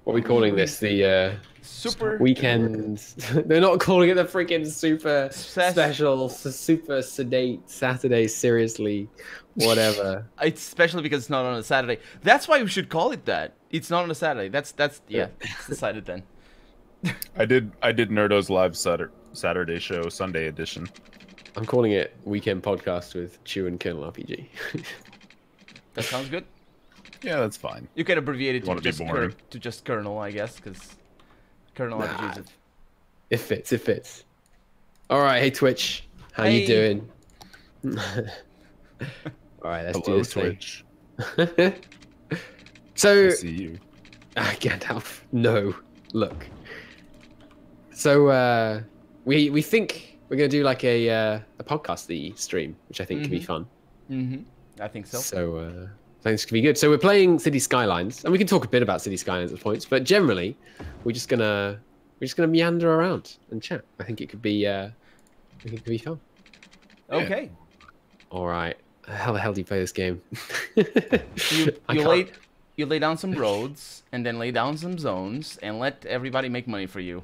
What are we calling this? The Super weekend. They're not calling it the freaking super Ses- special, super sedate Saturday. Seriously, whatever. It's especially because it's not on a Saturday. That's why we should call it that. It's not on a Saturday. That's yeah. It's decided then. I did Nerdo's live Saturday show, Sunday edition. I'm calling it Weekend Podcast with Chew and Colonel RPG. That sounds good. Yeah, that's fine. You can abbreviate it Wanna be boring. to just Colonel, I guess, because Colonel RPGs. It fits. It fits. All right, hey Twitch, how Hey. you doing? All right, let's do Hello, this Twitch. thing. So, I see you. Gandalf, no, look. So we think we're gonna do like a podcast stream, which I think could be fun. I think so. So I think this could be good. So we're playing City Skylines, and we can talk a bit about City Skylines at points, but generally we're just gonna meander around and chat. I think it could be fun. Okay. All right. How the hell do you play this game? You lay down some roads and then lay down some zones and let everybody make money for you.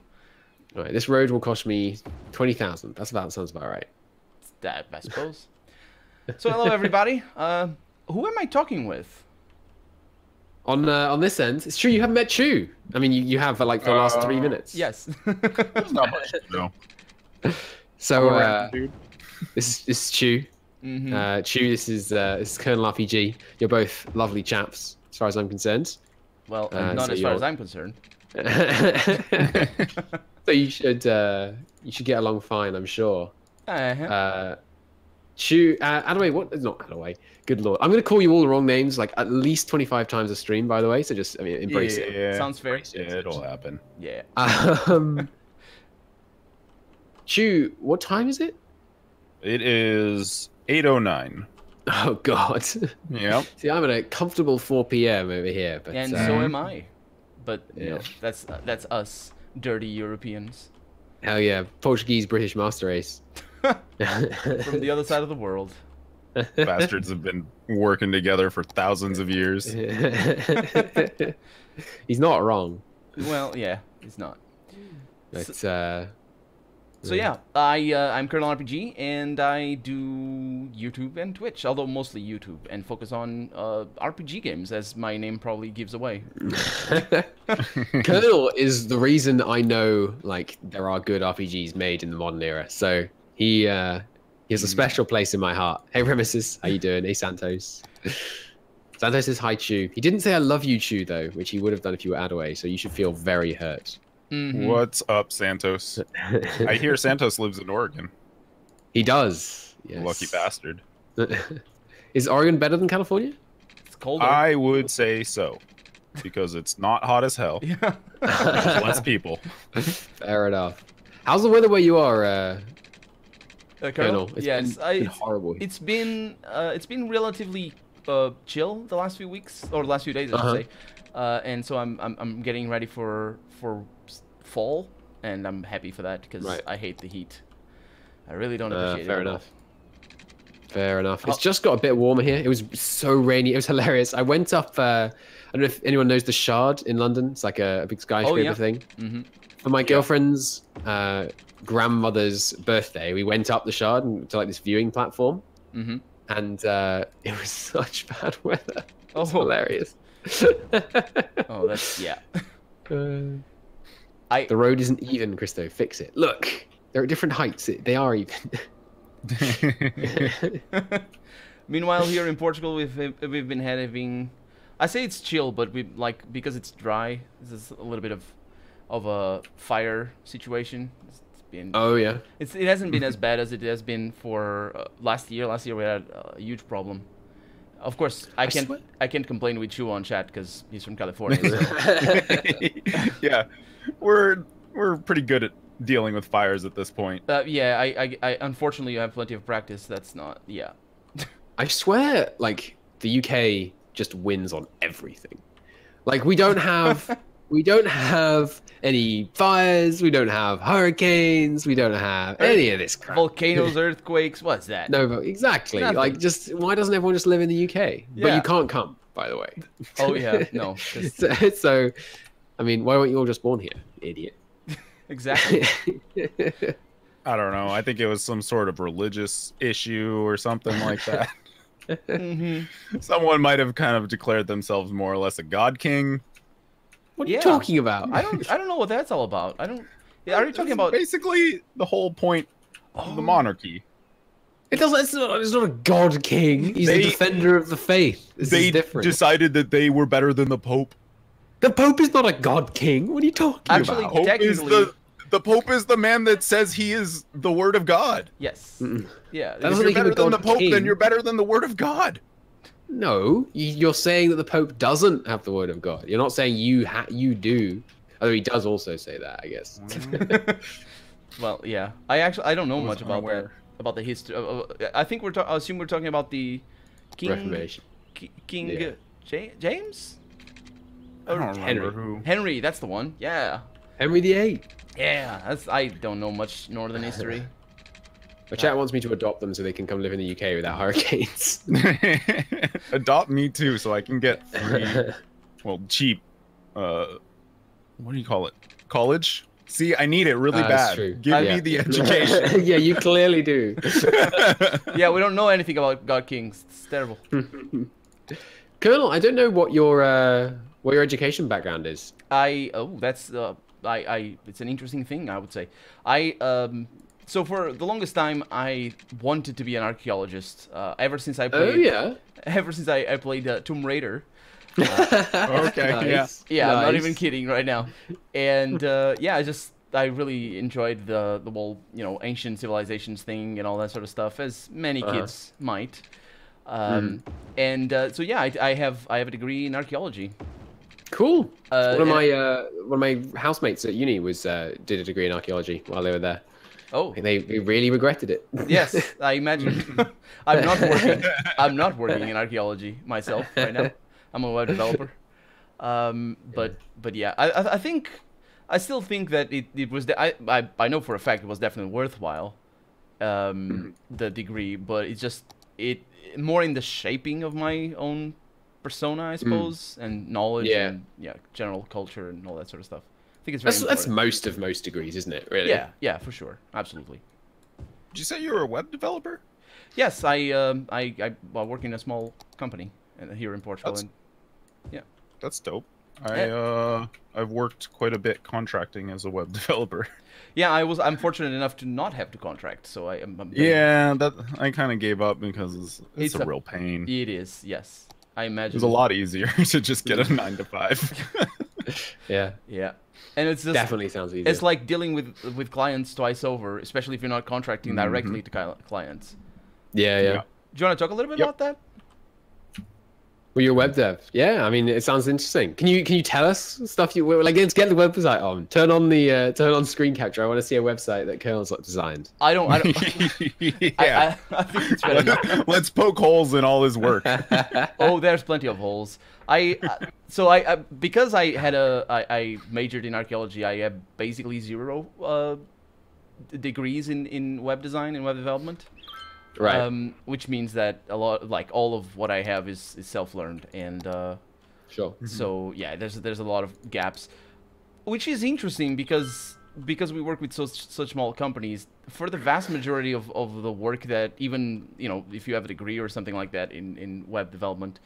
All right. This road will cost me 20,000. Sounds about right. That I suppose. So hello everybody. Who am I talking with? On this end, it's true you haven't met Chew. I mean, you have for like the last 3 minutes. Yes. There's not much to know. So Dude. this is Chew. Chew, this is Colonel RPG. You're both lovely chaps, as far as I'm concerned. Well, not so as far as I'm concerned. So you should get along fine, I'm sure. Chew, Adaway, what? Not Adaway. Good lord, I'm gonna call you all the wrong names like at least 25 times a stream. By the way, so just embrace it. Yeah, Sounds fair. Yeah, it'll happen. Yeah. Chew, what time is it? It is 8:09. Oh god. Yep. See, I'm at a comfortable 4 p.m. over here, but And so am I. But you know, Yeah. that's us, dirty Europeans. hell yeah, Portuguese British master race. From the other side of the world. Bastards have been working together for thousands of years. He's not wrong. Well, yeah, it's not. But So yeah, I'm Colonel RPG, and I do YouTube and Twitch, although mostly YouTube, and focus on RPG games, as my name probably gives away. Colonel is the reason I know like there are good RPGs made in the modern era. So he has a special place in my heart. Hey Remesis, how you doing? Hey Santos. Santos says hi Chew. He didn't say I love you Chew though, which he would have done if you were Adaway. So you should feel very hurt. What's up, Santos? I hear Santos lives in Oregon. He does. Yes. Lucky bastard. Is Oregon better than California? It's colder. I would say so. Because it's not hot as hell. Yeah. There's less people. Fair enough. How's the weather where you are, Colonel? It's Yes, been horrible. It's been relatively chill the last few weeks, or the last few days, I should say. And so I'm getting ready for fall, and I'm happy for that because I hate the heat. I really don't appreciate it. Fair enough. Fair enough. It's just got a bit warmer here. It was so rainy. It was hilarious. I went up. I don't know if anyone knows the Shard in London. It's like a big skyscraper thing. For my girlfriend's grandmother's birthday, we went up the Shard to like this viewing platform, and it was such bad weather. It was hilarious. Oh, that's The road isn't even, Cristo. Fix it. Look, they're at different heights. They are even. Meanwhile, here in Portugal, we've been having. I say it's chill, but we because it's dry. This is a little bit of a fire situation. It's been. Oh yeah. It hasn't been as bad as it has been for last year. Last year we had a huge problem. Of course, I can't complain with Chew on chat because he's from California. So. Yeah, we're pretty good at dealing with fires at this point. Yeah, I unfortunately have plenty of practice. That's not I swear, like the UK just wins on everything. Like we don't have any fires, we don't have hurricanes, we don't have any of this crap. Volcanoes, earthquakes, what's that? No, but exactly. Nothing. Like, just why doesn't everyone just live in the UK? But Yeah. you can't come, by the way. Oh yeah, no. So I mean, why weren't you all just born here, idiot? Exactly. I don't know. I think it was some sort of religious issue or something like that. Someone might have kind of declared themselves more or less a god king. What are you talking about? I don't know what that's all about. I don't. Yeah, are you talking about basically the whole point of the monarchy? It's not a god king. He's the defender of the faith. They decided that they were better than the Pope. The Pope is not a god king. What are you talking about? Actually, technically, the Pope is the man that says he is the Word of God. Yes. Yeah. If you're better than the Pope, then you're better than the Word of God. No, you're saying that the Pope doesn't have the Word of God. You're not saying you do. Although he does also say that, I guess. Well, yeah. I don't know much about that. About the history. I think I assume we're talking about the King. Reformation. King James. I don't remember who. Henry, that's the one. Yeah. Henry VIII. Yeah, I don't know much northern history. My chat wants me to adopt them so they can come live in the UK without hurricanes. Adopt me too, so I can get free, well, cheap. What do you call it? College? See, I need it really bad. True. Give me the education. Yeah, you clearly do. Yeah, we don't know anything about God Kings. It's terrible. Colonel, I don't know what your education background is. It's an interesting thing, I would say. So for the longest time, I wanted to be an archaeologist. Ever since I played. Ever since I played Tomb Raider. Okay. Nice. Yeah. Nice. I'm not even kidding right now. And I really enjoyed the whole ancient civilizations thing and all that sort of stuff, as many kids might. I have a degree in archaeology. Cool. One of my housemates at uni did a degree in archaeology while they were there. Oh, they really regretted it. Yes, I imagine. I'm not working in archaeology myself right now. I'm a web developer. But yeah, I still think that it was. I know for a fact it was definitely worthwhile. The degree, but it's just more in the shaping of my own persona, I suppose, and knowledge and general culture and all that sort of stuff. I think it's very important. That's most degrees, isn't it? Really? Yeah, for sure, absolutely. Did you say you were a web developer? Yes, I work in a small company here in Portugal. That's dope. I've worked quite a bit contracting as a web developer. Yeah, I'm fortunate enough to not have to contract, so I'm I kind of gave up because it's a real pain. It is, yes. I imagine it's a lot easier to just get a 9-to-5. Yeah. And it's just definitely sounds easier. It's like dealing with clients twice over, especially if you're not contracting directly to clients. Yeah. Do you want to talk a little bit about that? Well, you're a web dev. Yeah, I mean, it sounds interesting. Can you tell us stuff like? Let's get the website on. Turn on screen capture. I want to see a website that Colonel's designed. I don't. Yeah. I think it's better. Let's poke holes in all his work. Oh, there's plenty of holes. Because I majored in archaeology. I have basically 0 degrees in web design and web development. Right. Which means that all of what I have is self-learned, and sure. So yeah, there's a lot of gaps, which is interesting because we work with such small companies. For the vast majority of the work that even if you have a degree or something like that in web development,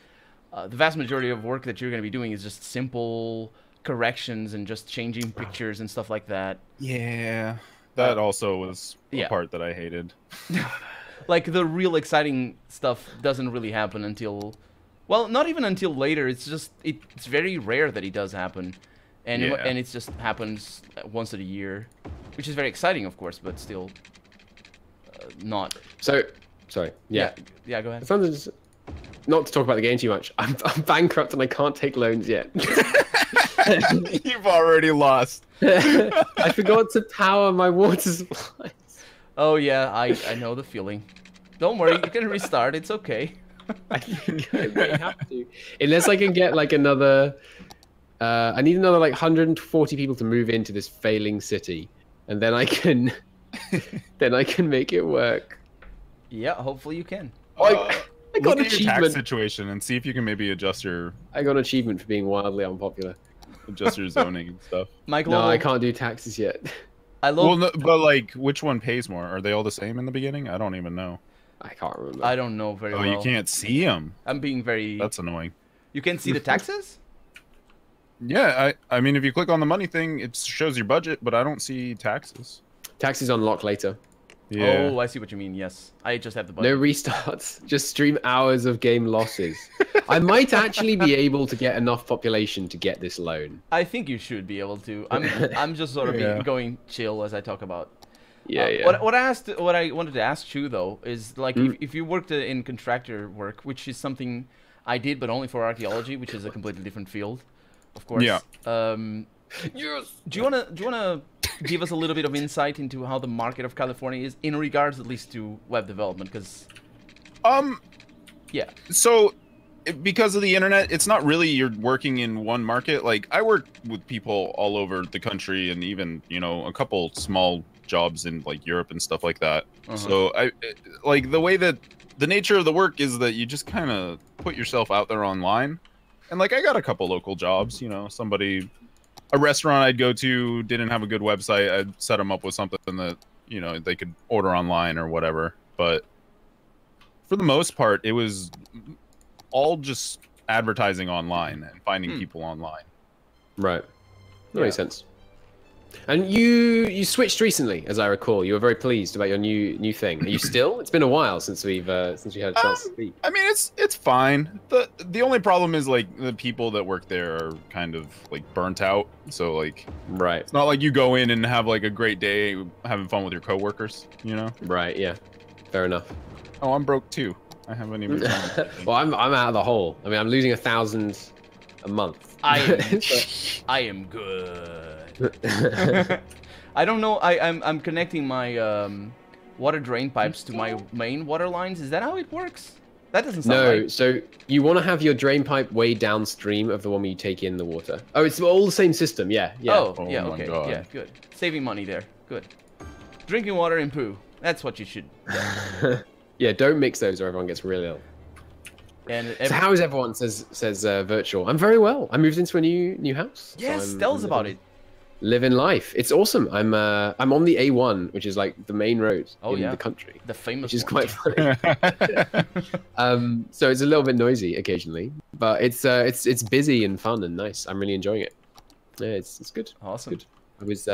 the vast majority of work that you're going to be doing is just simple corrections and just changing pictures and stuff like that. Yeah, that also was a part that I hated. Like, the real exciting stuff doesn't really happen until, well, not even until later. It's just, it's very rare that it does happen. And it just happens once a year, which is very exciting, of course, but still not. So, sorry. Yeah, go ahead. It sounds not to talk about the game too much. I'm bankrupt and I can't take loans yet. You've already lost. I forgot to power my water supply. Oh yeah, I know the feeling. Don't worry, you can restart. It's okay. I may have to, unless I can get like another. I need another like 140 people to move into this failing city, and then I can, make it work. Yeah, hopefully you can. I got an achievement. Your tax achievement situation and see if you can maybe adjust your. I got an achievement for being wildly unpopular. adjust your zoning and stuff. Michael, no, I can't do taxes yet. I love. Well, no, but like, which one pays more? Are they all the same in the beginning? I don't even know. I can't remember. I don't know very well. Oh, you can't see them. I'm being very. That's annoying. You can see the taxes? Yeah, I mean, if you click on the money thing, it shows your budget, but I don't see taxes. Taxes unlock later. Yeah. Oh, I see what you mean. Yes, I just have the budget. No restarts. Just stream hours of game losses. I might actually be able to get enough population to get this loan. I think you should be able to. I'm just sort of going chill as I talk about. Yeah, yeah. What I wanted to ask you though is like if you worked in contractor work, which is something I did, but only for archaeology, which is a completely different field, of course. Yeah. Yes. Do you wanna give us a little bit of insight into how the market of California is in regards, at least, to web development? Because yeah. So, because of the internet, it's not really you're working in one market. Like, I work with people all over the country, and even a couple small jobs in like Europe and stuff like that. So I like the way that the nature of the work is that you just kind of put yourself out there online, and like I got a couple local jobs. A restaurant I'd go to didn't have a good website. I'd set them up with something that they could order online or whatever. But for the most part, it was all just advertising online and finding people online. Right. That makes sense. And you switched recently, as I recall. You were very pleased about your new thing. Are you still? It's been a while since we had a chance to speak. I mean, it's fine. The only problem is like the people that work there are kind of like burnt out. So like, right. It's not like you go in and have like a great day having fun with your coworkers. Right. Yeah. Fair enough. Oh, I'm broke too. I haven't even. Well, I'm out of the hole. I mean, I'm losing 1,000 a month. I am good. I don't know. I'm connecting my water drain pipes to my main water lines. Is that how it works? That doesn't sound right. No. So you want to have your drain pipe way downstream of the one where you take in the water. Oh, it's all the same system. Yeah. Yeah. Oh yeah. Okay. God. Yeah. Good. Saving money there. Good. Drinking water and poo. That's what you should do. Yeah. Don't mix those, or everyone gets really ill. And so how is everyone? Says virtual. I'm very well. I moved into a new house. Yes. So tell us about it. Living life. It's awesome. I'm on the A1, which is like the main road in the country. The famous which is one. quite funny. So it's a little bit noisy occasionally, but it's busy and fun and nice. I'm really enjoying it. Yeah, it's good. Awesome. It's good. I was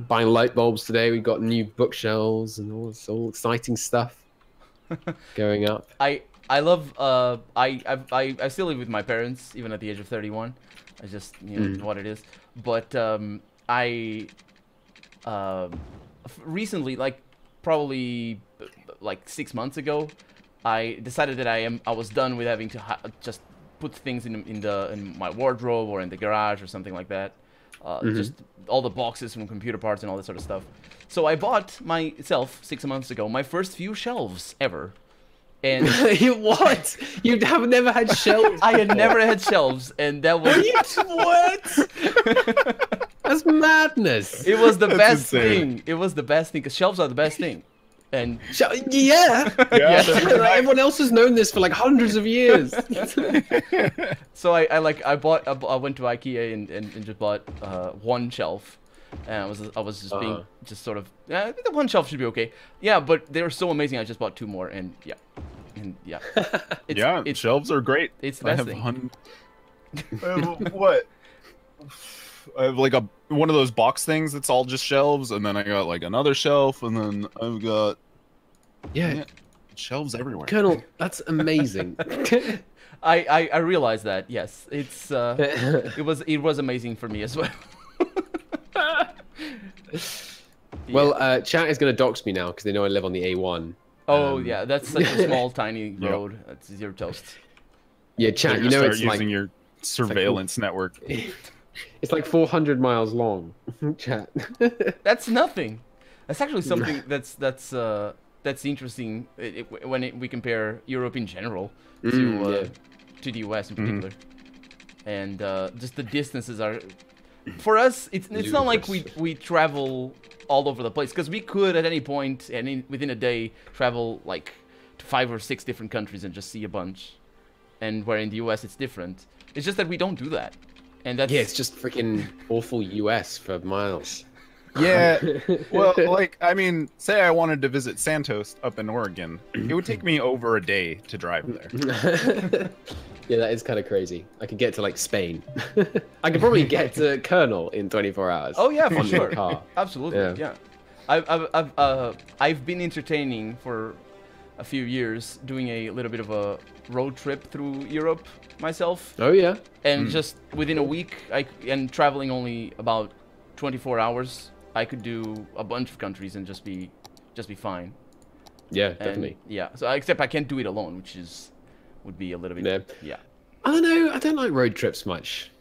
buying light bulbs today. We got new bookshelves and all this exciting stuff going up. I love I still live with my parents even at the age of 31. I just what it is. But I recently, like probably like 6 months ago, I decided that I was done with having to just put things in my wardrobe or in the garage or something like that. Just all the boxes from computer parts and all that sort of stuff. So I bought myself 6 months ago my first few shelves ever. And what? You have never had shelves? I had never had shelves, and that was what? That's madness. It was the best thing. It was the best thing because shelves are the best thing. And yeah. Like, everyone else has known this for like hundreds of years. So I went to IKEA and just bought one shelf. And I was just being just sort of the one shelf should be okay. Yeah, but they were so amazing. I just bought 2 more, and yeah. Shelves are great. It's the best thing. What? I have like one of those box things that's all just shelves, and then I got like another shelf, and then I've got shelves everywhere. Colonel, that's amazing. I realized that. Yes, it was amazing for me as well. Well, chat is going to dox me now because they know I live on the A1. Oh yeah, that's such a small, tiny road. That's zero toast. Yeah, chat. You know, it's using like your surveillance network. It's like 400 miles long. Chat. That's nothing. That's actually something that's interesting when we compare Europe in general to the US in particular, and just the distances are. For us, it's not like we travel all over the place, because we could at any point and within a day travel like to 5 or 6 different countries and just see a bunch. And where in the US it's different. It's just that we don't do that. And that's it's just freaking awful US for miles. Yeah, well, like, I mean, say I wanted to visit Santos up in Oregon, it would take me over a day to drive there. Yeah, that is kind of crazy. I could get to like Spain. I could probably get to Colonel in 24 hours. Oh yeah, for on sure. the car. Absolutely, yeah. I've been entertaining for a few years doing a little bit of a road trip through Europe myself. Oh yeah. And just within a week, and traveling only about 24 hours, I could do a bunch of countries and just be fine. Yeah, definitely. And, yeah. So except I can't do it alone, which would be a little bit. Yeah. I don't know. I don't like road trips much.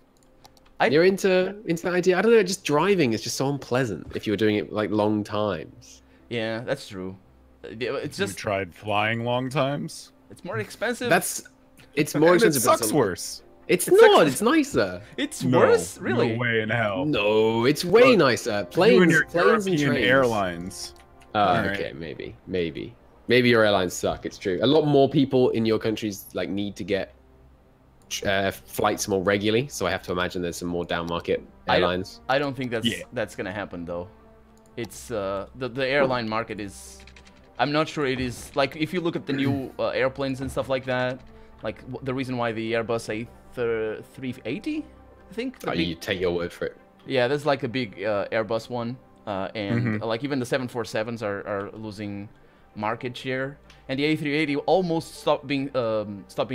You're into that idea? I don't know. Just driving is just so unpleasant if you were doing it like long times. Yeah, that's true. It's just. You tried flying long times? It's more expensive. It's more expensive. It sucks worse. It's not. It's nicer. It's worse, really. No way in hell. No, it's way nicer. Planes and trains. Airlines. Okay, maybe your airlines suck. It's true. A lot more people in your countries like need to get flights more regularly, so I have to imagine there's some more down market airlines. I don't think that's gonna happen though. It's the airline market is. I'm not sure it is like if you look at the new airplanes and stuff like that. Like the reason why the Airbus A380, I think. You take your word for it. Yeah, there's like a big Airbus one, and like even the 747s are losing market share, and the A380 almost stopped being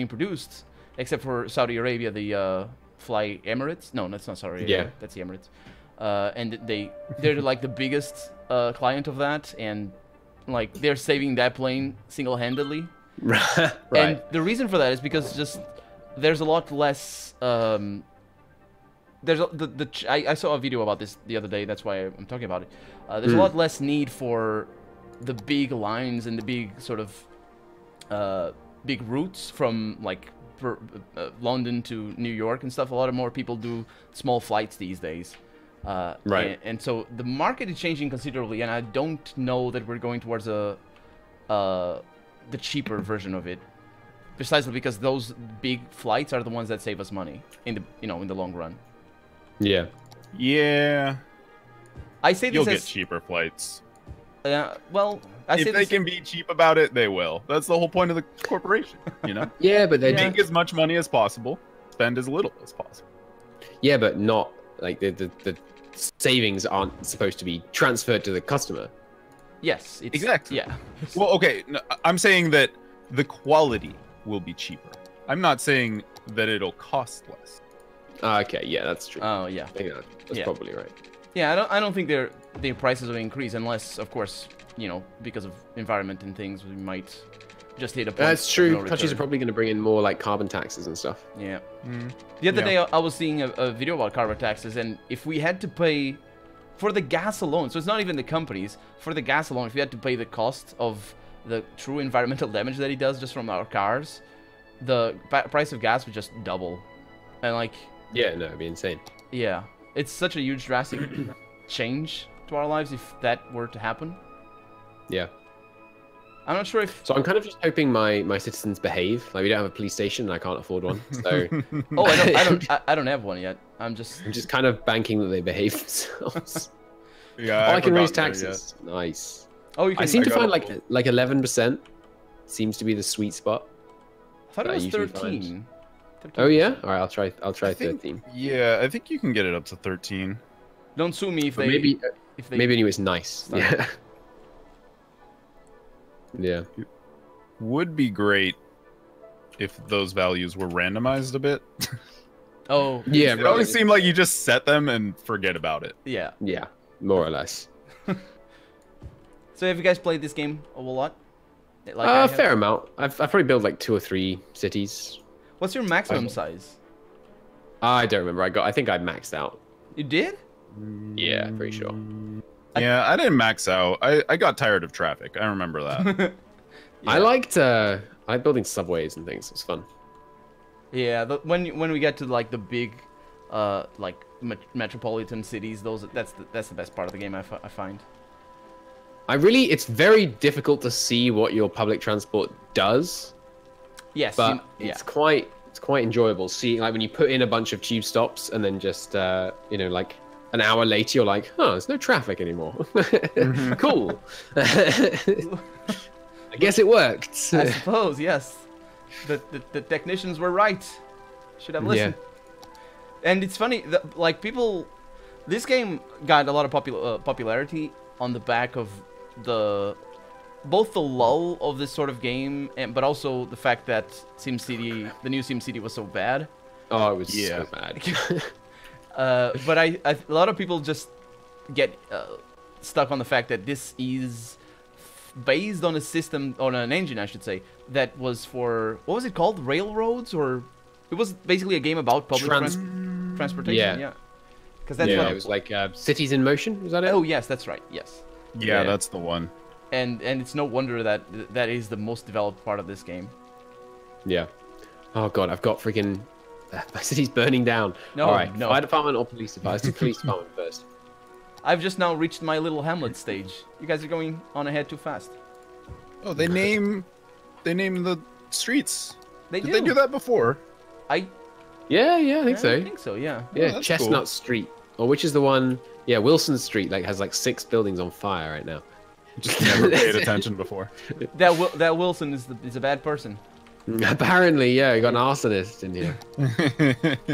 produced, except for Saudi Arabia. The Fly Emirates. No, that's not Saudi Arabia. Yeah, that's the Emirates. And they're like the biggest client of that, and like they're saving that plane single-handedly. Right. And the reason for that is because just there's a lot less. I saw a video about this the other day. That's why I'm talking about it. There's a lot less need for the big lines and the big sort of big routes from like London to New York and stuff. A lot of more people do small flights these days. Right. And so the market is changing considerably, and I don't know that we're going towards the cheaper version of it, precisely because those big flights are the ones that save us money in the long run. Yeah. Yeah. I say this You'll get cheaper flights. Well, if they can be cheap about it, they will. That's the whole point of the corporation, you know? Yeah, but they make as much money as possible, spend as little as possible. Yeah, but not like the savings aren't supposed to be transferred to the customer. Yes, exactly. Yeah. Well, okay, no, I'm saying that the quality will be cheaper. I'm not saying that it'll cost less. Okay, yeah, that's true. Oh, yeah. I think that's probably right. Yeah, I don't think their prices will increase unless, of course, because of environment and things, we might just hit a point. That's true. Countries are probably going to bring in more like carbon taxes and stuff. Yeah. The other day, I was seeing a video about carbon taxes, and if we had to pay for the gas alone, so it's not even the companies, for the gas alone, if we had to pay the cost of the true environmental damage that it does just from our cars, the price of gas would just double. And like... Yeah, no, it'd be insane. Yeah. It's such a huge drastic change to our lives if that were to happen. Yeah. I'm not sure if... So I'm kind of just hoping my citizens behave. Like, we don't have a police station and I can't afford one. So... Oh, I don't have one yet. I'm just kind of banking that they behave themselves. Yeah, I can raise taxes. Nice. Oh, you can... I seem to find like 11% seems to be the sweet spot. I thought it was 13. Oh yeah? Alright, I'll try 13. Yeah, I think you can get it up to 13. Don't sue me if they... Maybe anyway, it's nice. Yeah. Yeah. It would be great if those values were randomized a bit. Oh. Yeah. It always seemed like you just set them and forget about it. Yeah. Yeah, more or less. So have you guys played this game a lot? Like a fair amount. I've probably built like 2 or 3 cities. What's your maximum size? I don't remember. I think I maxed out. You did? Yeah, pretty sure. Yeah, I didn't max out. I got tired of traffic. I remember that. Yeah. I liked building subways and things. It was fun. Yeah, when we get to like the big, like metropolitan cities, that's the best part of the game. I find. It's very difficult to see what your public transport does. Yes, but it's quite It's quite enjoyable seeing, like, when you put in a bunch of tube stops and then just, you know, like an hour later, you're like, oh, there's no traffic anymore. Cool. I guess it worked. I suppose, yes. The technicians were right. Should have listened. Yeah. And it's funny, like, people... This game got a lot of popularity on the back of both the lull of this sort of game, but also the fact that SimCity, the new SimCity, was so bad. Oh, it was so bad. But a lot of people just get stuck on the fact that this is based on a system, on an engine, I should say, that was for, what was it called? Railroads? Or it was basically a game about public transportation. Yeah. Because that's what it was like Cities in Motion. Was that it? Oh yes, that's right. Yes. Yeah, that's the one. And it's no wonder that that is the most developed part of this game. Yeah. Oh god, I've got freaking my city's burning down. No, all right, no. Fire department or police department? Let's do police department first. I've just now reached my little hamlet stage. You guys are going on ahead too fast. Oh, they name the streets. Did they do that before? Yeah, I think so. I think so, yeah. Yeah, Oh, Chestnut cool. Street, or which is the one? Yeah, Wilson Street, like has like 6 buildings on fire right now. Just never paid attention before. That Wilson is a bad person. Apparently, yeah, we got an arsonist in here.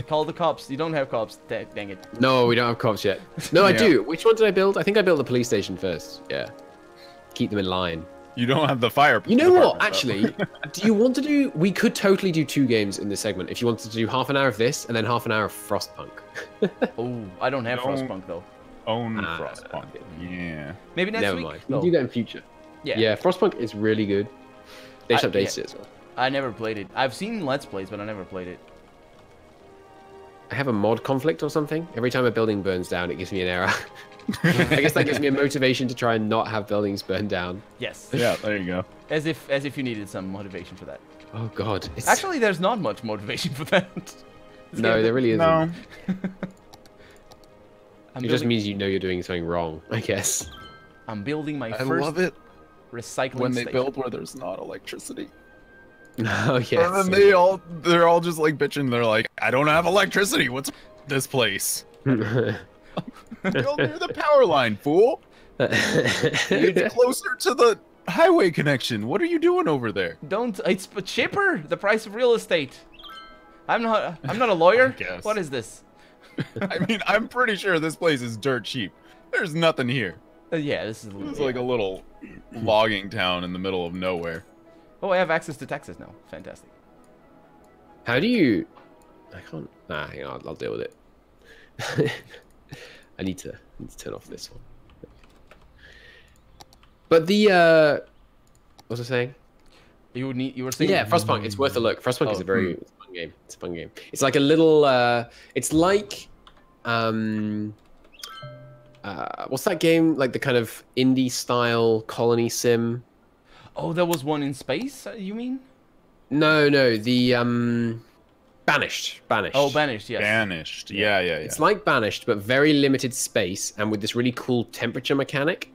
Call the cops. You don't have cops. Dang it. No, we don't have cops yet. No, I do. Which one did I build? I think I built the police station first. Yeah. Keep them in line. You don't have the fire. You know what? Actually, do you want to do... We could totally do 2 games in this segment if you wanted to do half an hour of this and then half an hour of Frostpunk. Oh, I don't have Frostpunk, though. Own Frostpunk. Yeah. Maybe next Never week? mind. We'll do that in future. Yeah, Frostpunk is really good. They just updated it as well. I never played it. I've seen Let's Plays, but I never played it. I have a mod conflict or something. Every time a building burns down, it gives me an error. I guess that gives me a motivation to try and not have buildings burn down. Yes. Yeah, there you go. As if you needed some motivation for that. Oh god. Actually, there's not much motivation for that. No, there really isn't. No. It just means you know you're doing something wrong, I guess. I'm building my first love it recycling when they station. build where there's not electricity. Oh yeah. And then they're all just like bitching. They're like, I don't have electricity. What's this place? Go near the power line, fool. It's closer to the highway connection. What are you doing over there? It's cheaper. The price of real estate. I'm not a lawyer. What is this? I mean, I'm pretty sure this place is dirt cheap. There's nothing here. Yeah, this is like a little logging town in the middle of nowhere. Oh, I have access to Texas now. Fantastic. How do you... I can't... Nah, hang on, I'll deal with it. I need to turn off this one. But the... What was I saying? You were saying... Yeah, Frostpunk, it's worth a look. Frostpunk is a very fun game. It's a fun game. It's like a little... it's like... what's that game? Like the kind of indie-style colony sim? Oh, there was one in space, you mean? No, the Banished. Oh, Banished, yes. Banished, yeah. It's like Banished, but very limited space and with this really cool temperature mechanic.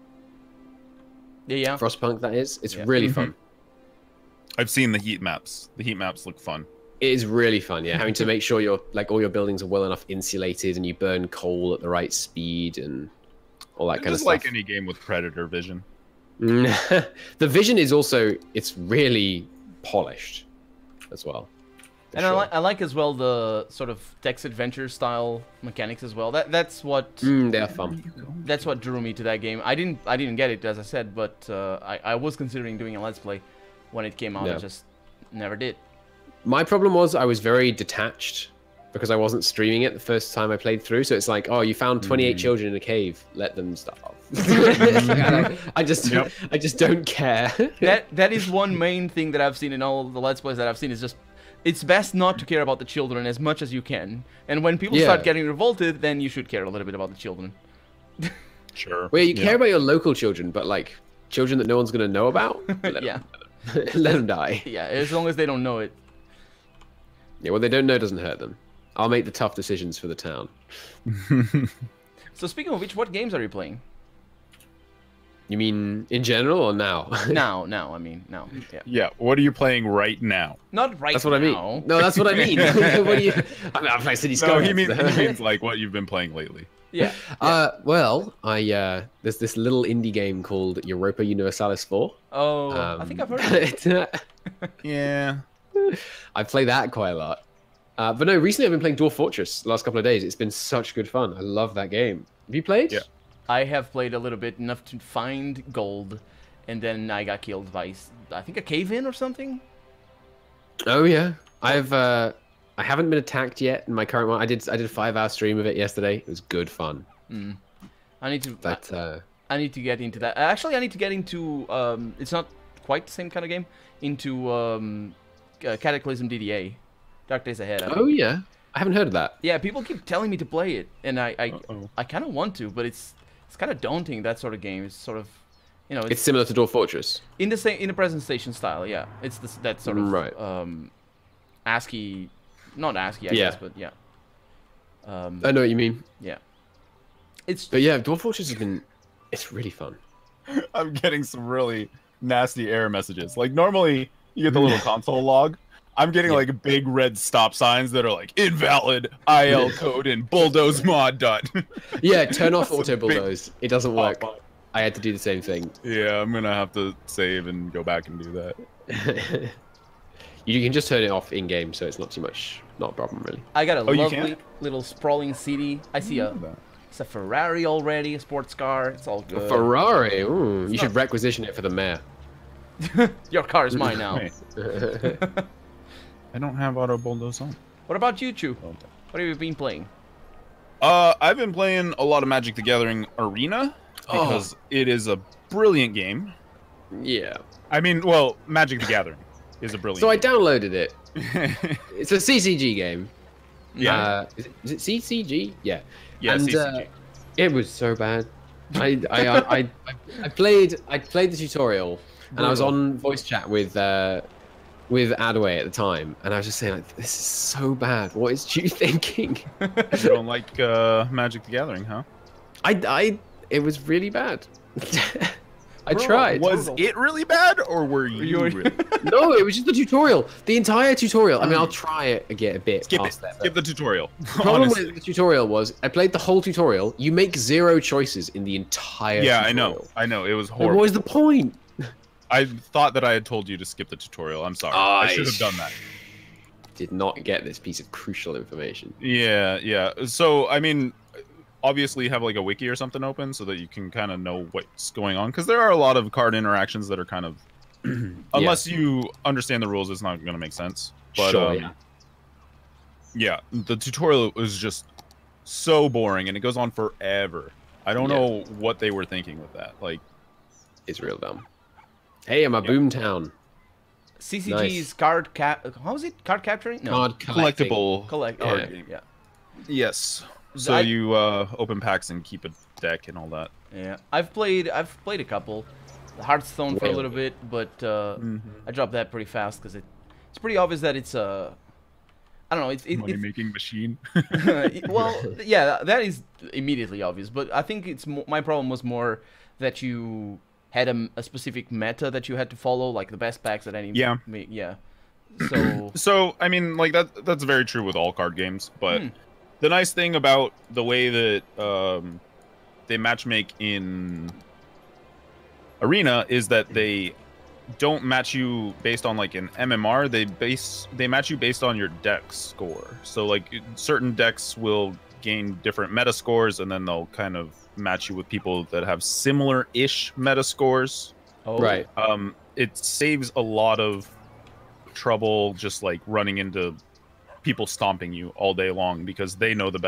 Yeah. Frostpunk, that is. It's really fun. I've seen the heat maps. The heat maps look fun. It is really fun, yeah. Having to make sure all your buildings are well enough insulated and you burn coal at the right speed and all that kind of stuff. Just like any game with predator vision. The vision is also, it's really polished as well. And I like as well the sort of text adventure style mechanics as well. That's what they are fun. That's what drew me to that game. I didn't get it, as I said, but I was considering doing a Let's Play when it came out. I just never did. My problem was I was very detached because I wasn't streaming it the first time I played through. So it's like, oh, you found 28 children in a cave. Let them starve. I just don't care. That is one main thing that I've seen in all the Let's Plays that I've seen is just it's best not to care about the children as much as you can. And when people start getting revolted, then you should care a little bit about the children. Sure. Well, you care about your local children, but like children that no one's gonna know about. Let them die. Yeah, as long as they don't know it. Yeah, what they don't know doesn't hurt them. I'll make the tough decisions for the town. So speaking of which, what games are you playing? You mean in general or now? Now. I mean, now. Yeah. Yeah. What are you playing right now? Not right. That's what now. I mean. No, that's what I mean. What do you? I mean, I play City Skylines. No, he means like what you've been playing lately. Yeah. Well, there's this little indie game called Europa Universalis 4. Oh, I think I've heard of it. Yeah. I play that quite a lot. But no, recently I've been playing Dwarf Fortress the last couple of days. It's been such good fun. I love that game. Have you played? Yeah. I have played a little bit, enough to find gold, and then I got killed by, I think, a cave-in or something. Oh yeah, I haven't been attacked yet in my current one. I did a 5-hour stream of it yesterday. It was good fun. I need to. I need to get into that. Actually, I need to get into. It's not quite the same kind of game. Into Cataclysm DDA, Dark Days Ahead. Oh yeah, I haven't heard of that. Yeah, people keep telling me to play it, and I kind of want to, but it's kind of daunting. That sort of game. It's sort of, you know, it's similar to Dwarf Fortress. In the presentation style. Yeah, it's that sort of right. ASCII, not ASCII, I guess, but yeah. I know what you mean. Yeah. But yeah, Dwarf Fortress it's really fun. I'm getting some really nasty error messages. Like normally you get the little console log. I'm getting like big red stop signs that are like invalid IL code and bulldoze mod dot. Yeah, turn off auto bulldoze. It doesn't work. I had to do the same thing. Yeah, I'm gonna have to save and go back and do that. You can just turn it off in game, so it's not a problem really. I got a lovely little sprawling city. I see it's a Ferrari already, a sports car. It's all good. A Ferrari. Ooh, you should requisition it for the mayor. Your car is mine now. I don't have auto bulldoze on. What about you, Chu? What have you been playing? I've been playing a lot of Magic the Gathering Arena because it is a brilliant game. Yeah. I mean, well, Magic the Gathering is a brilliant game. I downloaded it. It's a CCG game. Yeah. Is it CCG? Yeah. Yeah, and, CCG. It was so bad. I played the tutorial, and I was on voice chat with Adway at the time, and I was just saying, like, this is so bad. What is you thinking? You don't like Magic the Gathering, huh? It was really bad. I tried. Was it really bad, or were you really No, it was just the tutorial. The entire tutorial. I mean, I'll try it again a bit. Skip the tutorial. The problem with the tutorial was I played the whole tutorial. You make 0 choices in the entire tutorial. I know. It was horrible. What was the point? I thought that I had told you to skip the tutorial. I'm sorry. I should have done that. Did not get this piece of crucial information. Yeah. So, I mean, obviously have like a wiki or something open so that you can kind of know what's going on, because there are a lot of card interactions that are kind of unless you understand the rules, it's not going to make sense. But sure, yeah, the tutorial was just so boring, and it goes on forever. I don't know what they were thinking with that. Like, it's real dumb. Hey, I'm a boomtown. CCG's card how is it? Card capturing? No. Card collectible card game. Yeah. Yes. So you open packs and keep a deck and all that. Yeah, I've played a couple, Hearthstone for a little bit, but I dropped that pretty fast because it's pretty obvious that it's I don't know, it's money making machine. Well, yeah, that is immediately obvious, but I think it's my problem was more that you had a specific meta that you had to follow, like the best packs at any yeah. So I mean, like that's very true with all card games, but. The nice thing about the way that they matchmake in Arena is that they don't match you based on like an MMR. They match you based on your deck score. So like certain decks will gain different meta scores, and then they'll kind of match you with people that have similar-ish meta scores. Oh. Right. It saves a lot of trouble just like running into people stomping you all day long because they know the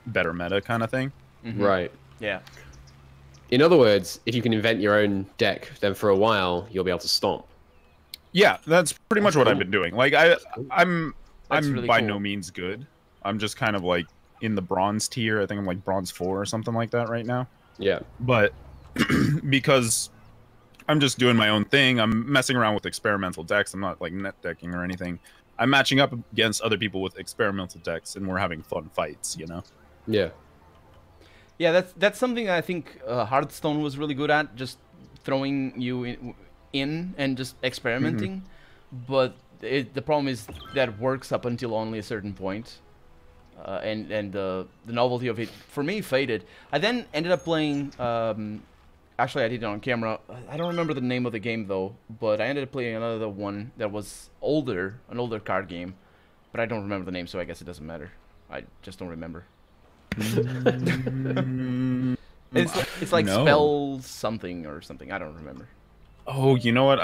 better meta kind of thing. Right. Yeah. In other words, if you can invent your own deck, then for a while you'll be able to stomp. Yeah, that's pretty much what I've been doing. Like I'm really by cool. no means good. I'm just kind of like in the bronze tier. I think I'm like bronze 4 or something like that right now. Yeah. But because I'm just doing my own thing, I'm messing around with experimental decks. I'm not like net decking or anything. I'm matching up against other people with experimental decks, and we're having fun fights, you know? Yeah. Yeah, that's something I think Hearthstone was really good at. Just throwing you in and just experimenting, but the problem is that works up until only a certain point, and the novelty of it for me faded. I then ended up playing. Actually, I did it on camera. I don't remember the name of the game though, but I ended up playing another one that was older, an older card game, but I don't remember the name, so I guess it doesn't matter. I just don't remember. It's like spell something or something. I don't remember. Oh, you know what?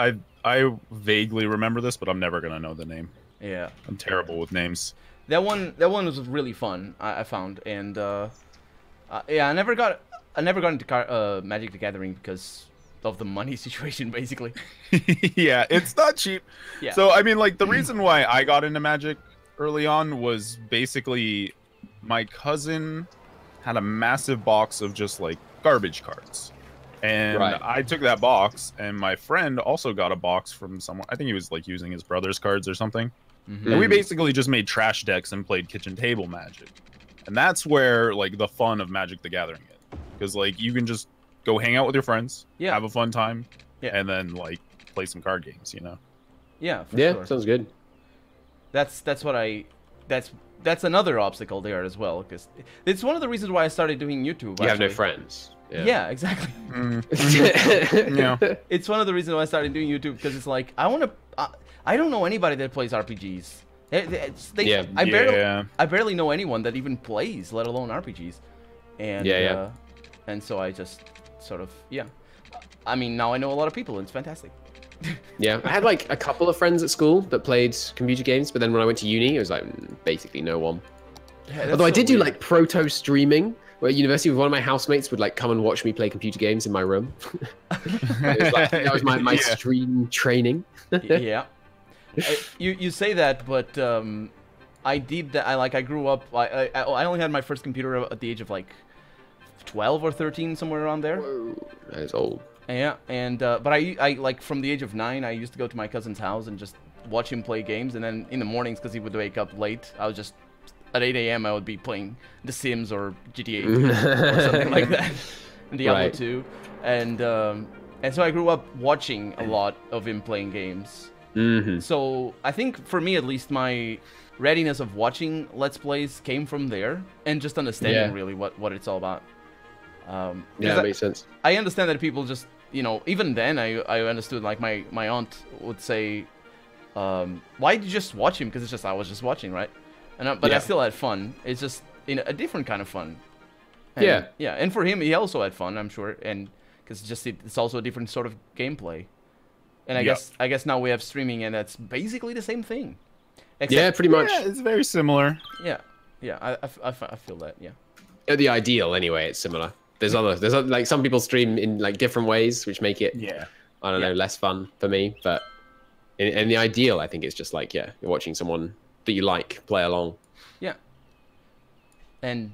I vaguely remember this, but I'm never gonna know the name. Yeah, I'm terrible with names. That one was really fun. I found, and yeah, I never got into Magic the Gathering because of the money situation, basically. Yeah, it's not cheap. Yeah. So I mean, like the reason why I got into Magic early on was basically my cousin had a massive box of just like garbage cards. And I took that box, and my friend also got a box from someone. I think he was like using his brother's cards or something. And we basically just made trash decks and played kitchen table Magic. And that's where like the fun of Magic the Gathering is, because like you can just go hang out with your friends, have a fun time, and then like play some card games, you know? Yeah, for sure. Sounds good. That's another obstacle there as well, because it's one of the reasons why I started doing YouTube. You have no friends. Yeah, exactly. Yeah. It's one of the reasons why I started doing YouTube, because it's like I don't know anybody that plays RPGs. I barely know anyone that even plays, let alone RPGs. And and so I just sort of I mean, now I know a lot of people, and it's fantastic. Yeah, I had like a couple of friends at school that played computer games, but then when I went to uni, it was like basically no one. Yeah, although I did do like proto streaming, where at university, one of my housemates would like come and watch me play computer games in my room. That was my stream training. Yeah, you say that, but I did that. I grew up. I only had my first computer at the age of like 12 or 13, somewhere around there. Whoa, that is old. Yeah, and but I like from the age of 9, I used to go to my cousin's house and just watch him play games, and then in the mornings, because he would wake up late, I was just at 8 a.m. I would be playing The Sims or GTA or something like that, Diablo 2, and so I grew up watching a lot of him playing games. So I think for me at least, my readiness of watching Let's Plays came from there, and just understanding really what it's all about. That makes sense. I understand that people just, even then I understood, like my aunt would say, why did you just watch him? Because it's just, I was just watching, right? But I still had fun. It's just a different kind of fun. And, yeah, and for him, he also had fun, I'm sure, and because it's also a different sort of gameplay. And I guess now we have streaming, and that's basically the same thing. Except, pretty much. Yeah, it's very similar. Yeah, I feel that. Yeah. The ideal, anyway, it's similar. There's other like some people stream in like different ways, which make it I don't know, less fun for me. But in the ideal, I think it's just like you're watching someone that you like play along. Yeah. And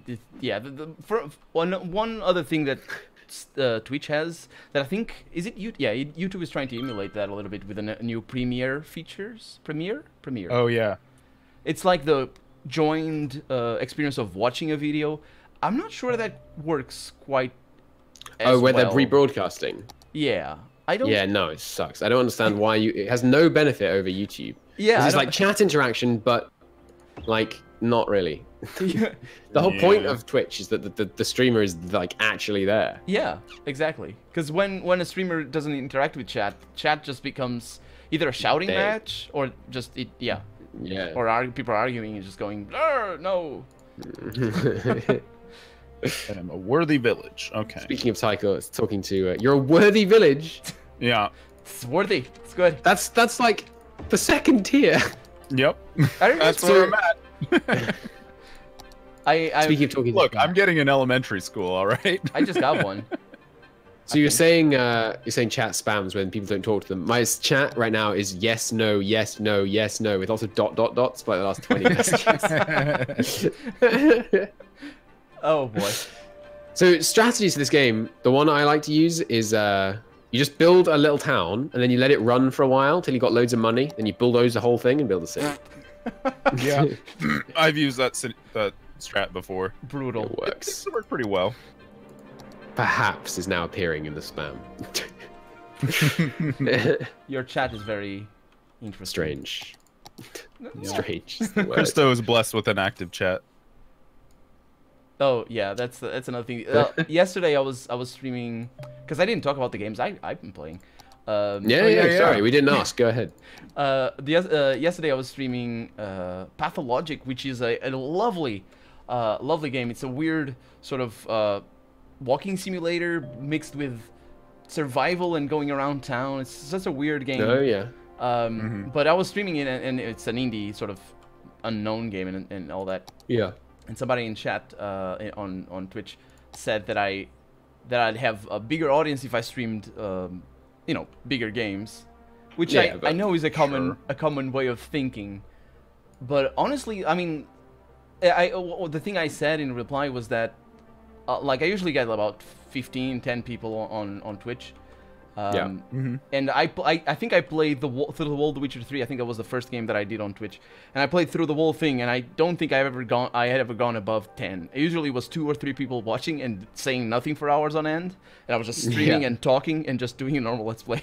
for one other thing that Twitch has that I think YouTube is trying to emulate that a little bit with a new Premiere features. Premiere. Oh yeah. It's like the joined experience of watching a video. I'm not sure that works quite as where well. they're rebroadcasting. Yeah. I don't. Yeah, no, it sucks. I don't understand why it has no benefit over YouTube. Yeah. It's like chat interaction, but like not really. The whole point of Twitch is that the streamer is like actually there. Yeah, exactly. Because when a streamer doesn't interact with chat just becomes either a shouting match or just or people arguing and just going no. I'm a worthy village. Okay. Speaking of Tycho, it's talking to you're a worthy village. Yeah. It's worthy. It's good. That's like the second tier. Yep. That's where I'm at. Speaking of talking, look, I'm getting an elementary school. All right. I just got one. So you're saying chat spams when people don't talk to them. My chat right now is yes, no, with lots of dots for like the last 20 messages. Oh boy. So strategies for this game, the one I like to use is you just build a little town and then you let it run for a while till you got loads of money. Then you bulldoze the whole thing and build a city. Yeah, I've used that strat before. Brutal. It works. It worked pretty well. Perhaps is now appearing in the spam. Your chat is very interesting. Strange. Yeah. Strange. Cristo is blessed with an active chat. Oh yeah, that's another thing. Yesterday I was streaming because I didn't talk about the games I've been playing. Yeah. Sorry, we didn't ask. Go ahead. Yesterday I was streaming Pathologic, which is a lovely game. It's a weird sort of walking simulator mixed with survival and going around town. It's such a weird game. Oh yeah. But I was streaming it, and it's an indie sort of unknown game and all that. Yeah. And somebody in chat on Twitch said that I'd have a bigger audience if I streamed bigger games, which I know is a common way of thinking. But honestly, I mean, the thing I said in reply was that like I usually get about 10 people on Twitch. And I think I played through the whole The Witcher 3. I think that was the first game that I did on Twitch, and I played through the whole thing. And I don't think I had ever gone above 10. It usually was 2 or 3 people watching and saying nothing for hours on end, and I was just streaming and talking and just doing a normal Let's Play.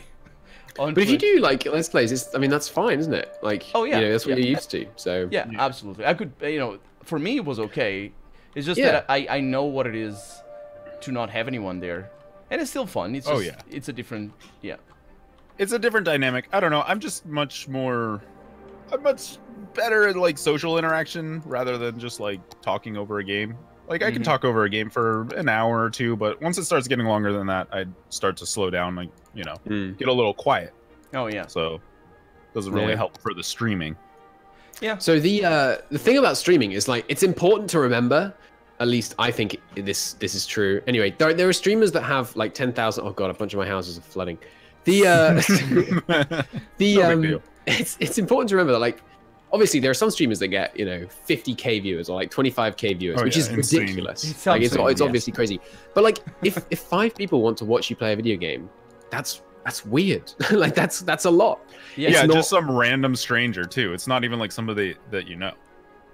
But if you do like Let's Plays, I mean that's fine, isn't it? Like, that's what you're used to. So yeah, absolutely. I could, for me it was okay. It's just that I know what it is to not have anyone there. And it's still fun. It's just, it's a different, It's a different dynamic. I don't know. I'm much better at like social interaction rather than just like talking over a game. Like I can talk over a game for an hour or two, but once it starts getting longer than that, I start to slow down, like, get a little quiet. Oh yeah. So it doesn't really help for the streaming. Yeah. So the thing about streaming is like it's important to remember. At least I think this is true. Anyway, there are streamers that have like 10,000. Oh god, a bunch of my houses are flooding. It's important to remember that like obviously there are some streamers that get 50k viewers or like 25k viewers, which is insane. ridiculous. It's obviously crazy. But like if 5 people want to watch you play a video game, that's weird. Like that's a lot. Yeah, just some random stranger too. It's not even like somebody that you know.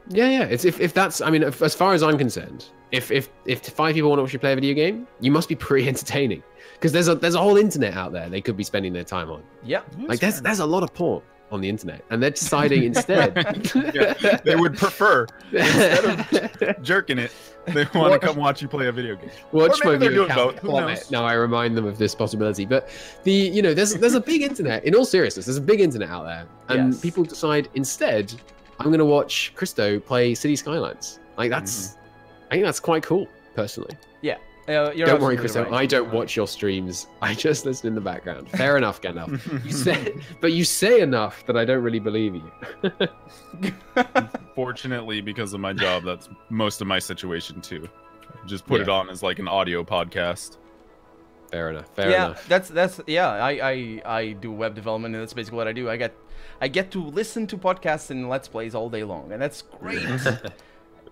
Yeah. It's if that's, I mean, as far as I'm concerned, if 5 people want to watch you play a video game, you must be pretty entertaining, because there's a whole internet out there they could be spending their time on. Yeah, like there's a lot of porn on the internet, and they're deciding instead. They would prefer instead of jerking it, they want to come watch you play a video game. Watch my video account plummet. Now I remind them of this possibility. But there's a big internet. In all seriousness, there's a big internet out there, and people decide instead, I'm going to watch Cristo play City Skylines. Like that's, I think that's quite cool, personally. Yeah. Don't worry, Cristo. Right. I don't watch your streams. I just listen in the background. Fair enough, Gandalf. You say enough that I don't really believe you. Fortunately, because of my job, that's most of my situation too. Just put it on as like an audio podcast. Fair enough. Fair enough. That's I do web development, and that's basically what I do. I get to listen to podcasts and Let's Plays all day long, and that's great.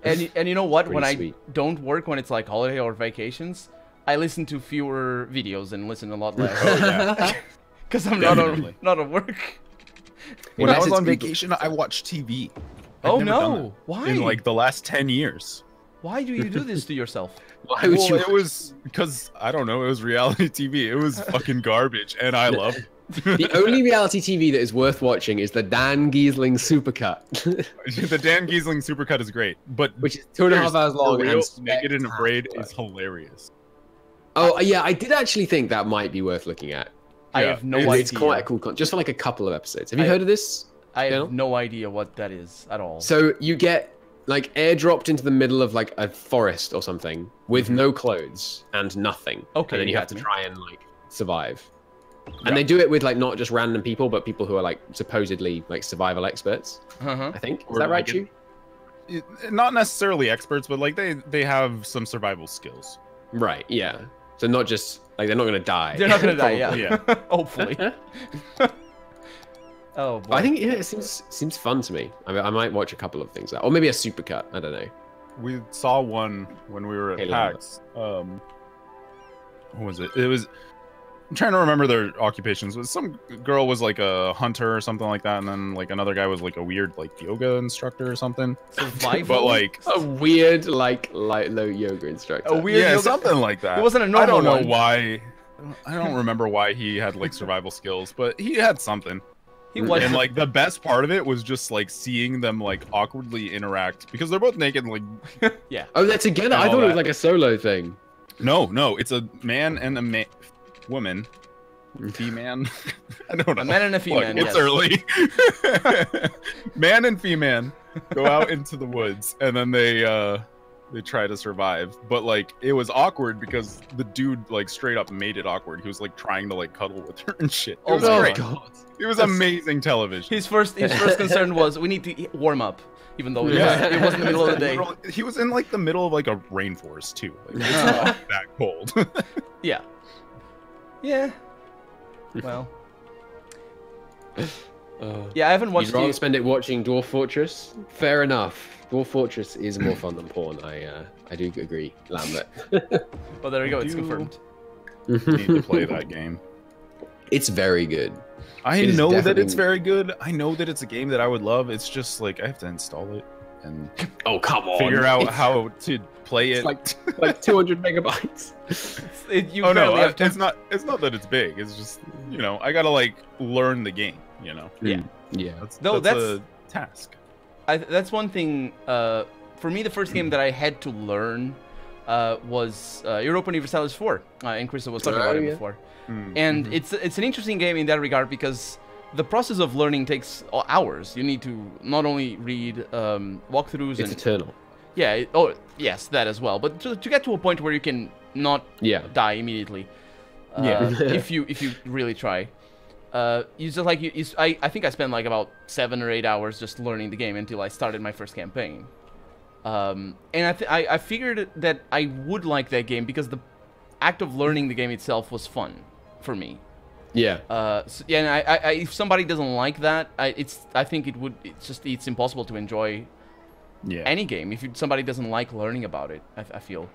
And you know what? When I don't work, when it's like holiday or vacations, I listen to fewer videos and listen a lot less. Oh yeah, because I'm not at work. When I was on vacation, I watched TV. Oh no! Why? In like the last 10 years. Why do you do this to yourself? Why would you? It was because I don't know. It was reality TV. It was fucking garbage, and I loved it. The only reality TV that is worth watching is the Dan Giesling Supercut. The Dan Giesling Supercut is great, but which is 2.5 hours long. And Naked and Afraid is hilarious. Oh yeah, I did actually think that might be worth looking at. I have no idea. It's quite a cool just for like a couple of episodes. Have you heard of this? I have no idea what that is at all. So you get like airdropped into the middle of like a forest or something with no clothes and nothing. Okay. And then you have to try and like survive. And they do it with like not just random people, but people who are like supposedly like survival experts. I think is that right, you? Not necessarily experts, but like they have some survival skills. Right. Yeah. So not just like they're not gonna die. They're not gonna die. Yeah. Hopefully. Oh. Boy. I think it seems fun to me. I might watch a couple of things, or maybe a supercut. I don't know. We saw one when we were at PAX. What was it? It was. I'm trying to remember their occupations. Some girl was like a hunter or something like that, and then like another guy was like a weird like yoga instructor or something. Survival? But like a weird like low yoga instructor. A weird yoga? Something like that. It wasn't a normal one. I don't know why. I don't remember why he had like survival skills, but he had something. He was, and like the best part of it was just like seeing them like awkwardly interact because they're both naked. Like, yeah. Oh, they're together. I thought it was like a solo thing. No, it's a man and a woman. Female. I don't know. A man and a female. Look, it's early. Man and female go out into the woods, and then they try to survive. But like it was awkward because the dude like straight up made it awkward. He was like trying to like cuddle with her and shit. It was great. God. It was amazing television. His first concern was we need to warm up, even though it was in the middle of the day. He was in like the middle of like a rainforest too. Like, it's not that cold. Yeah. Yeah. Well. Yeah, I haven't watched. You'd rather spend it watching Dwarf Fortress? Fair enough. Dwarf Fortress is more fun than porn. I do agree, Lambert. Well, there you go. It's confirmed. Need to play that game. It's very good. I know that it's very good. I know that it's a game that I would love. It's just like I have to install it and come on, figure out how to play it. It's like 200 megabytes. It's not. It's not that it's big. It's just I gotta like learn the game. Yeah. That's a task. That's one thing. For me, the first game that I had to learn was Europa Universalis 4, and Cristo was talking about it before. And it's an interesting game in that regard because the process of learning takes hours. You need to not only read walkthroughs. It's eternal. Yeah. Yes, that as well. But to get to a point where you can not die immediately, if you really try. You just like I think I spent like about 7 or 8 hours just learning the game until I started my first campaign. And I figured that I would like that game because the act of learning the game itself was fun for me. Yeah. And I if somebody doesn't like that, I think it's impossible to enjoy any game if somebody doesn't like learning about it. I feel.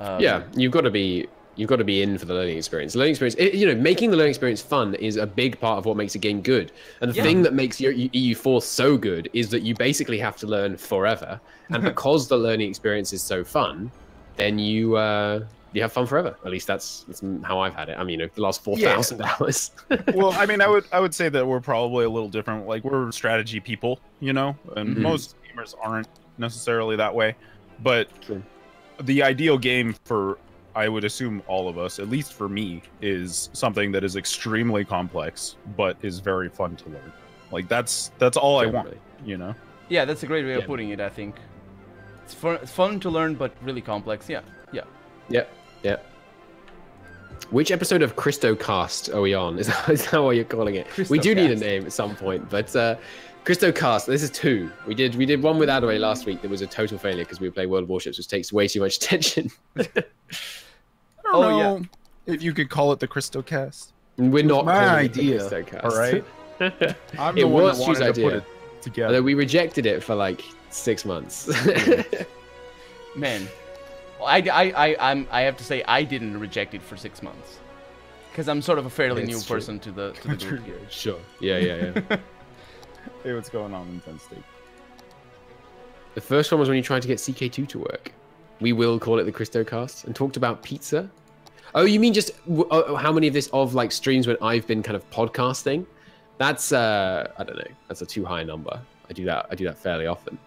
Yeah, you've got to be in for the learning experience. The learning experience, making the learning experience fun is a big part of what makes a game good. And the thing that makes EU4 so good is that you basically have to learn forever. And because the learning experience is so fun, then you have fun forever. At least that's how I've had it. I mean, the last 4,000 hours. Well, I mean, I would say that we're probably a little different. Like we're strategy people, and most gamers aren't necessarily that way. But the ideal game for, I would assume, all of us, at least for me, is something that is extremely complex but is very fun to learn. Like that's all I want, Yeah, that's a great way of putting it. I think it's fun to learn but really complex. Yeah. Which episode of Cristo Cast are we on? Is that what you're calling it? Cristo we do Cast. need a name at some point, but Cristo Cast. This is 2. We did one with Adaway last week that was a total failure because we were playing World of Warships, which takes way too much attention. I don't know if you could call it the Cristo Cast. We're not my calling idea, it the Cristo Cast. all right? I'm It the one was that Stu's wanted to put idea. it together. Although we rejected it for like 6 months. Man, I have to say I didn't reject it for 6 months because I'm sort of a fairly new person to the group here. Sure. Yeah. Hey, what's going on in Penn State? The first one was when you tried to get CK2 to work. We will call it the Cristo Cast, and talked about pizza. Oh, you mean just how many of like streams when I've been kind of podcasting? That's I don't know. That's a too high a number. I do that fairly often.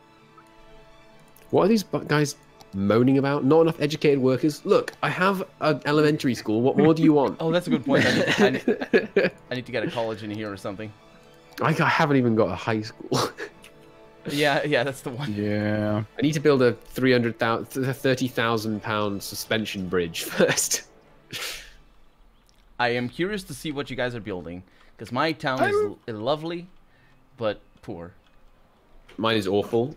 What are these guys moaning about? Not enough educated workers. Look, I have an elementary school. What more do you want? Oh, that's a good point. I need to get a college in here or something. I haven't even got a high school. Yeah, that's the one. Yeah. I need to build a 30,000 pound suspension bridge first. I am curious to see what you guys are building because my town is lovely, but poor. Mine is awful.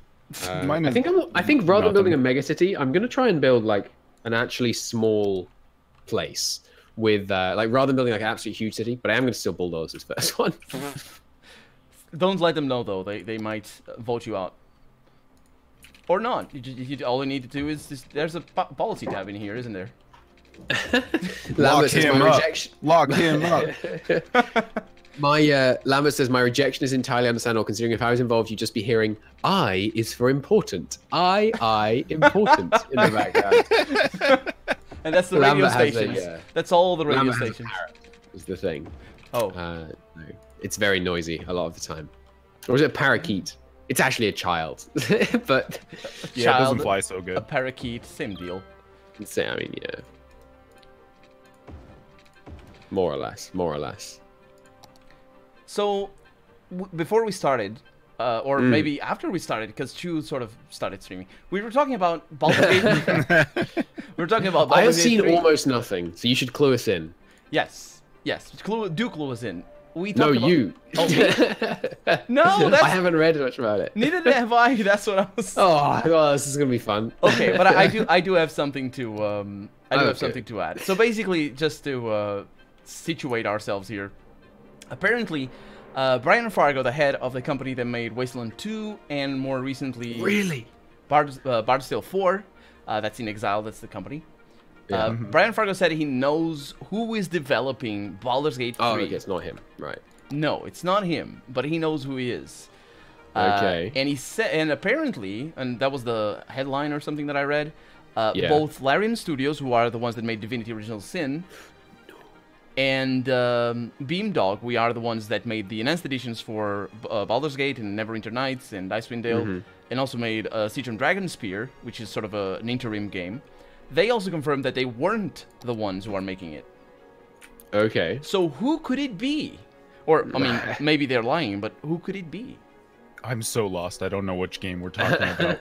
Mine is I think rather than building a megacity, I'm gonna try and build like an actually small place with like rather than building like an absolutely huge city. But I am gonna still bulldoze this first one. Don't let them know though. They might vote you out. Or not. All you need to do is there's a policy tab in here, isn't there? Lock him up. Lambert says my rejection is entirely understandable. Considering if I was involved, you'd just be hearing "I" is for important. I important in the background. And that's the radio Lambert has stations. That's all the radio Lambert stations. Is the thing. Oh. No. It's very noisy a lot of the time. Or is it a parakeet? It's actually a child. But yeah, it doesn't fly so good. A parakeet, same deal. I mean, yeah. More or less. More or less. So, before we started, or maybe after we started, because Chu sort of started streaming, we were talking about Baldur's Gate. We were talking about Baldur's Gate 3. I have seen almost nothing, so you should clue us in. Yes. Do clue us in. No, you. Oh, no, that's... I haven't read much about it. Neither have I. That's what I was. Oh, well, this is gonna be fun. Okay, but I do have something to something to add. So basically, just to situate ourselves here, apparently, Brian Fargo, the head of the company that made Wasteland 2 and more recently, Bard's Tale 4, that's in Exile. That's the company. Yeah. Brian Fargo said he knows who is developing Baldur's Gate 3. Oh, okay, it's not him, right? No, it's not him, but he knows who he is. Okay. And he said, and apparently, and that was the headline or something that I read. Both Larian Studios, who are the ones that made Divinity: Original Sin, and Beamdog, we are the ones that made the enhanced editions for Baldur's Gate and Neverwinter Nights and Icewind Dale, and also made Siege and Dragonspear, which is sort of an interim game. They also confirmed that they weren't the ones who are making it. Okay. So who could it be? Or, I mean, maybe they're lying, but who could it be? I'm so lost. I don't know which game we're talking about.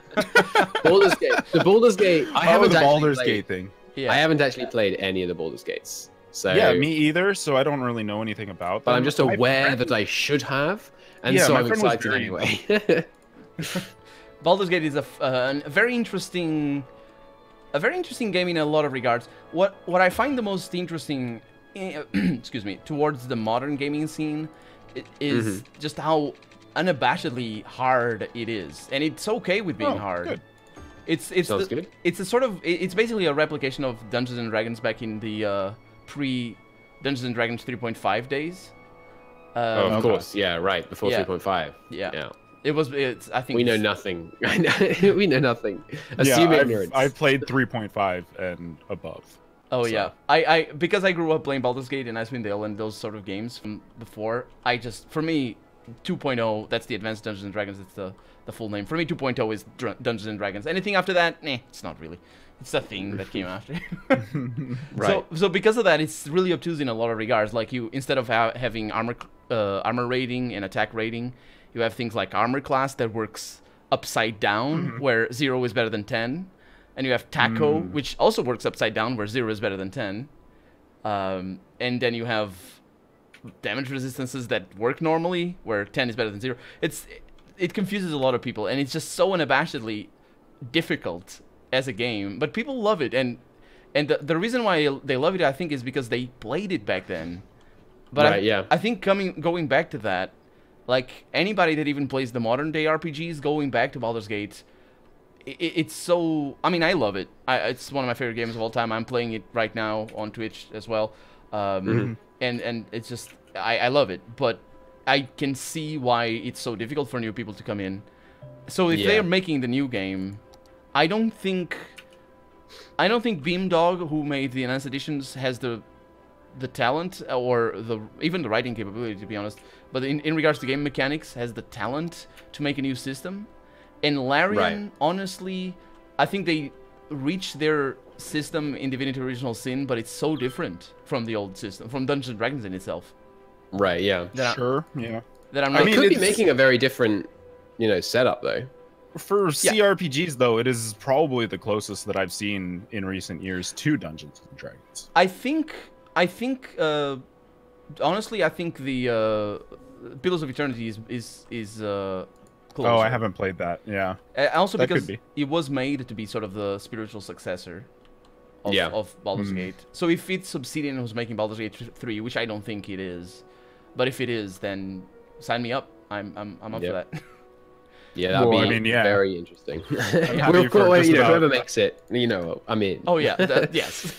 Baldur's Gate. The Baldur's Gate. I haven't the actually Baldur's played, Gate thing. Yeah. I haven't actually played any of the Baldur's Gates. So yeah, me either. So I don't really know anything about them. But I'm just aware that I should have, and so I'm excited anyway. Baldur's Gate is a very interesting game in a lot of regards. What I find the most interesting, excuse me, towards the modern gaming scene, is just how unabashedly hard it is, and it's okay with being hard. Good. It's good. It's basically a replication of Dungeons and Dragons back in the pre Dungeons and Dragons 3.5 days. Of course, yeah, right before 3.5. Yeah. It's I think we know nothing. We know nothing. Assume ignorance. I've played 3.5 and above. Oh so. Yeah, I because I grew up playing Baldur's Gate and Icewind Dale and those sort of games from before. For me, 2.0, that's the Advanced Dungeons and Dragons. It's the full name. For me, 2.0 is Dungeons and Dragons. Anything after that, it's not really. It's a thing that came after. Right. So because of that, it's really obtuse in a lot of regards. Like instead of having armor rating and attack rating, you have things like armor class that works upside down, where 0 is better than 10. And you have Taco, which also works upside down, where 0 is better than 10. And then you have damage resistances that work normally, where 10 is better than 0. It confuses a lot of people, and it's just so unabashedly difficult as a game. But people love it, and the reason why they love it, I think, is because they played it back then. But right, I think going back to that, like anybody that even plays the modern day RPGs, going back to Baldur's Gate, it's so. I mean, I love it. It's one of my favorite games of all time. I'm playing it right now on Twitch as well, and it's just I love it. But I can see why it's so difficult for new people to come in. So if they're making the new game, I don't think Beamdog, who made the enhanced editions, has the talent or even the writing capability, to be honest. But in regards to game mechanics, has the talent to make a new system. And Larian, honestly, I think they reached their system in Divinity: Original Sin, but it's so different from the old system, from Dungeons and Dragons in itself. Right. Yeah. Sure. Yeah. I mean, could be making a very different, setup though. For CRPGs, though, it is probably the closest that I've seen in recent years to Dungeons and Dragons. I think, honestly, I think the Pillars of Eternity is closer. Oh, I haven't played that. Yeah. Also, because it was made to be sort of the spiritual successor of Baldur's Gate. So if it's Obsidian who's making Baldur's Gate 3, which I don't think it is, but if it is, then sign me up. I'm up for that. Yeah, that'd be very interesting. Whoever makes it, I'm in. Oh yeah, yes,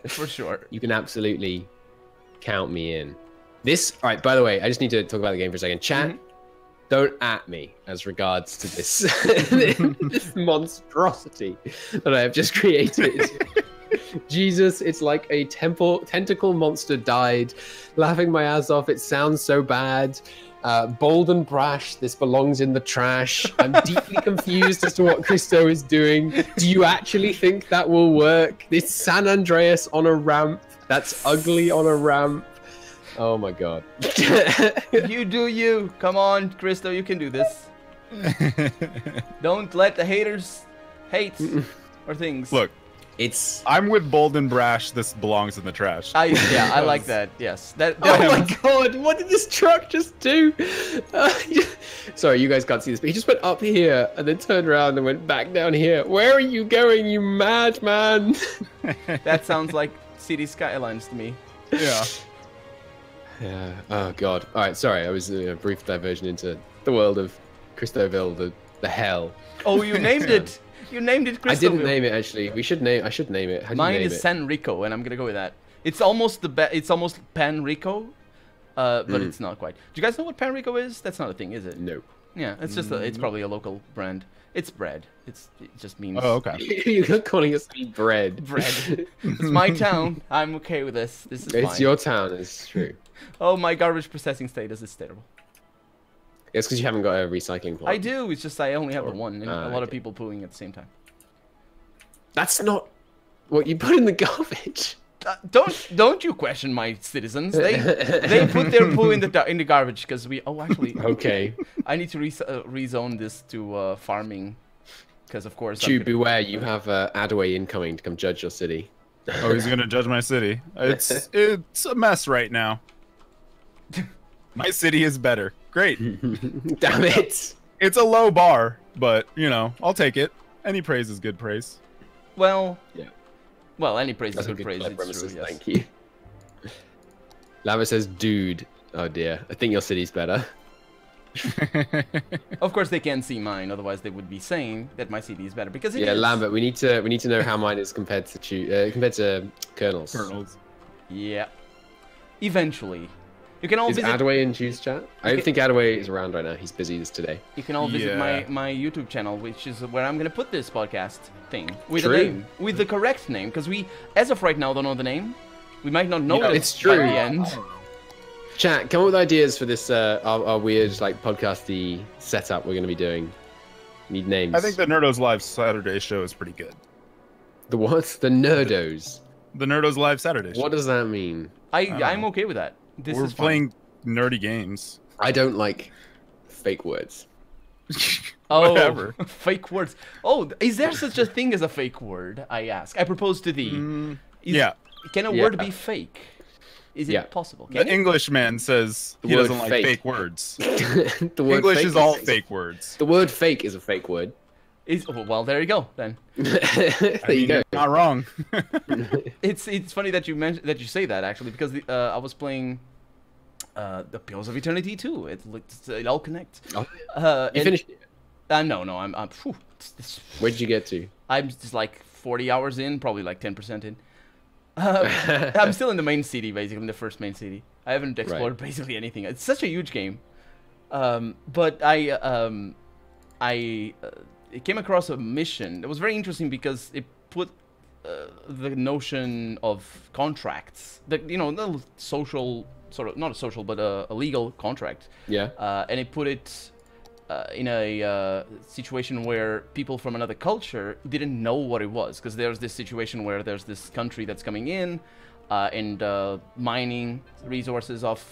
for sure. You can absolutely count me in. All right, by the way, I just need to talk about the game for a second. Chat, don't at me as regards to this, this monstrosity that I have just created. Jesus, it's like a tentacle monster died. Laughing my ass off. It sounds so bad. Bold and brash, this belongs in the trash. I'm deeply confused as to what Cristo is doing. Do you actually think that will work? It's San Andreas on a ramp. That's ugly on a ramp. Oh my god. You do you. Come on, Cristo, you can do this. Don't let the haters hate or things. Look, I'm with bold and brash. This belongs in the trash. I like that. Yes. Oh my god! What did this truck just do? Sorry, you guys can't see this, but he just went up here and then turned around and went back down here. Where are you going, you madman? That sounds like City Skylines to me. Yeah. Yeah. Oh god. All right. Sorry, I was a brief diversion into the world of Cristoville, the hell. Oh, you named it. You named it Cristoville. I didn't name it actually. I should name it. How do Mine you name is it? San Rico, and I'm gonna go with that. It's almost it's almost Pan Rico, but it's not quite. Do you guys know what Pan Rico is? That's not a thing, is it? No. Yeah, it's just it's probably a local brand. It's bread. It just means. Oh, okay. You're calling us bread. Bread. It's my town. I'm okay with this. This is fine. It's your town. It's true. Oh, my garbage processing status is terrible. It's because you haven't got a recycling plant. I do. It's just I only have the one, and a lot of people pooing at the same time. That's not what you put in the garbage. Don't you question my citizens? They put their poo in the garbage because we. Oh, actually. Okay. I need to rezone this to farming, because of course. Beware! You have Adaway incoming to come judge your city. Oh, he's gonna judge my city. It's a mess right now. My city is better. Great. Damn it! It's a low bar, but you know, I'll take it. Any praise is good praise. Well, yeah. Well, any praise That's is good praise. It's true, yes. Thank you. Yes. Lava says, "Dude, oh dear, I think your city's better." Of course, they can't see mine. Otherwise, they would be saying that my city is better because it is. Lambert, we need to know how mine is compared to Colonel's. Yeah. Eventually. You can all is visit... Adaway in Juice chat? I don't think Adaway is around right now. He's busy today. You can all visit my YouTube channel, which is where I'm going to put this podcast thing. With a name. With the correct name. Because we, as of right now, don't know the name. We might not know it's true. By the end. Chat, come up with ideas for this, our weird, like, podcasty setup we're going to be doing. Need names. I think the Nerdos Live Saturday show is pretty good. The what? The Nerdos? The Nerdos Live Saturday show. What does that mean? I'm okay with that. We're playing nerdy games. I don't like fake words. Oh, whatever. Fake words. Oh, is there such a thing as a fake word? I ask. I propose to thee. Can a word be fake? Is it possible? The Englishman says he doesn't like fake words. The word English fake is all fake words. The word fake is a fake word. Well, there you go then. There you go. You're not wrong. It's funny that you say that actually, because I was playing the Pillars of Eternity 2. It all connects. Oh, you finished it? No, I'm Where did you get to? I'm just like 40 hours in, probably like 10% in. I'm still in the main city, basically, in the first main city. I haven't explored basically anything. It's such a huge game. But it came across a mission that was very interesting because it put the notion of contracts, the social sort of, not a social but a legal contract. Yeah. And it put it in a situation where people from another culture didn't know what it was, because there's this situation where there's this country that's coming in and mining resources of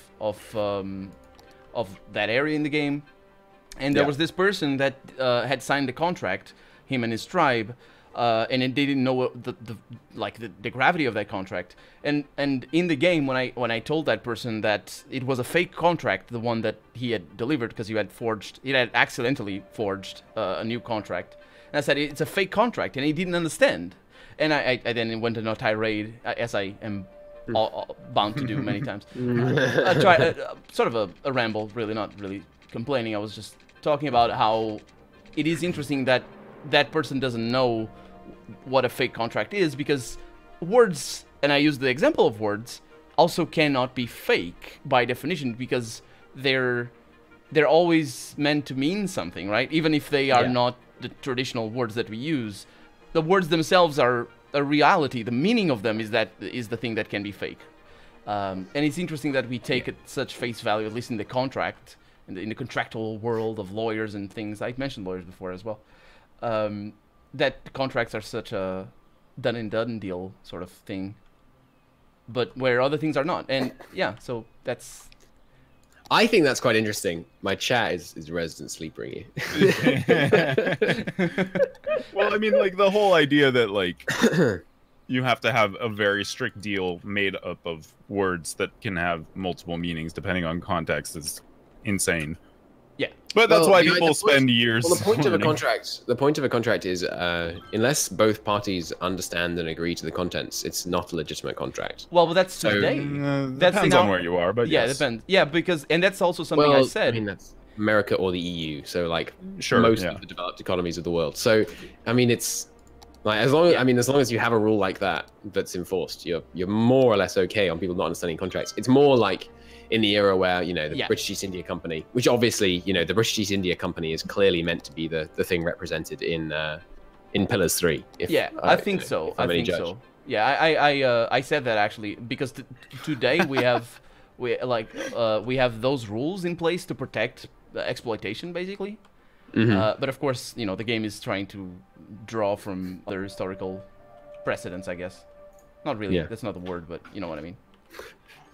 that area in the game. And there was this person that had signed the contract, him and his tribe, and they didn't know the gravity of that contract. And in the game, when I told that person that it was a fake contract, the one that he had delivered, because he had accidentally forged a new contract, and I said it's a fake contract, and he didn't understand. And I then went on a tirade, as I am bound to do many times. Sort of a ramble, really, not really complaining. I was just talking about how it is interesting that that person doesn't know what a fake contract is, because words, and I use the example of words, also cannot be fake by definition, because they're always meant to mean something, right? Even if they are not the traditional words that we use, the words themselves are a reality. The meaning of them is the thing that can be fake. And it's interesting that we take at such face value, at least in the contract, in the contractual world of lawyers and things. I mentioned lawyers before as well. That contracts are such a done and done deal sort of thing, but where other things are not. And yeah, so that's. I think that's quite interesting. My chat is resident sleep ringing. Well, I mean, like the whole idea that like you have to have a very strict deal made up of words that can have multiple meanings depending on context is insane. Yeah, but that's why people spend years. Well, the point of a contract is unless both parties understand and agree to the contents, it's not a legitimate contract. Well, but that's today. That depends on where you are, but yeah, yes. it depends. Yeah, because and that's also something I said. I mean, that's America or the EU, so like sure, most of the developed economies of the world. So, I mean, it's like as long as you have a rule like that that's enforced, you're more or less okay on people not understanding contracts. It's more like in the era where, you know, the British East India Company, which obviously, you know, the British East India Company is clearly meant to be the thing represented in Pillars 3. I think so. I think so. Yeah, I said that actually because today we have we have those rules in place to protect the exploitation, basically. But of course, you know, the game is trying to draw from other historical precedents, I guess. Not really. That's not the word, but you know what I mean.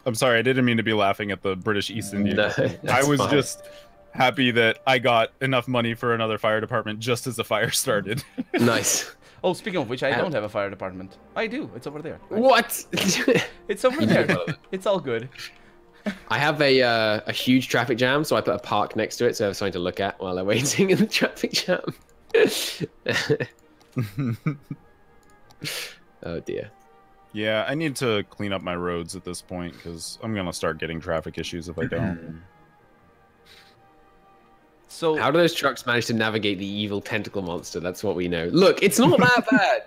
I'm sorry, I didn't mean to be laughing at the British East India Company. I was just happy that I got enough money for another fire department just as the fire started. Nice. Oh, speaking of which, I don't have a fire department. I do. It's over there. What? It's over there. It's all good. I have a huge traffic jam, so I put a park next to it so I have something to look at while I'm waiting in the traffic jam. Oh, dear. Yeah, I need to clean up my roads at this point because I'm gonna start getting traffic issues if I don't. So how do those trucks manage to navigate the evil tentacle monster? That's what we know. Look, it's not that bad.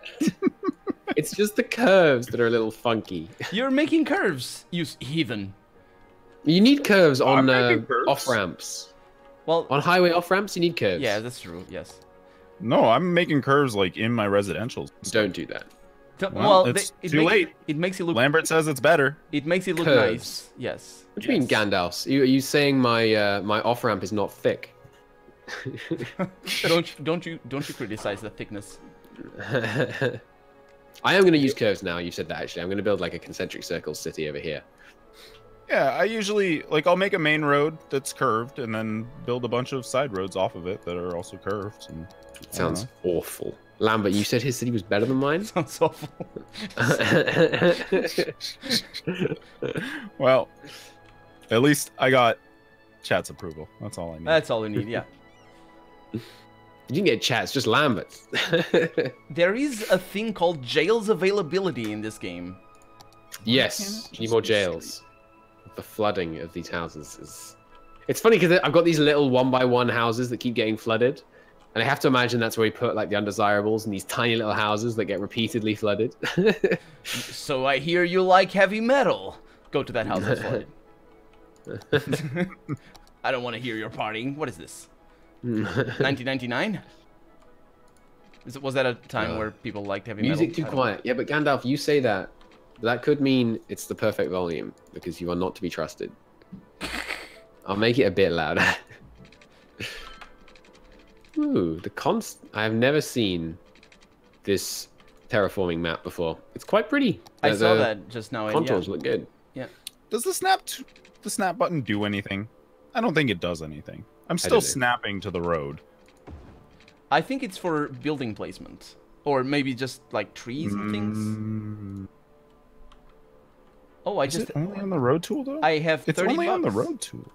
It's just the curves that are a little funky. You're making curves, you heathen. You need curves on off ramps. Well, on highway off ramps, you need curves. Yeah, that's true. Yes. No, I'm making curves like in my residential. Don't do that. Well, it's too late. It makes it look. Lambert says it's better. It makes it look nice. Yes. What do you mean, Gandalf? Are you saying my my off ramp is not thick? Don't you criticize the thickness? I am going to use curves now. You said that actually. I'm going to build like a concentric circle city over here. Yeah, I usually I'll make a main road that's curved and then build a bunch of side roads off of it that are also curved. And it sounds awful. Lambert, you said his city was better than mine? Sounds awful. Well, at least I got chat's approval. That's all I need. That's all we need, yeah. You didn't get chat's, just Lambert. There is a thing called jails availability in this game. Yes, you need more jails. The flooding of these houses is... It's funny because I've got these little 1x1 houses that keep getting flooded. And I have to imagine that's where we put like the undesirables in these tiny little houses that get repeatedly flooded. So I hear you like heavy metal. Go to that house that's flooded. I don't want to hear your partying. What is this? 1999? Was that a time where people liked heavy metal? Music too quiet. Yeah, but Gandalf, you say that. That could mean it's the perfect volume because you are not to be trusted. I'll make it a bit louder. Ooh, I have never seen this terraforming map before. It's quite pretty. I saw that just now. Contours look good. Yeah. Does the snap button do anything? I don't think it does anything. I'm still snapping to the road. I think it's for building placement, or maybe just like trees and things. Oh, Is it only on the road tool though? I have 30 It's only bucks. on the road tool.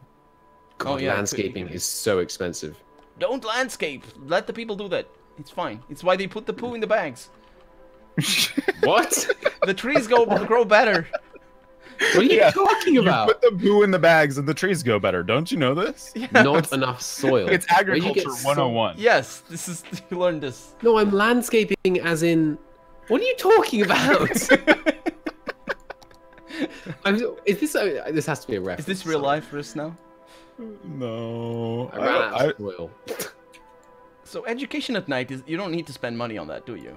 God, landscaping is so expensive. Don't landscape. Let the people do that. It's fine. It's why they put the poo in the bags. What? The trees grow better. What are you talking about? You put the poo in the bags and the trees go better. Don't you know this? Yes. Not enough soil. It's agriculture 101. Yes, you learned this. No, I'm landscaping as in... What are you talking about? This has to be a reference. Is this real life for us now? No. I ran out of oil. So education at night you don't need to spend money on that, do you?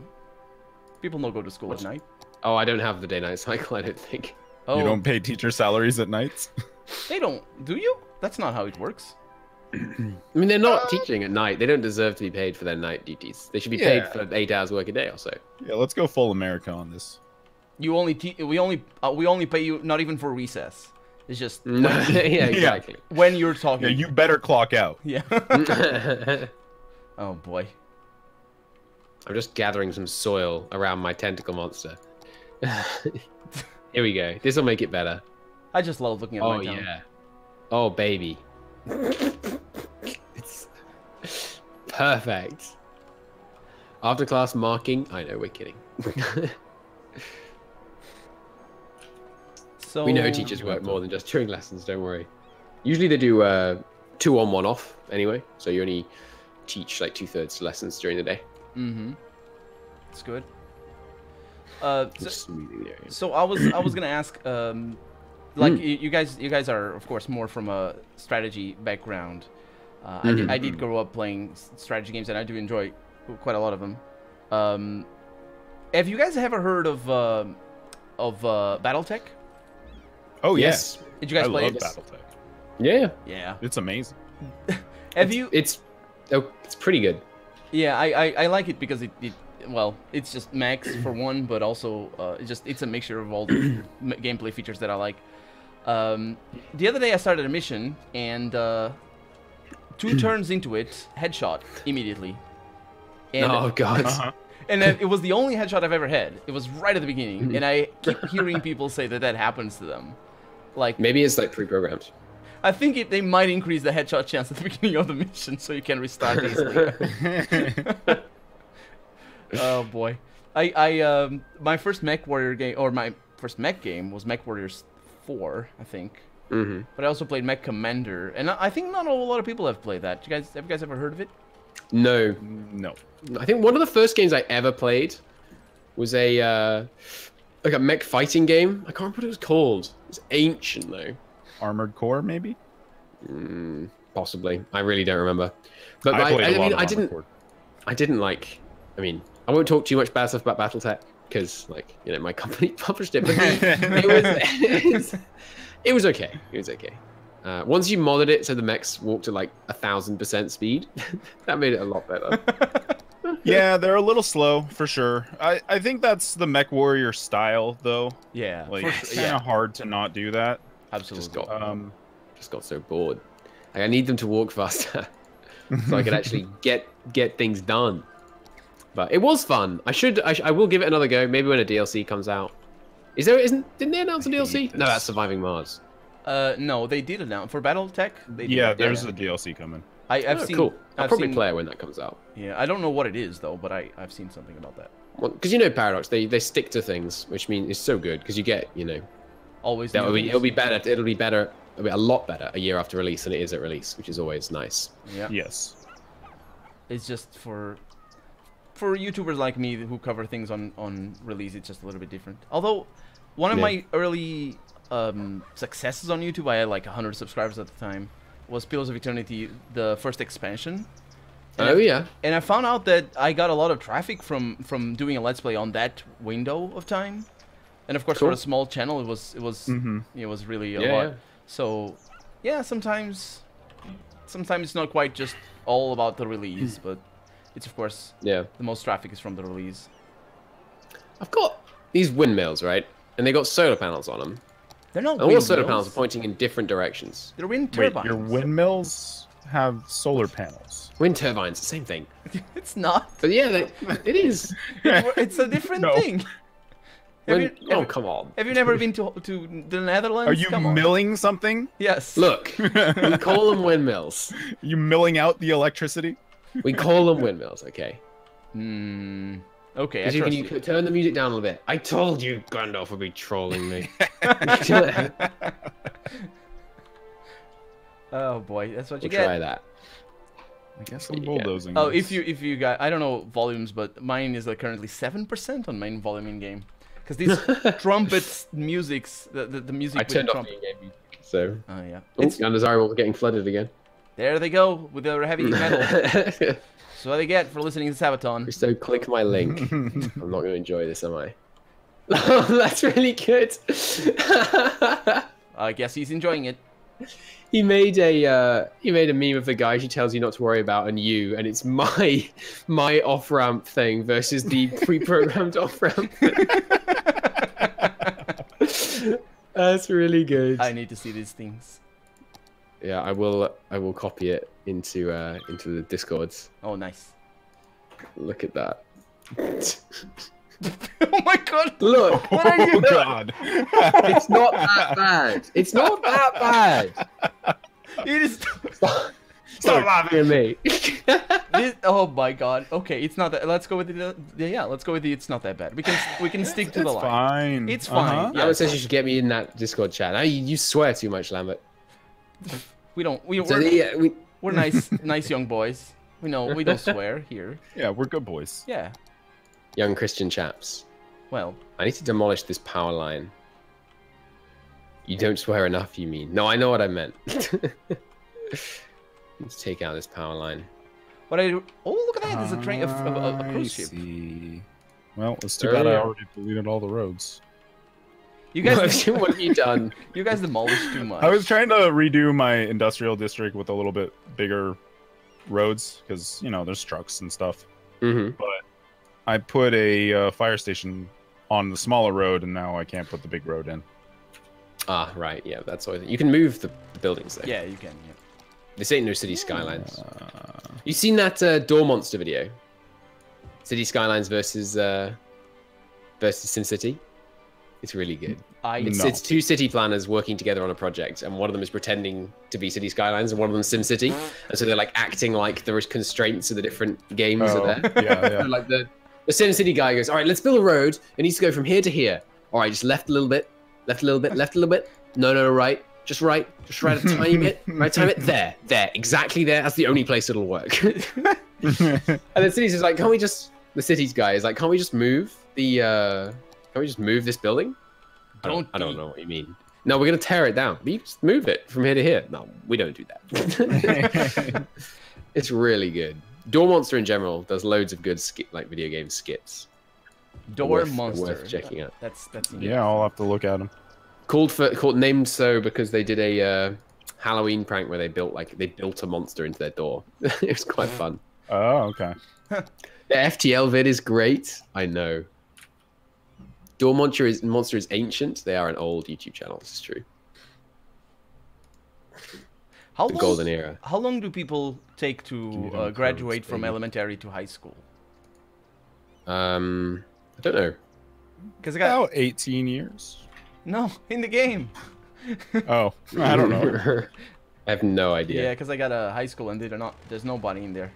People don't go to school at night. Oh, I don't have the day-night cycle, I don't think. Oh. You don't pay teacher salaries at nights? They don't. Do you? That's not how it works. I mean, they're not teaching at night. They don't deserve to be paid for their night duties. They should be paid for 8 hours work a day or so. Yeah, let's go full America on this. You only we only pay you not even for recess. It's just yeah, exactly. When you're talking. Yeah, you better clock out. Yeah. Oh boy. I'm just gathering some soil around my tentacle monster. Here we go. This will make it better. I just love looking at my town. Oh yeah. Oh baby. It's perfect. After class marking. I know, we're kidding. So we know teachers work more than just during lessons, don't worry. Usually they do 2 on 1 off anyway, so you only teach like 2/3 lessons during the day. Mm-hmm. It's good. So I was gonna ask, like you guys are of course more from a strategy background. I did grow up playing strategy games, and I do enjoy quite a lot of them. Have you guys ever heard of BattleTech? Oh yes. Did you guys play it? I love BattleTech. Yeah. Yeah. It's amazing. It's pretty good. Yeah, I like it because well, it's just max for one, but also it's a mixture of all the gameplay features that I like. The other day I started a mission, and 2 turns into it, headshot immediately. And, oh god. And it was the only headshot I've ever had. It was right at the beginning, and I keep hearing people say that happens to them. Like maybe it's like pre-programmed. I think they might increase the headshot chance at the beginning of the mission, so you can restart easily. Oh boy, my first Mech Warrior game, or my first mech game, was Mech Warriors 4, I think. But I also played Mech Commander, and I think not a lot of people have played that. Have you guys ever heard of it? No. No. I think one of the first games I ever played was a like a mech fighting game. I can't remember what it was called. It's ancient though. Armored Core, maybe? Possibly. I really don't remember. But I didn't like. I mean, I won't talk too much bad stuff about BattleTech because, like, you know, my company published it. But it was okay. It was okay. Once you modded it so the mechs walked at like 1000% speed, that made it a lot better. Yeah, they're a little slow for sure. I think that's the Mech Warrior style, though. Yeah, like it's kind of hard to not do that. Absolutely. Just got so bored. Like, I need them to walk faster so I can actually get things done. But it was fun. I will give it another go. Maybe when a DLC comes out. Didn't they announce a DLC? No, that's Surviving Mars. No, they did announce for BattleTech. There's a DLC coming. I've seen. Cool. I'll probably play it when that comes out. Yeah, I don't know what it is though, but I've seen something about that. Well, because you know Paradox, they stick to things, which means it's so good because you get, you know, always. It'll be better. It'll be a lot better a year after release than it is at release, which is always nice. Yeah. Yes. It's just for YouTubers like me who cover things on release, it's just a little bit different. Although, one of my early successes on YouTube, I had like 100 subscribers at the time, was Pillars of Eternity, the first expansion. And yeah. And I found out that I got a lot of traffic from doing a Let's Play on that window of time. And of course, for a small channel, it was really a lot. Yeah. So, yeah, sometimes it's not quite just all about the release, but it's of course the most traffic is from the release. I've got these windmills, right? And they got solar panels on them. They're not all solar panels are pointing in different directions. They're wind turbines. Wait, your windmills have solar panels. Wind turbines, same thing. It's not. But yeah, it is. It's a different thing. Come on. Have you never been to the Netherlands? Are you milling something? Yes. Look, we call them windmills. You milling out the electricity? We call them windmills, okay? Okay, you can turn the music down a little bit. I told you Gandalf would be trolling me. Oh boy, that's what you get. We'll try that. I guess I'm bulldozing. Oh, if you got, I don't know volumes, but mine is like currently 7% on main volume in game, because these trumpets, musics, the music. I turned off the in-game music, so. Oh yeah. Undesirable getting flooded again. There they go with their heavy metal. That's what they get for listening to Sabaton. So click my link. I'm not going to enjoy this, am I? Oh, that's really good. I guess he's enjoying it. He made a meme of the guy she tells you not to worry about and it's my off ramp thing versus the pre-programmed off ramp. That's really good. I need to see these things. Yeah, I will copy it into the Discords. Oh, nice. Look at that. Oh my god! Look! What are you? Oh god! It's not that bad. It's not that bad. It is. Stop laughing at me. Oh my god. Okay, it's not that. Let's go with the. Yeah, let's go with the. It's not that bad. We can stick to the line. Fine. It's fine. Yeah, Lambert says you should get me in that Discord chat. Now you swear too much, Lambert. We're nice young boys. We don't swear here. Yeah, we're good boys. Yeah. Young Christian chaps. Well, I need to demolish this power line. You don't swear enough, you mean? No, I know what I meant. Let's take out this power line. What I do? Oh, look at that! There's a train, a cruise ship. See. Well, it's too bad I already deleted all the roads. You guys, what have you done? You guys demolished too much. I was trying to redo my industrial district with a little bit bigger roads because there's trucks and stuff. Mm-hmm. But I put a fire station on the smaller road, and now I can't put the big road in. Ah, right. Yeah, that's always. You can move the buildings there. Yeah, you can. Yeah. This ain't no City Skylines. You seen that door monster video? City Skylines versus SimCity. It's really good. It's two city planners working together on a project, and one of them is pretending to be City Skylines, and one of them SimCity, and so they're like acting like there is constraints of the different games are there. Yeah. So, like the SimCity guy goes, all right, let's build a road. It needs to go from here to here. All right, just left a little bit, left a little bit, left a little bit. No, right. Just right a tiny bit. Right, tiny bit. There, exactly there. That's the only place it'll work. And the city's just like, can't we just? The city's guy is like, can't we just move the? Can we just move this building? I don't know what you mean. No, we're gonna tear it down. You just move it from here to here. No, we don't do that. It's really good. Door Monster in general does loads of good video game skits. Door Monster. Worth checking out. That's yeah, I'll have to look at them. Named so because they did a Halloween prank where they built a monster into their door. It was quite fun. Oh, okay. The FTL vid is great. I know. Door Monster is ancient. They are an old YouTube channel. This is true. The golden era. How long do people take to graduate from elementary to high school? I don't know. Because about 18 years. No, in the game. Oh, I don't know. I have no idea. Yeah, because I got a high school and there's nobody in there.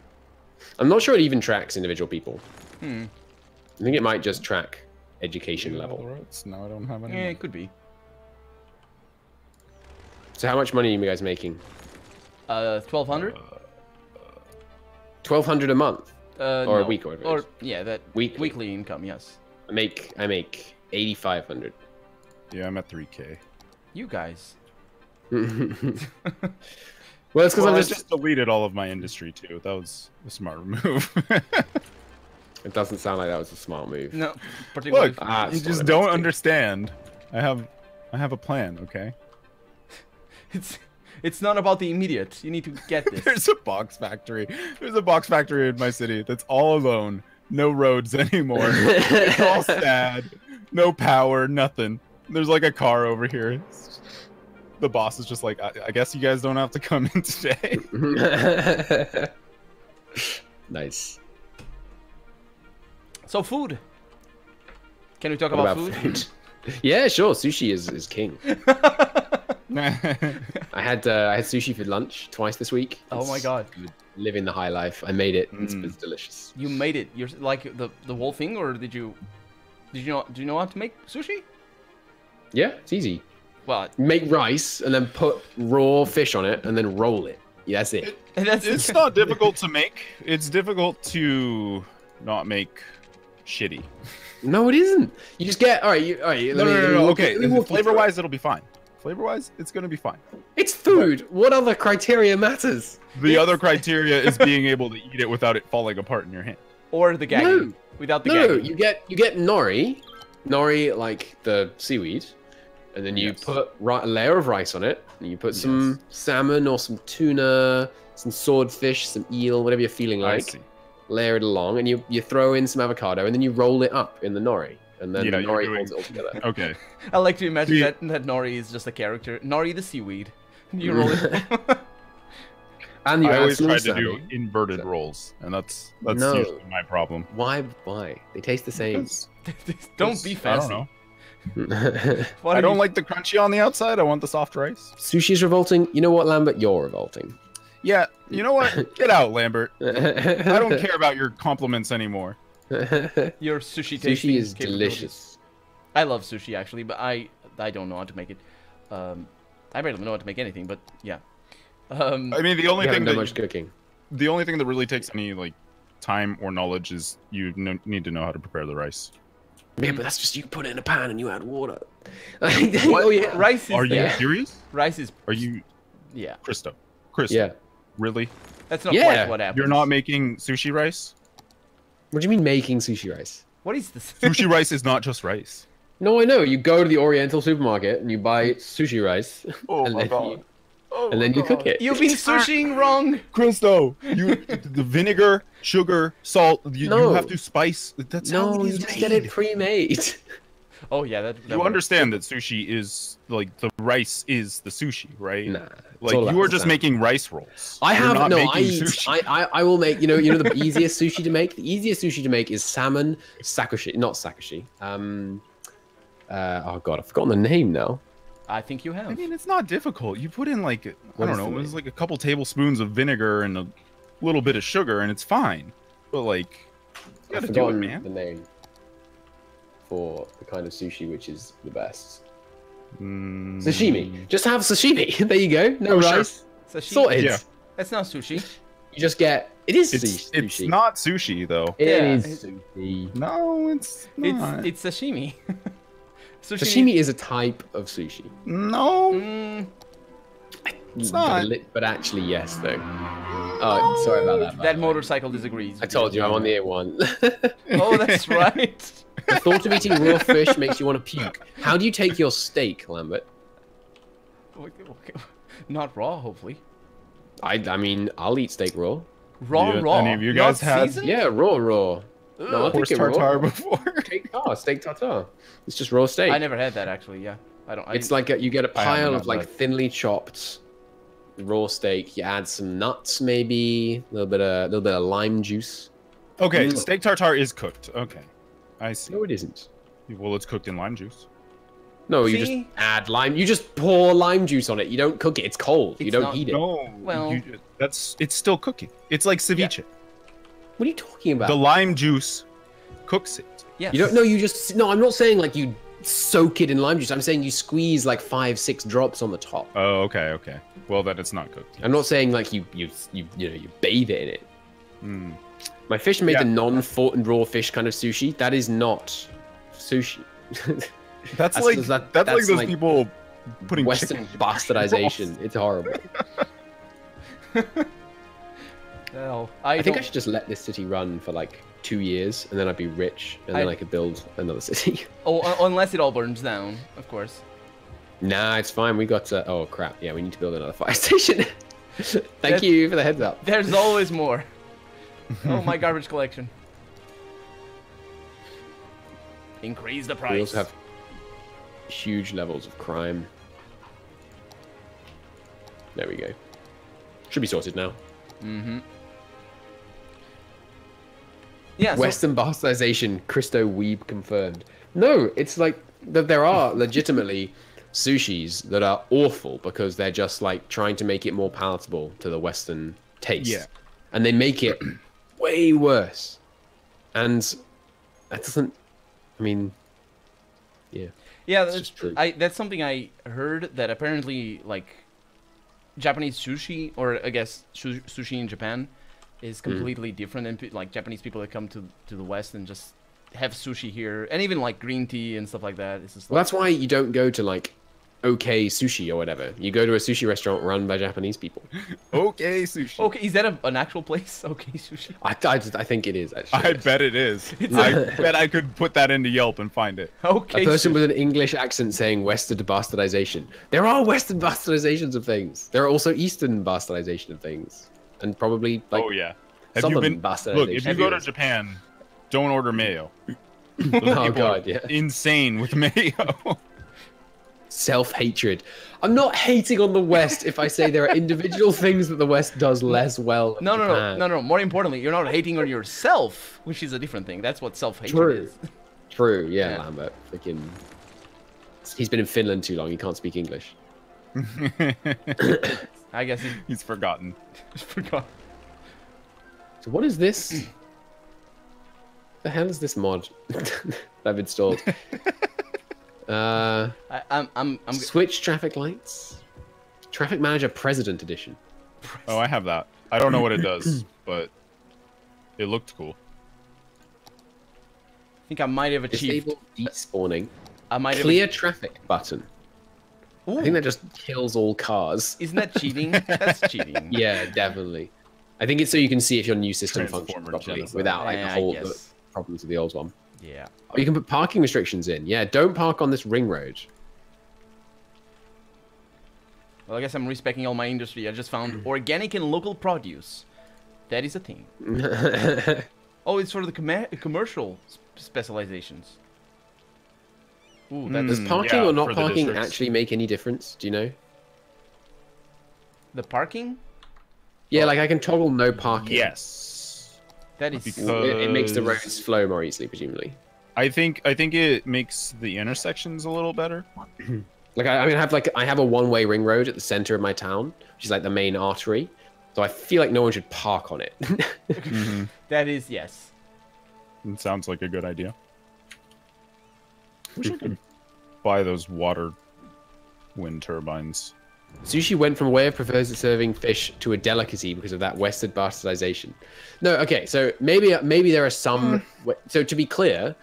I'm not sure it even tracks individual people. I think it might just track education level. No, I don't have any. Yeah, it could be. So how much money are you guys making? 1,200. 1,200 a month, or no. a week, or yeah, that weekly income. Yes. I make 8,500. Yeah, I'm at 3K. You guys. Well, it's because I just deleted all of my industry too. That was a smart move. It doesn't sound like that was a smart move. No, look, you just don't understand. I have a plan, okay? It's not about the immediate. You need to get this. There's a box factory. There's a box factory in my city that's all alone. No roads anymore. It's all sad. No power, nothing. There's like a car over here. The boss is just like, I guess you guys don't have to come in today. Nice. So food. Can we talk about food? Yeah, sure. Sushi is king. I had sushi for lunch twice this week. Oh my god! Living the high life. I made it. It's delicious. You made it. You're like the whole thing, or do you know how to make sushi? Yeah, it's easy. Well, make rice and then put raw fish on it and then roll it. Yeah, that's it. It's not difficult to make. It's difficult to not make shitty. No, it isn't. You just get all right. No. Okay, flavor-wise, it'll be fine. Flavor-wise, it's gonna be fine. It's food. What other criteria matters? The other criteria is being able to eat it without it falling apart in your hand. Or the gagging. No. Without the No, gagging. you get nori, like the seaweed, and then you put a layer of rice on it, and you put some salmon or some tuna, some swordfish, some eel, whatever you're feeling like. I see. Layer it along, and you throw in some avocado, and then you roll it up in the nori, and then the nori holds it all together. Okay. I like to imagine that nori is just a character. Nori the seaweed. You roll it. And I always try to do inverted rolls, and that's usually my problem. Why? They taste the same. Don't be fancy. I don't know. I don't like the crunchy on the outside. I want the soft rice. Sushi's revolting. You know what, Lambert? You're revolting. Yeah, you know what? Get out, Lambert. I don't care about your compliments anymore. Your sushi is delicious. I love sushi actually, but I don't know how to make it. I barely know how to make anything, but yeah. I mean, the only thing the only thing that really takes any like time or knowledge is you need to know how to prepare the rice. Yeah, but that's just you put it in a pan and you add water. What? Oh yeah, rice is. Are you serious? Rice is. Are you? Yeah. Cristo. Yeah. Really? That's not quite what happens. You're not making sushi rice? What do you mean making sushi rice? What is this? Sushi rice is not just rice. No, I know. You go to the Oriental supermarket and you buy sushi rice. Oh my god. And then you cook it. You've been sushiing wrong. Cristo, the vinegar, sugar, salt, you have to spice. That's how it is you just get it pre-made. Oh yeah, that you understand that sushi is like the rice is the sushi, right? Nah. Like you are just making rice rolls. I will make. You know the easiest sushi to make. The easiest sushi to make is salmon sakashi, not sakashi. Oh god, I've forgotten the name now. I think you have. I mean, it's not difficult. You put in like I don't know, it's like a couple tablespoons of vinegar and a little bit of sugar, and it's fine. But like, you gotta do it, man. The name for the kind of sushi which is the best. Sashimi. Just have sashimi. There you go. No rice. Sashimi. Sorted. Yeah. That's not sushi. You just get. It is sushi. Sushi. It's not sushi though. It is sushi. No, it's not. It's sashimi. Sashimi is a type of sushi. No. It's not. But actually, yes, though. Oh, sorry about that. That motorcycle disagrees. I told you, I'm on the A1. Oh, that's right. The thought of eating raw fish makes you want to puke. How do you take your steak, Lambert? Not raw, hopefully. I mean, I'll eat steak raw. Raw. Any of you guys had? Seasoned? Yeah, raw. No, I think tartare before. Steak tartare. It's just raw steak. I never had that actually. Yeah, It's like you get a pile of like thinly chopped raw steak. You add some nuts, maybe a little bit of lime juice. Okay, steak tartare is cooked. Okay, I see. No, it isn't. Well, it's cooked in lime juice. No, you just add lime. You just pour lime juice on it. You don't cook it. It's cold. You don't heat it. No, well, it's still cooking. It's like ceviche. Yeah. What are you talking about? The lime juice cooks it. Yes. You don't know. You just no. I'm not saying like you soak it in lime juice. I'm saying you squeeze like 5-6 drops on the top. Oh, okay. Well, then it's not cooked. I'm not saying like you bathe it in it. My fish made the non-fought and raw fish kind of sushi. That is not sushi. that's like those people putting Western bastardization. It's horrible. Well, I think I should just let this city run for like 2 years, and then I'd be rich, and then I could build another city. Oh, unless it all burns down, of course. Nah, it's fine. We got oh crap. Yeah, we need to build another fire station. Thank you for the heads up. There's always more. Oh, my garbage collection. Increase the price. We also have huge levels of crime. There we go. Should be sorted now. Yeah. Western bastardization, Cristo weeb confirmed. No, it's like there are legitimately sushis that are awful because they're just like trying to make it more palatable to the Western taste. Yeah. And they make it way worse. And that doesn't. I mean, yeah. Yeah, that's something I heard, that apparently like Japanese sushi, or I guess sushi in Japan, is completely different than like Japanese people that come to the West and just have sushi here, and even like green tea and stuff like that. It's just well, that's why you don't go to like okay sushi or whatever. You go to a sushi restaurant run by Japanese people. Okay sushi. Okay, is that an actual place? Okay sushi. I think it is, actually. I bet it is. I bet I could put that into Yelp and find it. Okay. A person with an English accent saying Western bastardization. There are Western bastardizations of things. There are also Eastern bastardization of things. And probably, like, oh, yeah. Have Southern you been... bastardization. Look, if you go to Japan, don't order mayo. Oh, God, yeah. Insane with mayo. Self-hatred. I'm not hating on the West if I say there are individual things that the West does less well. No. More importantly, you're not hating on yourself, which is a different thing. That's what self-hatred is. True, yeah, Lambert. Freaking... He's been in Finland too long. He can't speak English. I guess he's forgotten. He's forgotten. So what is this? The hell is this mod that I've installed? I'm Switch traffic lights. Traffic Manager President Edition. Oh, I have that. I don't know what it does, but it looked cool. I think I might have achieved Disable despawning. I might Clear traffic button. Ooh. I think that just kills all cars. Isn't that cheating? That's cheating. Yeah, definitely. I think it's so you can see if your new system functions properly without like the whole problems of the old one. Yeah. Oh, you can put parking restrictions in. Yeah, don't park on this ring road. Well, I guess I'm respecting all my industry. I just found organic and local produce. That is a thing. Oh, it's for the commercial specializations. Ooh, does parking or not parking actually make any difference? Do you know? The parking? Yeah, like I can toggle no parking. Yes. That is because it makes the roads flow more easily, presumably. I think it makes the intersections a little better. Like I have a one-way ring road at the center of my town, which is like the main artery. So I feel like no one should park on it. That is yes. It sounds like a good idea. Wish I could buy those water wind turbines. Sushi went from a way of prefers serving fish to a delicacy because of that Western bastardization. No, okay, so maybe there are some... So to be clear,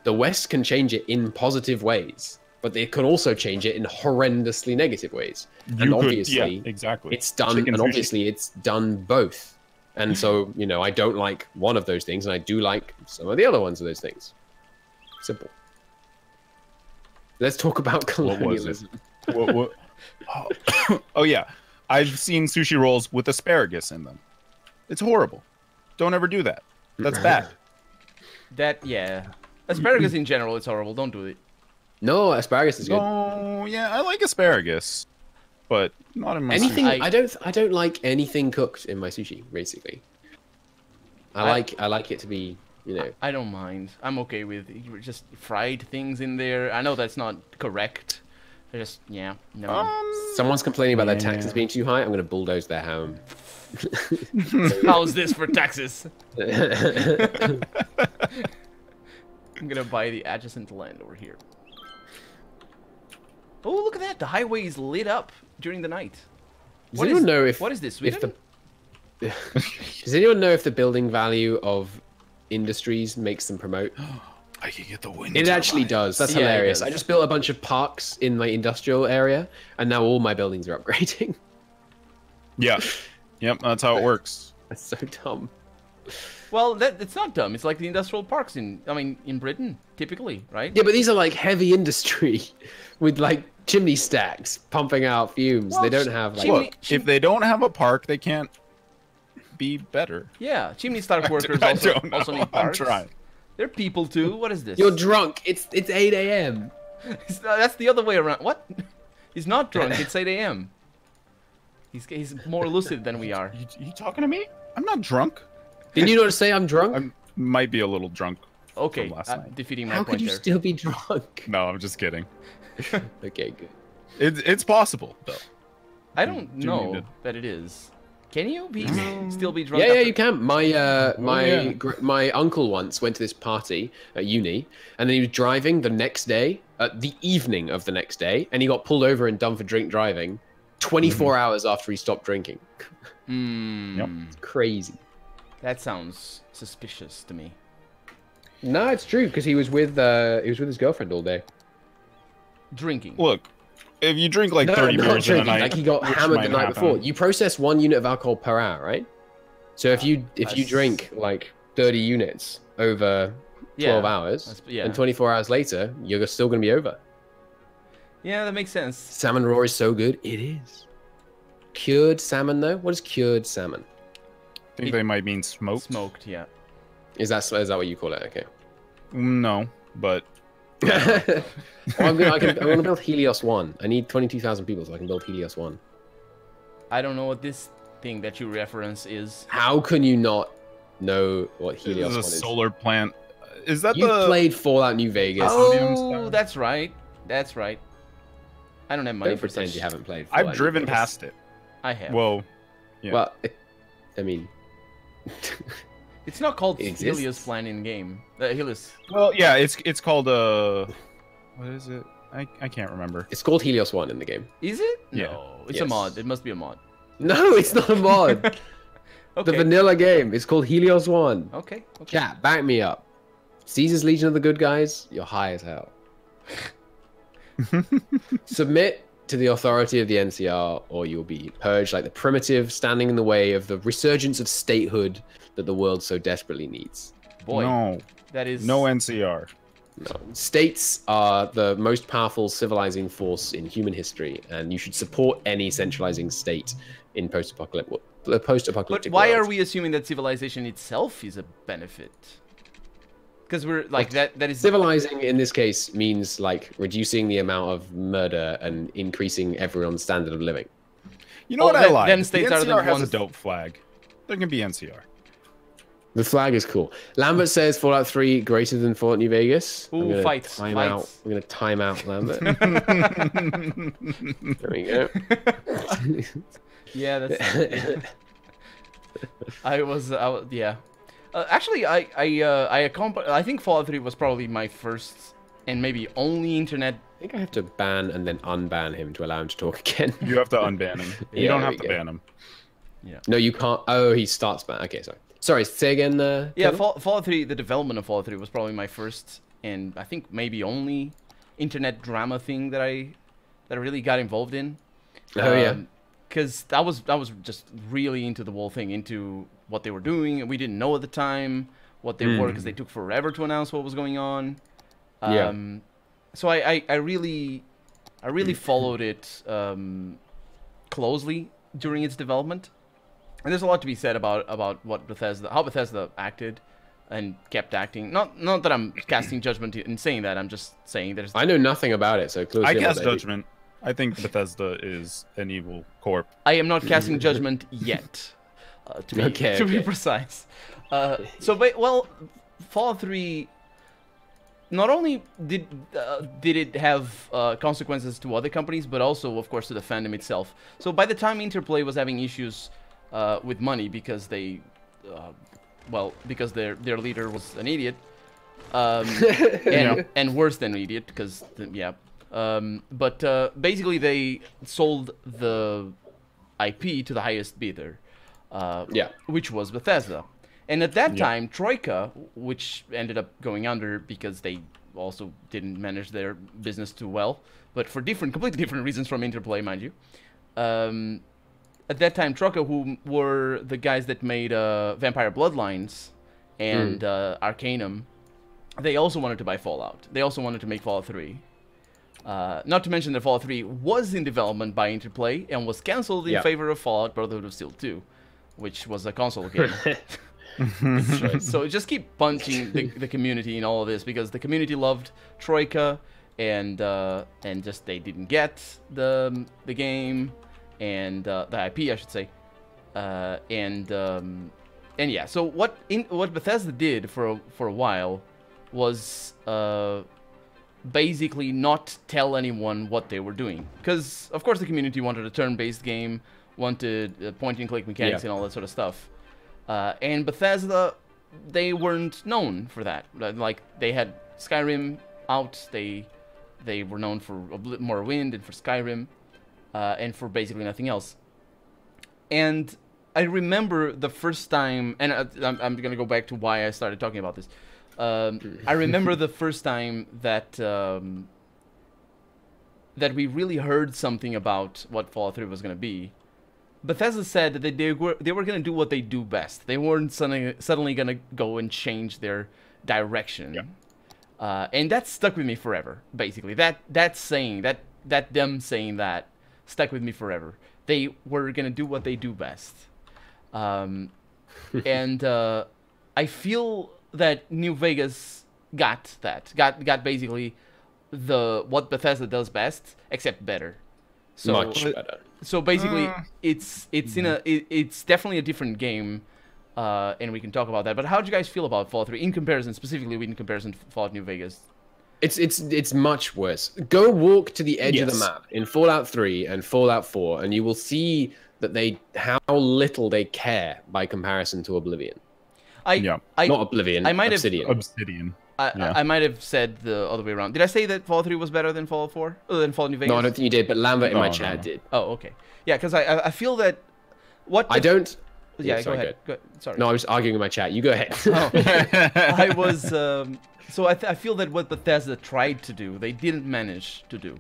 the West can change it in positive ways, but they can also change it in horrendously negative ways. And obviously, exactly. It's done, and obviously it's done both. And so, you know, I don't like one of those things, and I do like some of the other ones of those things. Simple. Let's talk about colonialism. What? Oh yeah, I've seen sushi rolls with asparagus in them. It's horrible. Don't ever do that. That's bad. Asparagus in general, it's horrible. Don't do it. No, asparagus is good. Oh yeah, I like asparagus, but not in my sushi. Sushi. I don't like anything cooked in my sushi. Basically, I like it to be, you know. I don't mind. I'm okay with just fried things in there. I know that's not correct. Someone's complaining about their taxes being too high. I'm going to bulldoze their home. How's this for taxes? I'm going to buy the adjacent land over here. Oh, look at that. The highway is lit up during the night. Does anyone know if... What is this, Sweden? Does anyone know if the building value of industries makes them promote? I can get the wind. It actually does. That's hilarious. I just built a bunch of parks in my industrial area, and now all my buildings are upgrading. Yeah. Yep, that's how it works. That's so dumb. Well, it's not dumb. It's like the industrial parks in Britain, typically, right? Yeah, but these are like heavy industry with like chimney stacks pumping out fumes. Well, they don't have like... Look, if they don't have a park, they can't be better. Yeah, chimney stack workers also need parks. I'm trying. They're people too. What is this? You're drunk. It's 8 a.m. That's the other way around. What? He's not drunk. It's 8 a.m. He's more lucid than we are. You talking to me? I'm not drunk. Didn't you not say I'm drunk? I might be a little drunk. Okay, defeating my point. How could you still be drunk? No, I'm just kidding. Okay, good. It's possible though. I don't know that it is. Can you still be drunk? Yeah, you can. My uncle once went to this party at uni, and then he was driving the next day, the evening of the next day, and he got pulled over and done for drink driving 24 hours after he stopped drinking. Yep. It's crazy. That sounds suspicious to me. No, it's true because he was with his girlfriend all day. Drinking. Look, If you drink like 30 beers in a night, like he got hammered the night before. You process 1 unit of alcohol per hour, right? So if you drink like 30 units over 12 hours, and 24 hours later, you're still going to be over. Yeah, that makes sense. Salmon raw is so good. It is. Cured salmon, though? What is cured salmon? I think they might mean smoked. Smoked, yeah. Is that what you call it? Okay. No, but... I'm gonna build Helios 1. I need 22,000 people so I can build Helios 1. I don't know what this thing that you reference is. How can you not know what Helios 1 is? This is a solar plant. Is that You've played Fallout New Vegas. Oh, that's right. That's right. I don't have money Don't for pretend such. you haven't played Fallout I've driven New Vegas. past it. I have. Well, yeah. Well, I mean... It's not called Helios Plan in game. Helios. Well, yeah, it's called what is it? I can't remember. It's called Helios 1 in the game. Is it? Yeah. No, it's a mod. It must be a mod. No, it's not a mod. Okay. The vanilla game. It's called Helios 1. Okay. Chat, back me up. Caesar's Legion of the Good Guys, you're high as hell. Submit to the authority of the NCR, or you'll be purged like the primitive standing in the way of the resurgence of statehood that the world so desperately needs. Boy, no, that is no NCR. No. States are the most powerful civilizing force in human history, and you should support any centralizing state in post-apocalyptic But why are we assuming that civilization itself is a benefit? Because we're like that is civilizing in this case means like reducing the amount of murder and increasing everyone's standard of living. You know what I like? Then states the NCR are the has ones... a dope flag. There can be NCR. The flag is cool. Lambert says Fallout 3 greater than Fallout New Vegas. Ooh, fights. I'm gonna time out Lambert. There we go. Yeah, that's. Yeah. Actually, I think Fallout 3 was probably my first and maybe only internet. I think I have to ban and then unban him to allow him to talk again. You have to unban him. You don't have to ban him. Yeah. No, you can't. Oh, he starts ban. Okay, sorry. Sorry, say again. Yeah, Fallout 3. The development of Fallout 3 was probably my first and I think maybe only internet drama thing that I really got involved in. Oh yeah. Because I was just really into the whole thing, into what they were doing, and we didn't know at the time what they were because they took forever to announce what was going on. So I really followed it closely during its development, and there's a lot to be said about how Bethesda acted and kept acting. Not that I'm casting judgment in saying that. I'm just saying there's. I know nothing about it, so close. I cast judgment. I think Bethesda is an evil corp. I am not casting judgment yet, to be precise. Fallout 3. Not only did it have consequences to other companies, but also, of course, to the fandom itself. So by the time Interplay was having issues with money because because their leader was an idiot, and worse than an idiot, because basically they sold the IP to the highest bidder, which was Bethesda. And at that time, Troika, which ended up going under because they also didn't manage their business too well, but for completely different reasons from Interplay, mind you. At that time, Troika, who were the guys that made Vampire Bloodlines and Arcanum, they also wanted to buy Fallout. They also wanted to make Fallout 3. Not to mention that Fallout 3 was in development by Interplay and was cancelled in favor of Fallout Brotherhood of Steel 2, which was a console game. So just keep punching the community in all of this, because the community loved Troika, and just they didn't get the game and the IP, I should say, and yeah. So what Bethesda did for a while was basically not tell anyone what they were doing, because of course the community wanted a turn-based game, wanted point-and-click mechanics and all that sort of stuff. And Bethesda, they weren't known for that. Like, they had Skyrim out, they were known for Morrowind and for Skyrim, and for basically nothing else. And I remember the first time, and I'm going to go back to why I started talking about this. I remember the first time that that we really heard something about what Fallout 3 was going to be, Bethesda said that they were going to do what they do best. They weren't suddenly going to go and change their direction. Yeah. And that stuck with me forever, basically. That them saying that stuck with me forever. They were going to do what they do best. And I feel that New Vegas got basically what Bethesda does best, except better. So, much better. So basically, it's definitely a different game, and we can talk about that. But how do you guys feel about Fallout 3 specifically in comparison to Fallout New Vegas? It's much worse. Go walk to the edge of the map in Fallout 3 and Fallout 4, and you will see that how little they care by comparison to Oblivion. Not Oblivion. Obsidian. I might have said the other way around. Did I say that Fallout 3 was better than Fallout 4? Than Fallout New Vegas? No, I don't think you did, but Lambert in my chat did. Oh, okay. Yeah, because I feel that... I don't... Yeah, go ahead. Sorry. No, I was arguing in my chat. You go ahead. I was... So I feel that what Bethesda tried to do, they didn't manage to do.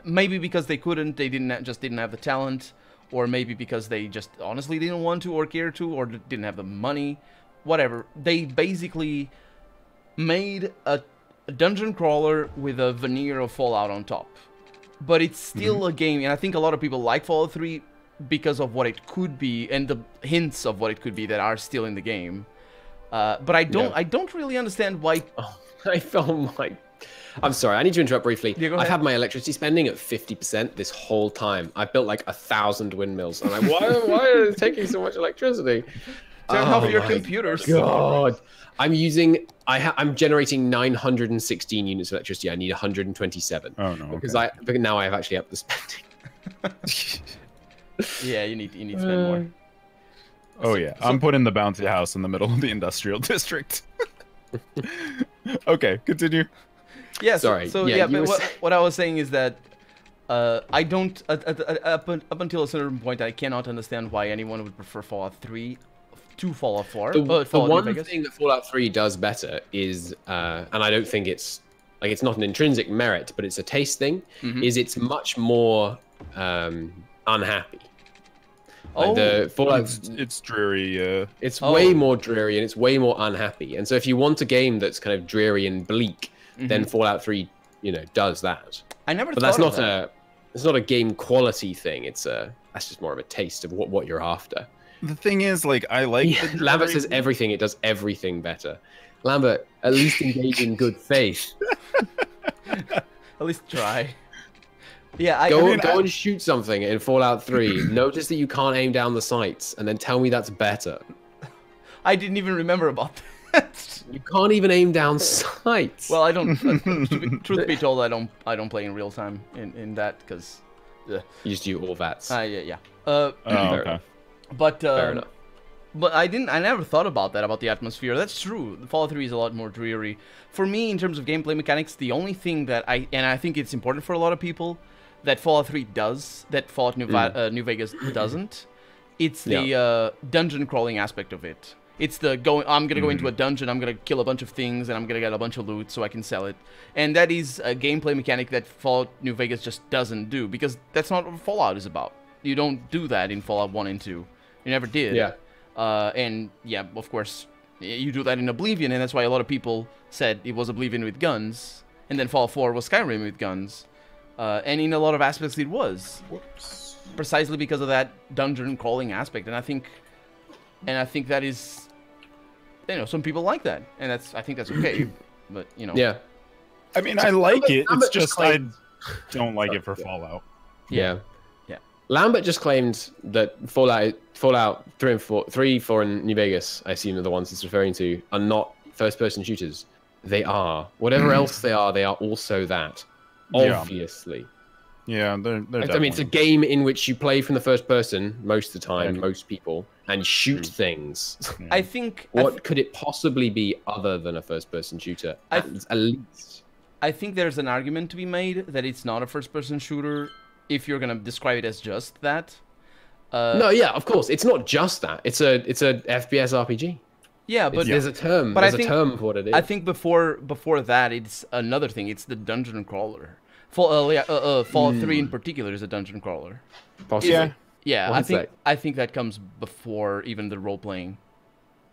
Maybe because they couldn't, they didn't have the talent, or maybe because they just honestly didn't want to or care to, or didn't have the money, whatever. They basically made a dungeon crawler with a veneer of Fallout on top. But it's still a game, and I think a lot of people like Fallout 3 because of what it could be, and the hints of what it could be that are still in the game. But I don't really understand why. Oh, I felt like... I'm sorry, I need to interrupt briefly. Yeah, I've had my electricity spending at 50% this whole time. I've built like 1,000 windmills. I'm like, why are they taking so much electricity? Turn off your computers. God. I'm generating 916 units of electricity. I need 127. Oh no. Because now I have actually upped the spending. Yeah, you need to spend more. Oh yeah, I'm putting the bouncy house in the middle of the industrial district. Okay, continue. Yeah, sorry. So what I was saying is that I don't up until a certain point I cannot understand why anyone would prefer Fallout 3 to Fallout 4. The one thing that Fallout 3 does better is, and I don't think it's not an intrinsic merit, but it's a taste thing. Is it's much more unhappy. Like the Fallout, it's dreary. It's way more dreary and it's way more unhappy. And so if you want a game that's kind of dreary and bleak, then Fallout 3, does that. I never. But that's not it's not a game quality thing. That's just more of a taste of what you're after. The thing is, I like. Lambert says everything. It does everything better. Lambert, at least engage in good faith. At least try. Yeah, go and shoot something in Fallout 3. Notice that you can't aim down the sights, and then tell me that's better. I didn't even remember about that. You can't even aim down sights. Well, I don't. Truth be told, I don't play in real time in that because. You just do all VATs. Yeah. Okay. But fair enough. But I never thought about that, about the atmosphere. That's true. Fallout 3 is a lot more dreary. For me, in terms of gameplay mechanics, the only thing that I think it's important for a lot of people, that Fallout 3 does, that Fallout New Vegas doesn't, it's the dungeon crawling aspect of it. It's the I'm going to go into a dungeon, I'm going to kill a bunch of things, and I'm going to get a bunch of loot so I can sell it. And that is a gameplay mechanic that Fallout New Vegas just doesn't do, because that's not what Fallout is about. You don't do that in Fallout 1 and 2. You never did. Yeah. And yeah, of course, you do that in Oblivion, and that's why a lot of people said it was Oblivion with guns, and then Fallout 4 was Skyrim with guns. And in a lot of aspects it was. Whoops. Precisely because of that dungeon crawling aspect, and I think that is, some people like that, and I think that's okay. But Yeah. I mean, I like it. It's just I don't like it for Fallout. Yeah. Lambert just claimed that Fallout 3, 4, and New Vegas, I assume are the ones it's referring to, are not first-person shooters. They are. Whatever else they are also that. Obviously. Yeah, they're I mean, it's a game in which you play from the first person most of the time, most people, and shoot things. I think... What could it possibly be other than a first-person shooter, at least? I think there's an argument to be made that it's not a first-person shooter if you're going to describe it as just that. No, yeah, of course. It's not just that. It's a FPS RPG. Yeah, but there's a term. There's a term for what it is. I think before that, it's another thing. It's the dungeon crawler. Fallout 3 in particular is a dungeon crawler. Possibly. Yeah. Yeah, I think that comes before even the role playing,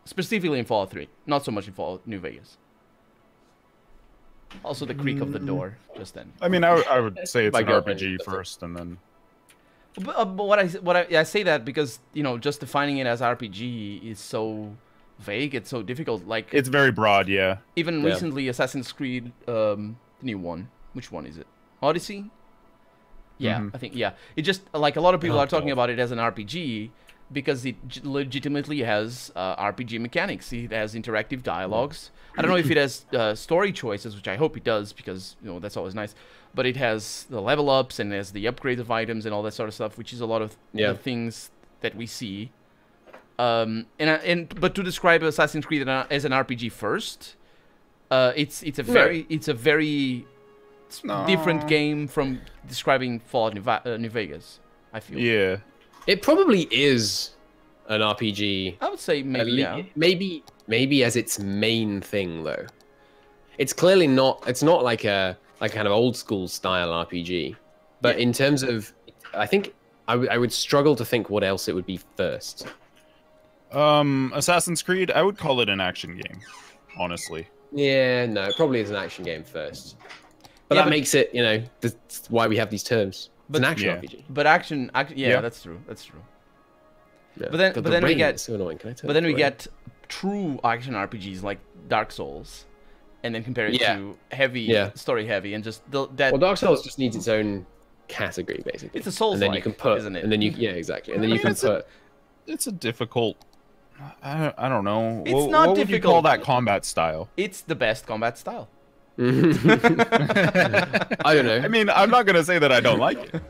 specifically in Fallout 3. Not so much in Fallout New Vegas. Also, the creak of the door just then. I mean, I would say it's an RPG first, and then. But what I say that because just defining it as RPG is so vague. It's so difficult. Like it's very broad, yeah. Even recently, Assassin's Creed, the new one. Which one is it? Odyssey. Yeah, I think It just like a lot of people are talking about it as an RPG because it legitimately has RPG mechanics. It has interactive dialogues. I don't know if it has story choices, which I hope it does because that's always nice. But it has the level ups and has the upgrades of items and all that sort of stuff, which is a lot of the things that we see. But to describe Assassin's Creed as an RPG first, it's a very different game from describing Fallout New Vegas, I feel. Yeah. It probably is an RPG. I would say maybe, maybe as its main thing though. It's clearly not. It's not like a kind of old school style RPG. But in terms of, I think I would struggle to think what else it would be first. Assassin's Creed, I would call it an action game, honestly. Yeah, no, it probably is an action game first. But that makes it, that's why we have these terms. It's an action RPG. But action, that's true. That's true. Yeah. But then we get so annoying. Can I turn but then we get true action RPGs like Dark Souls, and then compare it to story heavy, and just that. Well, Dark Souls just needs its own category basically. It's a Souls, and then you can put, isn't it? And then exactly, and then you can put. It's a difficult. I don't know. It's not what difficult. Would you call that combat style? It's the best combat style. I don't know. I mean, I'm not gonna say that I don't like it.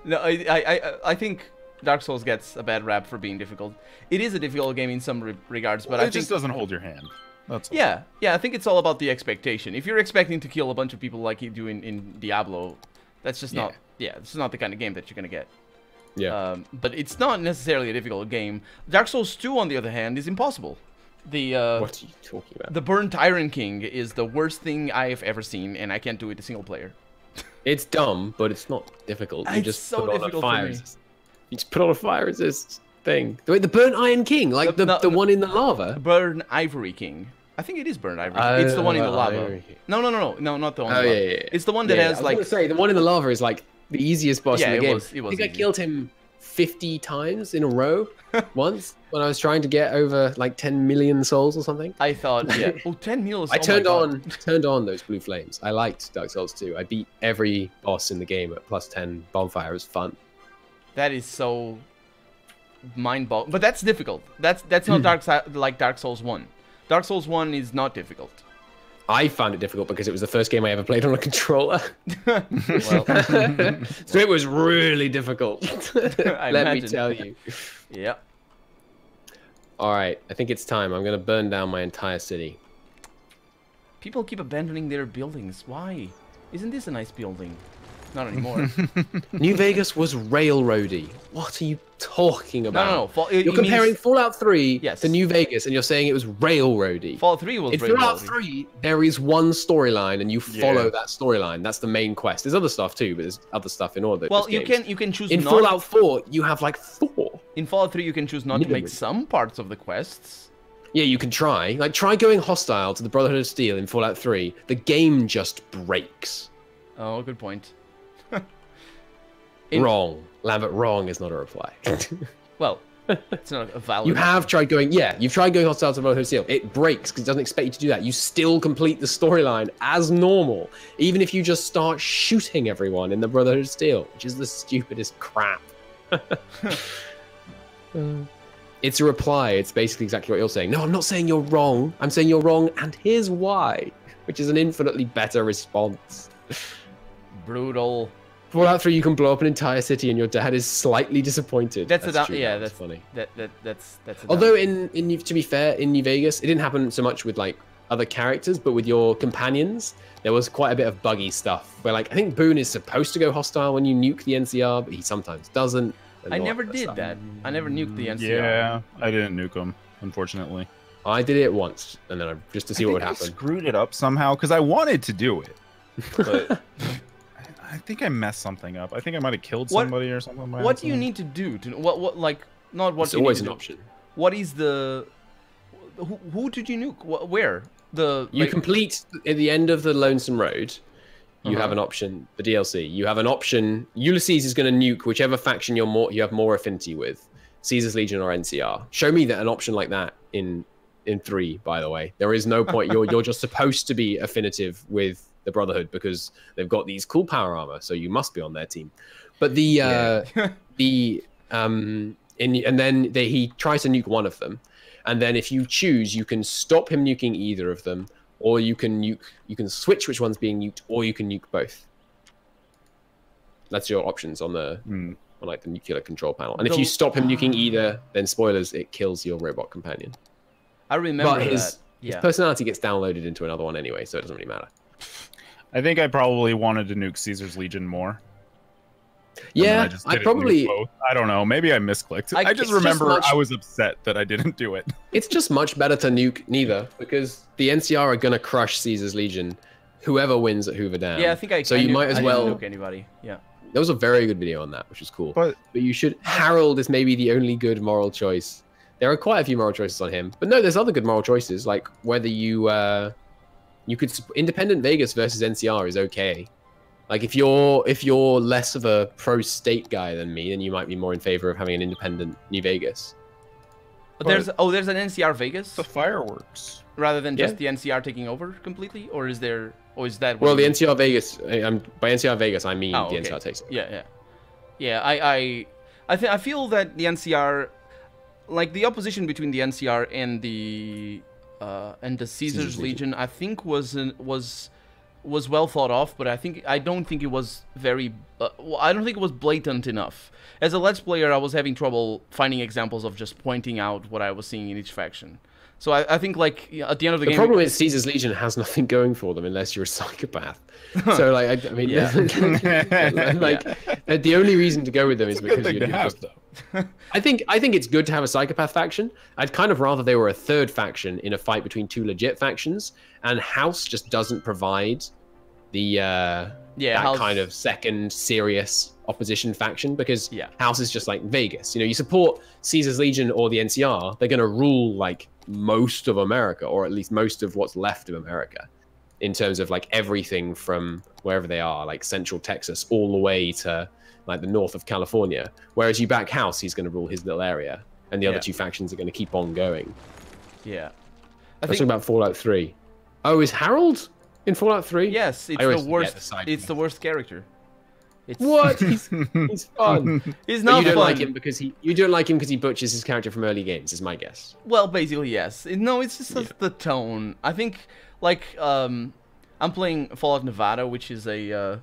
No, I think Dark Souls gets a bad rap for being difficult. It is a difficult game in some regards, but it just doesn't hold your hand. That's all. Yeah. I think it's all about the expectation. If you're expecting to kill a bunch of people like you do in Diablo, that's just not. Yeah, this is not the kind of game that you're gonna get. Yeah. But it's not necessarily a difficult game. Dark Souls 2, on the other hand, is impossible. What are you talking about? The Burnt Iron King is the worst thing I've ever seen, and I can't do it a single player. It's dumb, but it's not difficult. You just so put on a fire for me. resist. You just put on a fire resist thing. The Burnt Iron King, like the one in the lava. Burnt Ivory King. I think it is Burnt Ivory. It's the one in the lava. No, not the one. Yeah. It's the one that has I was gonna say the one in the lava is like the easiest boss in the game. I think I killed him 50 times in a row once when I was trying to get over like 10 million souls or something. I thought, 10 million. I turned on those blue flames. I liked Dark Souls 2. I beat every boss in the game at +10 bonfire. It was fun. That is so mind-boggling. But that's difficult. That's not like Dark Souls 1. Dark Souls 1 is not difficult. I found it difficult because it was the first game I ever played on a controller. So it was really difficult. Let me tell you. Yeah. All right, I think it's time. I'm going to burn down my entire city. People keep abandoning their buildings. Why? Isn't this a nice building? Not anymore. New Vegas was railroady. What are you talking about? No. You're comparing Fallout 3 yes. to New Vegas, and you're saying it was railroady. Fallout 3 was railroady. In Fallout 3, there is one storyline, and you follow that storyline. That's the main quest. There's other stuff too, but there's other stuff in all of those games. You can choose. In Fallout 4, you have like 4. In Fallout 3, you can choose not to make some parts of the quests. Yeah, you can try. Like, try going hostile to the Brotherhood of Steel in Fallout 3. The game just breaks. Oh, good point. Wrong. Lambert, wrong is not a reply. Well, it's not a valid... You have tried going... Yeah, you've tried going hostile to the Brotherhood of Steel. It breaks because it doesn't expect you to do that. You still complete the storyline as normal, even if you just start shooting everyone in the Brotherhood of Steel, which is the stupidest crap. It's a reply. It's basically exactly what you're saying. No, I'm not saying you're wrong. I'm saying you're wrong, and here's why, which is an infinitely better response. Brutal. Fallout 3, you can blow up an entire city, and your dad is slightly disappointed. That's funny. That's although to be fair, in New Vegas, it didn't happen so much with like other characters, but with your companions, there was quite a bit of buggy stuff. Where like I think Boone is supposed to go hostile when you nuke the NCR, but he sometimes doesn't. I never did that. I never nuked the NCR. Yeah, I didn't nuke them, unfortunately. I did it once, and then just to see what would happen. I screwed it up somehow because I wanted to do it. But I think I messed something up. I think I might have killed somebody or something. What do you need to do to what like not what? It's always an option. What is the? Who did you nuke? Where you complete at the end of the Lonesome Road? You have an option. The DLC. You have an option. Ulysses is going to nuke whichever faction you have more affinity with, Caesar's Legion or NCR. Show me that an option like that in 3. By the way, there is no point. You're just supposed to be affinitive with the Brotherhood because they've got these cool power armor, so you must be on their team. But the and then he tries to nuke one of them, and then if you choose, you can stop him nuking either of them. Or you can switch which one's being nuked, or you can nuke both. That's your options on the on like the nuclear control panel. And if you stop him nuking either, then spoilers, it kills your robot companion. I remember but his personality gets downloaded into another one anyway, so it doesn't really matter. I think I probably wanted to nuke Caesar's Legion more. Yeah, I probably. I don't know. Maybe I misclicked. I just remember I was upset that I didn't do it. It's just much better to nuke neither because the NCR are gonna crush Caesar's Legion, whoever wins at Hoover Dam. Yeah, I think you might as well nuke anybody. Yeah. There was a very good video on that, which was cool. But you should. Harold is maybe the only good moral choice. There are quite a few moral choices on him, but no, there's other good moral choices like whether you could independent Vegas versus NCR is okay. Like if you're less of a pro-state guy than me, then you might be more in favor of having an independent New Vegas. But there's an NCR Vegas. The fireworks. Rather than just the NCR taking over completely, or is that? Well, the NCR Vegas. By NCR Vegas, I mean the NCR takes over. Yeah. I feel that the NCR, like the opposition between the NCR and the Caesar's Legion, I think was well thought of, but I don't think it was very. I don't think it was blatant enough. As a Let's Player, I was having trouble finding examples of just pointing out what I was seeing in each faction. So I think like at the end of the game, the problem is Caesar's Legion has nothing going for them unless you're a psychopath. So like I mean, the only reason to go with them is because you have though. I think it's good to have a psychopath faction. I'd kind of rather they were a third faction in a fight between 2 legit factions, and House just doesn't provide the that kind of second serious opposition faction because House is just like Vegas. You know, you support Caesar's Legion or the NCR, they're going to rule like most of America, or at least most of what's left of America, in terms of like everything from wherever they are, like Central Texas, all the way to like the north of California. Whereas you back House, he's going to rule his little area, and the other 2 factions are going to keep on going. Yeah. I was talking about Fallout 3. Oh, is Harold in Fallout 3? Yes, it's the worst. It's the worst character. What? He's fun. He's not fun. You don't like him because he butchers his character from early games, is my guess. Well, basically yes. No, it's just the tone. I think like I'm playing Fallout Nevada, which is a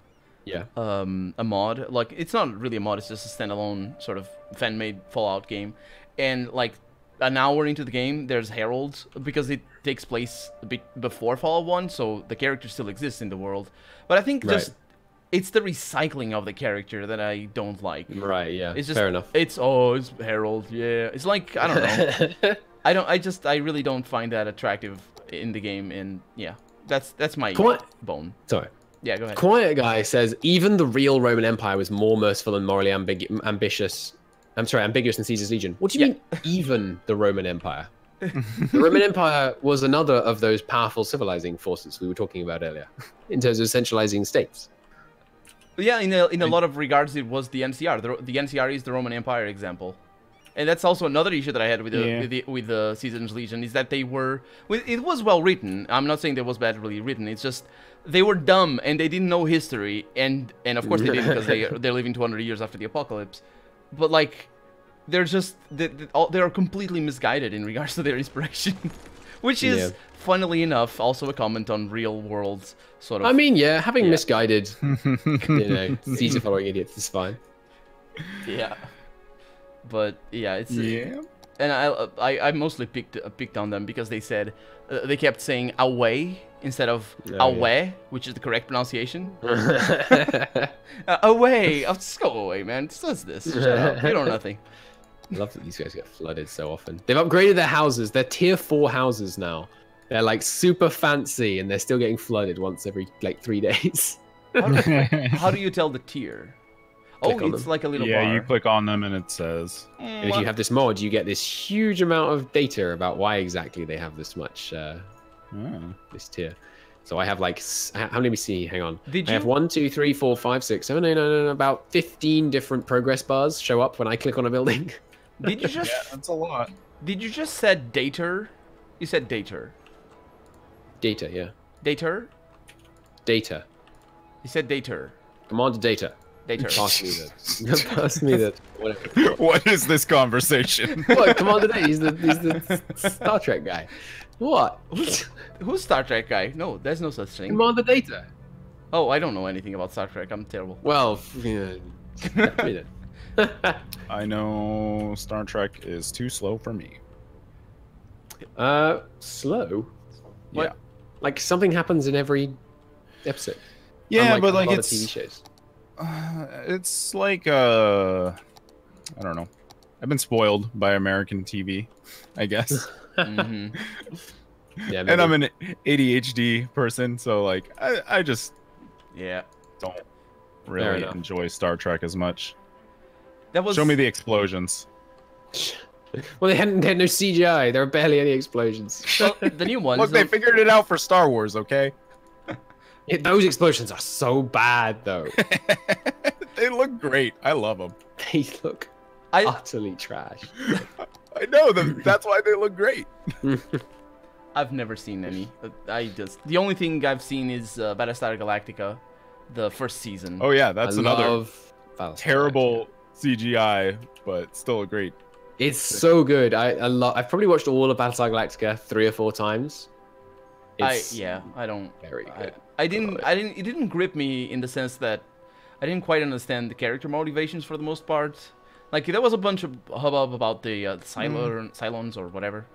mod. Like it's not really a mod. It's just a standalone sort of fan-made Fallout game, and like an hour into the game, there's Harold because it takes place a bit before Fallout 1, so the character still exists in the world. But I think just it's the recycling of the character that I don't like. Right, yeah. It's just, fair enough. It's Harold, yeah. It's like I don't know. I really don't find that attractive in the game, and yeah. That's my bone. Sorry. Yeah, go ahead. Quiet Guy says even the real Roman Empire was more merciful and morally ambiguous than Caesar's Legion. What do you mean, even the Roman Empire? The Roman Empire was another of those powerful civilizing forces we were talking about earlier, in terms of centralizing states. Yeah, in a lot of regards, it was the NCR. The NCR is the Roman Empire example. And that's also another issue that I had with the Caesar's Legion, is that they were... It was well written. I'm not saying it was badly written. It's just they were dumb and they didn't know history. And of course they didn't, because they're living 200 years after the apocalypse. But like, they're just... They're completely misguided in regards to their inspiration. Which is, funnily enough, also a comment on real world sort of... I mean, having misguided, Caesar following idiots is fine. Yeah. But yeah, it's and I mostly picked on them because they said they kept saying away instead of away, which is the correct pronunciation. Away, just go away, man. It says this. Shut up. You know nothing. I love that these guys get flooded so often. They've upgraded their houses. They're tier 4 houses now. They're like super fancy, and they're still getting flooded once every like 3 days. How do you tell the tier? Click Oh, on it's them. like a little Yeah, bar. you click on them and it says. And if you have this mod, you get this huge amount of data about why exactly they have this much this tier. So I have like how many we see? Hang on. Did I have you- 1, 2, 3, 4, 5, 6, 7, 8, 9, 9, about 15 different progress bars show up when I click on a building. Did you just? Yeah, that's a lot. Did you just said dater? You said dater. Data, yeah. Dater? Data. You said dater. Command data. Dater. Pass me that. Pass me that. Whatever. What is this conversation? What? Commander Data. He's the Star Trek guy. What? Who's Star Trek guy? No, there's no such thing. Commander Data. Oh, I don't know anything about Star Trek. I'm terrible. Well, yeah. Read it. I know Star Trek is too slow for me. Slow. What? Yeah. Like something happens in every episode. Yeah, Unlike but a like lot it's of TV shows. It's like I don't know. I've been spoiled by American TV, I guess. Hmm. Yeah, And maybe. I'm an ADHD person, so like I just Yeah. don't Fair really enough. enjoy Star Trek as much. That was. Show me the explosions. Well, they had no CGI. There were barely any explosions. Well, the new ones. Look, they don't- figured it out for Star Wars, okay? Those explosions are so bad, though. They look great. I love them. They look I utterly trash. I know them. That's why they look great. I've never seen any. The only thing I've seen is Battlestar Galactica, the first season. Oh yeah, that's I another love Battlestar terrible CGI, but still a great. Galactica. It's so good. I've probably watched all of Battlestar Galactica 3 or 4 times. It's I don't. very good. I didn't. It didn't grip me in the sense that I didn't quite understand the character motivations for the most part. Like there was a bunch of hubbub about the Cylons or whatever,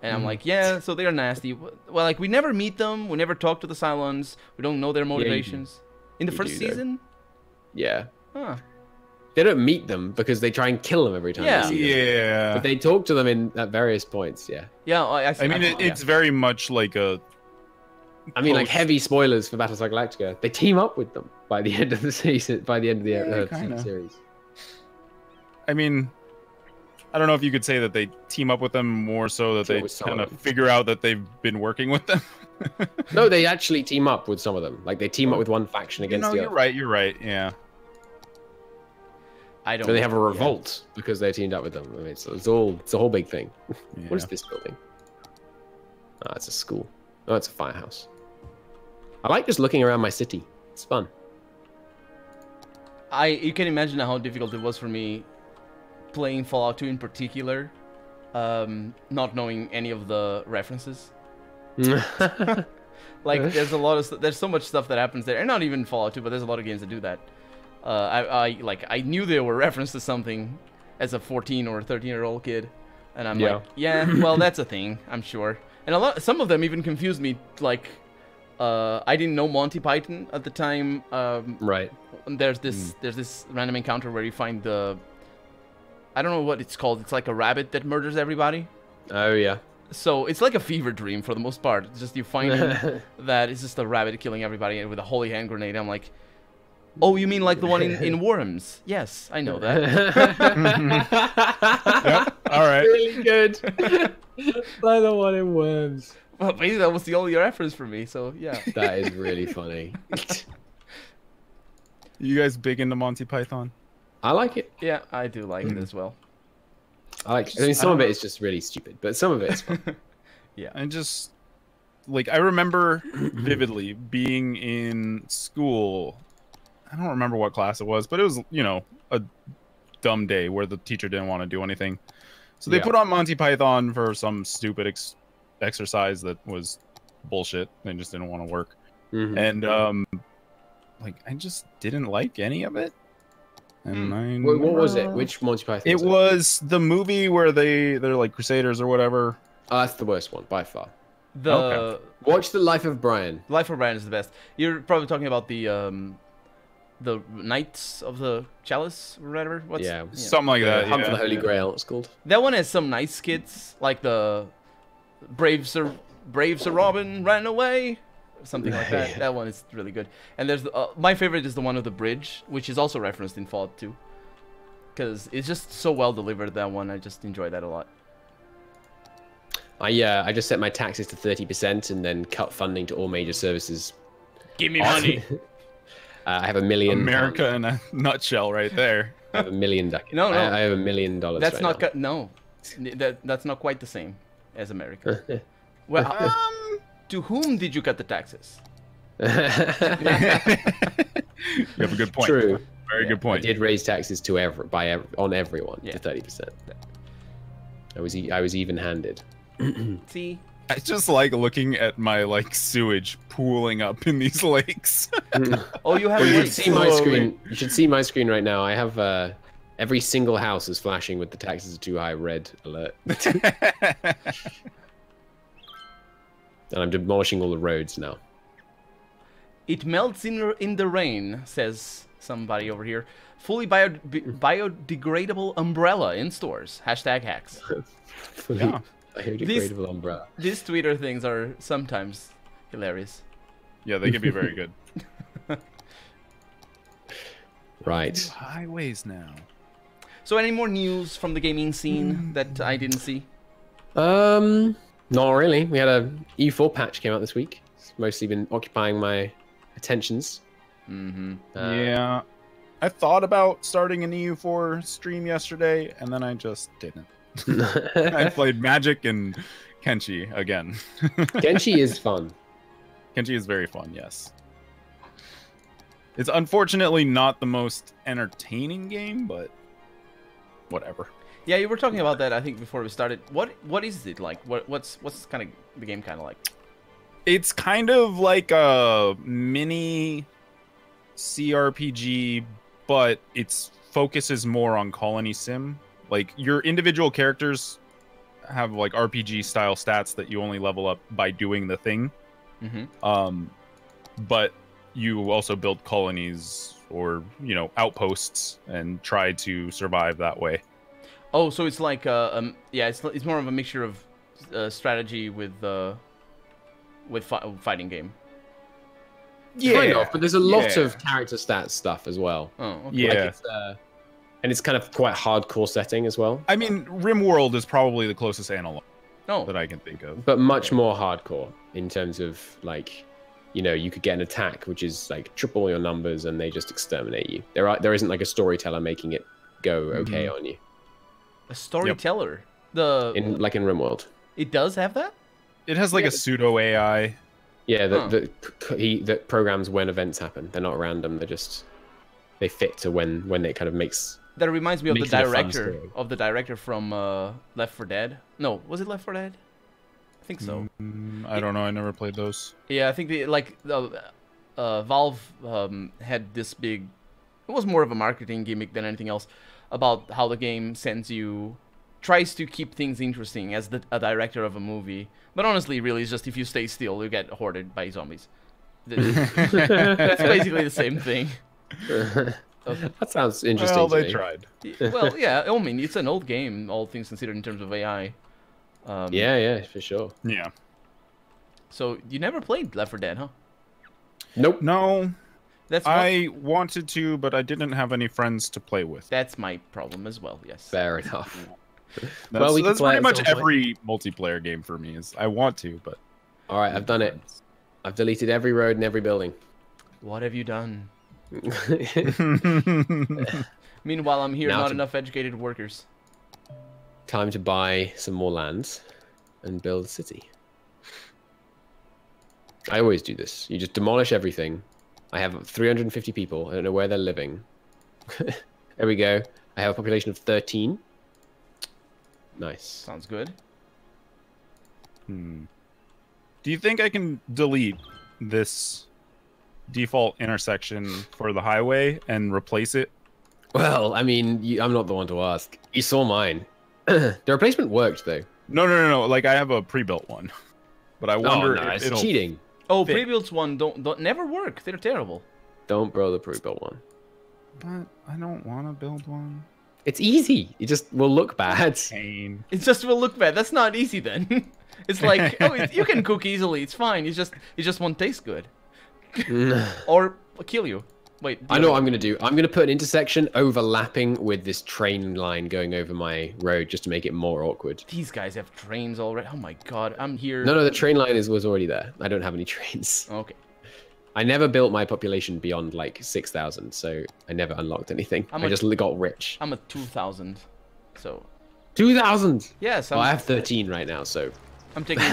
and I'm like, yeah, so they're nasty. Well, like we never meet them, we never talk to the Cylons, we don't know their motivations. In the You first do, though. season, Yeah. huh? They don't meet them because they try and kill them every time Yeah. they see them. Yeah. But they talk to them at various points, yeah. Yeah, I mean, it's very much like a. I mean, like Post- heavy spoilers for Battlestar Galactica. They team up with them by the end of the season, by the end of the kinda. series. I mean, I don't know if you could say that they team up with them more so that Sure, they with some kind of of them. figure out that they've been working with them. No, they actually team up with some of them. Like they team up with one faction against the you're other. right. You're right. Yeah. I don't. So they have a yeah. revolt because they teamed up with them. I mean, it's a whole big thing. Yeah. What is this building? Ah, it's a school. Oh, it's a firehouse. I like just looking around my city. It's fun. You can imagine how difficult it was for me playing Fallout 2 in particular, not knowing any of the references. Like there's so much stuff that happens there, and not even Fallout 2, but there's a lot of games that do that. I knew they were referenced to something as a 14 or 13-year-old kid, and I'm like, yeah, well that's a thing, I'm sure. And some of them even confused me. Like, I didn't know Monty Python at the time. Right. There's this random encounter where you find I don't know what it's called. It's like a rabbit that murders everybody. Oh yeah. So it's like a fever dream for the most part. It's just you find that it's just a rabbit killing everybody with a holy hand grenade. I'm like, oh, you mean like the one in Worms? Yes, I know that. Yep. All right. Really good. Like the one in Worms. Well, basically that was the only reference for me. So yeah. That is really funny. You guys big into Monty Python? I like it. Yeah, I do like it as well. I mean, some of it is just really stupid, but some of it is fun. Yeah. And just like I remember vividly being in school. I don't remember what class it was, but it was, a dumb day where the teacher didn't want to do anything. So they put on Monty Python for some stupid exercise that was bullshit. They just didn't want to work. Mhm. And I just didn't like any of it. And What was it? Which Monty Python? It was the movie where they're like crusaders or whatever. Oh, that's the worst one by far. The Watch The Life of Brian. Life of Brian is the best. You're probably talking about the Knights of the Chalice or whatever. Yeah. Something like that. Hunt for the Yeah. Holy Grail, it's called. That one has some nice skits, like the Brave Sir Braves a Robin ran away. Something like that. Yeah. That one is really good. And there's my favorite is the one of the bridge, which is also referenced in Fallout 2. Because it's just so well delivered, that one. I just enjoy that a lot. I just set my taxes to 30% and then cut funding to all major services. Give me money. I have $1 million. America in a nutshell, right there. I have $1 million. No, I have $1 million. That's right not now. that's not quite the same as America. Well, to whom did you cut the taxes? You have a good point. True. Very good point. I did raise taxes to on everyone to 30%. I was even-handed. See, I just like looking at my sewage pooling up in these lakes. Oh, you have. Well, you should see my screen. You should see my screen right now. I have every single house is flashing with the taxes are too high red alert. And I'm demolishing all the roads now. It melts in the rain, says somebody over here. Fully biodegradable umbrella in stores. #hacks. Fully biodegradable umbrella. These Twitter things are sometimes hilarious. Yeah, they can be very good. Right. Highways now. So, any more news from the gaming scene that I didn't see? Not really. We had a EU4 patch came out this week. It's mostly been occupying my attentions. Yeah. I thought about starting an EU4 stream yesterday, and then I just didn't. I played Magic and Kenshi again. Kenshi is fun. Kenshi is very fun, yes. It's unfortunately not the most entertaining game, but whatever. Yeah, you were talking about that, I think, before we started. What is it like? What's kind of the game kind of like? It's kind of like a mini CRPG, but its focus is more on colony sim. Like, your individual characters have RPG style stats that you only level up by doing the thing. But you also build colonies or outposts and try to survive that way. Oh, so it's like it's more of a mixture of strategy with fighting game. Yeah, kind of, but there's a lot of character stats stuff as well. Oh, okay. Yeah. And it's kind of quite hardcore setting as well. I mean, RimWorld is probably the closest analog that I can think of. But much more hardcore in terms of you could get an attack which is triple your numbers and they just exterminate you. There isn't a storyteller making it go okay on you. A storyteller? Yep. In RimWorld. It does have that? It has a pseudo AI. Yeah, that programs when events happen. They're not random. They fit to when it kind of makes. That reminds me of the director from Left 4 Dead. No, was it Left 4 Dead? I think so. I don't know. I never played those. Yeah, I think Valve had this big. It was more of a marketing gimmick than anything else about how the game tries to keep things interesting as a director of a movie. But honestly, really, it's just if you stay still, you get hoarded by zombies. That's basically the same thing. That sounds interesting. Well, they tried. Well, yeah. I mean, it's an old game, all things considered, in terms of AI. Yeah, for sure. Yeah. So you never played Left 4 Dead, huh? Nope. No. I wanted to, but I didn't have any friends to play with. That's my problem as well. Yes. Fair enough. That's pretty much every multiplayer game for me. Is I want to, but. All right, I've done it. I've deleted every road and every building. What have you done? Meanwhile, I'm here. Not enough educated workers. Time to buy some more land and build a city. I always do this. You just demolish everything. I have 350 people. I don't know where they're living. There we go. I have a population of 13. Nice. Sounds good. Do you think I can delete this default intersection for the highway and replace it? Well, I mean, I'm not the one to ask. You saw mine. The replacement worked, though. No. I have a pre-built one, but I wonder if it's cheating. Oh, pre-built one don't never work. They're terrible. Don't bro the pre-built one. But I don't want to build one. It's easy. It just will look bad. Pain. It just will look bad. That's not easy then. It's like, oh, you can cook easily. It's fine. It just won't taste good. Or kill you. Wait. I know what I'm gonna do. I'm gonna put an intersection overlapping with this train line going over my road just to make it more awkward. These guys have trains already. Oh my god, I'm here. No, the train line was already there. I don't have any trains. Okay. I never built my population beyond like 6,000, so I never unlocked anything. I just got rich. I'm at 2,000, so. 2,000. Yes. Well, I have 13 right now, so. I'm taking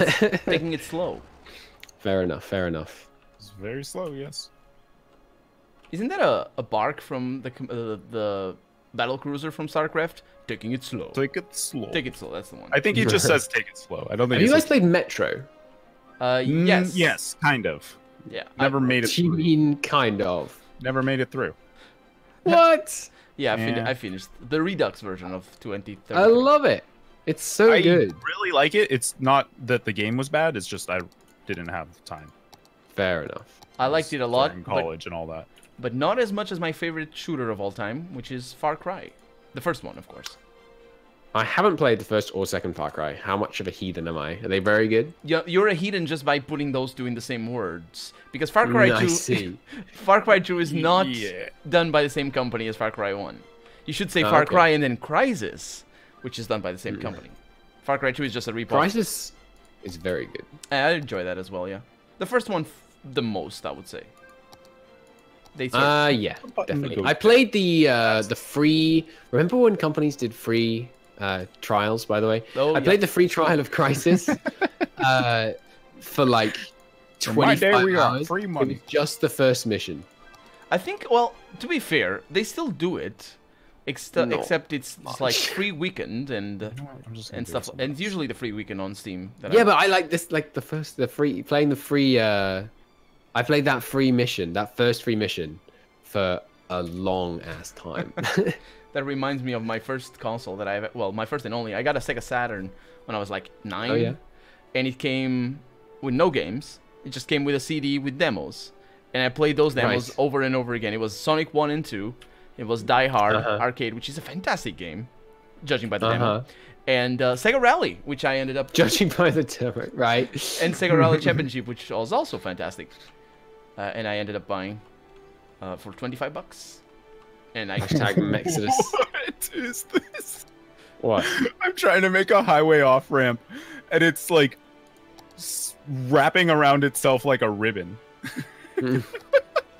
taking it slow. Fair enough. Fair enough. It's very slow, yes. Isn't that a bark from the battle cruiser from StarCraft? Taking it slow. Take it slow. Take it slow. That's the one. I think he just says take it slow. I don't think. Have you guys played Metro? Yes. Yes, kind of. Yeah. Never made it. What do you mean, kind of? Never made it through. What? Yeah, I finished the Redux version of 2030. I love it. It's so good. I really like it. It's not that the game was bad. It's just I didn't have time. Fair enough. I liked it a lot. In college and all that. But not as much as my favorite shooter of all time, which is Far Cry. The first one, of course. I haven't played the first or second Far Cry. How much of a heathen am I? Are they very good? Yeah, you're a heathen just by putting those two in the same words. Because Far Cry 2... I see. Far Cry 2 is not done by the same company as Far Cry 1. You should say Far Cry and then Crysis, which is done by the same company. Far Cry 2 is just a repo. Crysis is very good. I enjoy that as well, yeah. The first one the most, I would say. Yeah, definitely. I played the free... Remember when companies did free trials, by the way? Oh, I played the free trial of Crysis for like 25 hours. Free money. It was just the first mission. I think, well, to be fair, they still do it. Except it's like free weekend and stuff, and it's usually the free weekend on Steam. But I like this, like playing the free. I played that free mission, that first free mission, for a long ass time. That reminds me of my first console that my first and only. I got a Sega Saturn when I was like 9. Oh yeah. And it came with no games. It just came with a CD with demos, and I played those demos over and over again. It was Sonic 1 and 2. It was Die Hard Arcade, which is a fantastic game, judging by the demo. And Sega Rally, which I ended up... Judging by the demo, right. And Sega Rally Championship, which was also fantastic. And I ended up buying for $25. And I... Hashtag Mexodus. What is this? What? I'm trying to make a highway off-ramp, and it's like wrapping around itself like a ribbon.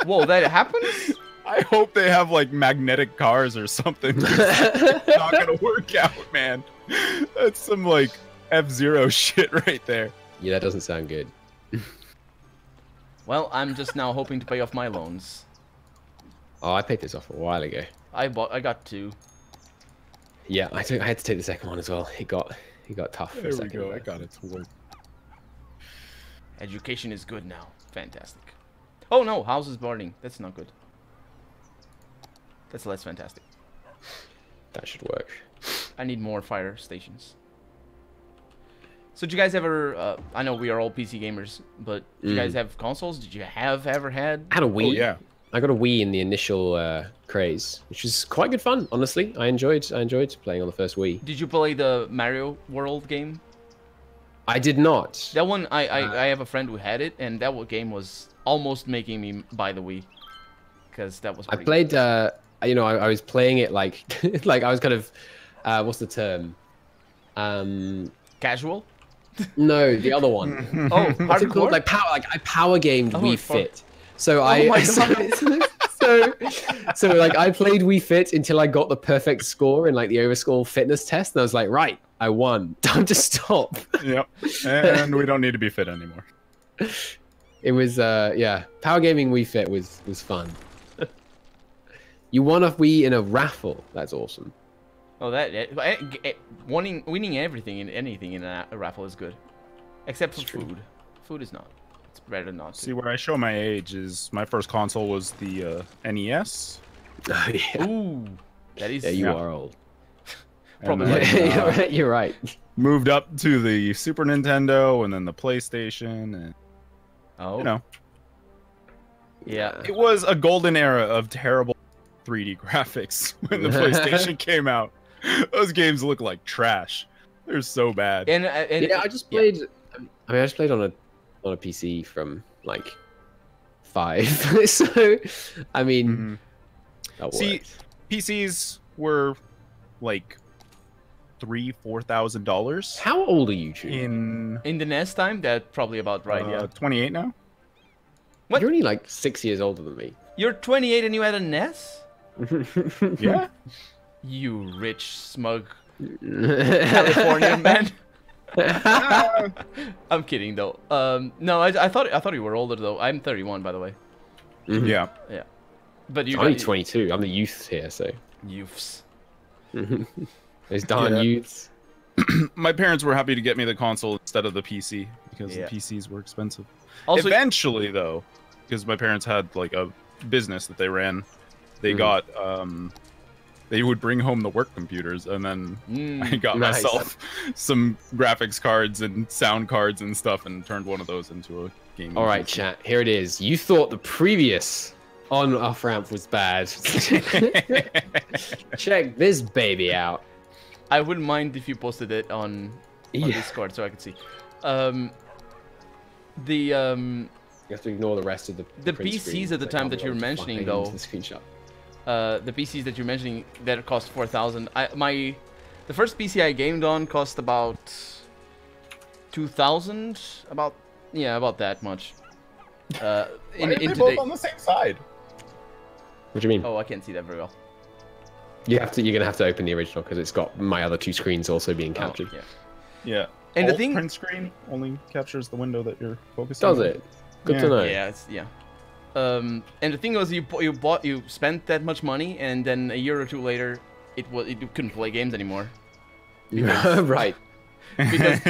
Whoa, that happens? I hope they have like magnetic cars or something. It's not gonna work out, man. That's some like F-Zero shit right there. Yeah, that doesn't sound good. Well, I'm just now hoping to pay off my loans. Oh, I paid this off a while ago. I got 2. Yeah, I had to take the second one as well. It got tough. There we go. I got it to work. Education is good now. Fantastic. Oh no, house is burning. That's not good. That's less fantastic. That should work. I need more fire stations. So did you guys ever... I know we are all PC gamers, but did you guys have consoles? Did you ever had... I had a Wii. Oh, yeah. I got a Wii in the initial craze, which was quite good fun, honestly. I enjoyed playing on the first Wii. Did you play the Mario World game? I did not. That one, I have a friend who had it, and that game was almost making me buy the Wii. Because that was pretty played... you know, I was playing it like... like, I was kind of... what's the term? Casual? No, the other one. Oh, what's it called? hardcore? I power gamed Wii Fit. So so like I played Wii Fit until I got the perfect score in like the overschool fitness test, and I was like, right, I won. Time to stop. Yep. And we don't need to be fit anymore. It was yeah, power gaming Wii Fit was fun. You won a Wii in a raffle. That's awesome. Oh, winning everything in anything in a raffle is good, except for food. Food is not. It's better not to. See, where I show my age is my first console was the NES. Oh, yeah. Ooh, that is. Yeah, you are old. Probably. Then, you're right. Moved up to the Super Nintendo and then the PlayStation, and oh, you know, yeah, it was a golden era of terrible 3D graphics when the PlayStation came out. Those games look like trash. They're so bad. And yeah, I just played. Yeah. I mean, I just played on a PC from like 5. So, I mean, that see, works. PCs were like $3,000-$4,000. How old are you, Chu? In the NES time, that's probably about right. Yeah, 28 now. What? You're only like 6 years older than me. You're 28 and you had a NES? Yeah. You rich, smug Californian man. I'm kidding though. No, I thought you were older though. I'm 31, by the way. Yeah. Yeah. But you're only 22. I'm the youth here, so. Youths. Those darn youths. My parents were happy to get me the console instead of the PC because the PCs were expensive. Also, eventually, though, because my parents had like a business that they ran, they got they would bring home the work computers, and then I got myself some graphics cards and sound cards and stuff, and turned one of those into a gaming. All right, chat. Here it is. You thought the previous on-off ramp was bad. Check this baby out. I wouldn't mind if you posted it on Discord so I could see. You have to ignore the rest of the PCs at the time that you're mentioning, though. The screenshot. The PCs that you're mentioning that cost 4,000. The first PC I gamed on cost about 2,000. About that much. Why are they both on the same side? What do you mean? Oh, I can't see that very well. You're gonna have to open the original because it's got my other 2 screens also being captured. Oh, yeah. And Alt the thing, print screen only captures the window that you're focusing on. Does it? Good to know. Yeah, and the thing was, you spent that much money, and then a year or two later, you couldn't play games anymore. Right. Because,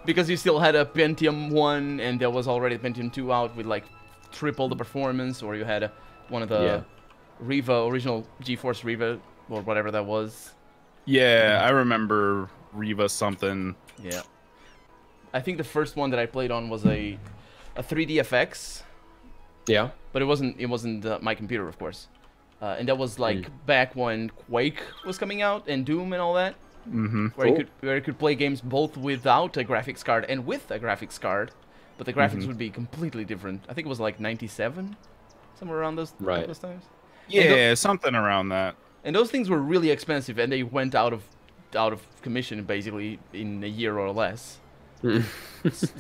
because you still had a Pentium 1, and there was already a Pentium 2 out with like triple the performance, or you had one of the original GeForce Riva, or whatever that was. Yeah, I remember Riva something. Yeah. I think the first one that I played on was a 3DFX. Yeah. But it wasn't my computer, of course. And that was like back when Quake was coming out and Doom and all that. Where you could play games both without a graphics card and with a graphics card, but the graphics would be completely different. I think it was like 97, somewhere around those times. Yeah, something around that. And those things were really expensive, and they went out of commission basically in a year or less.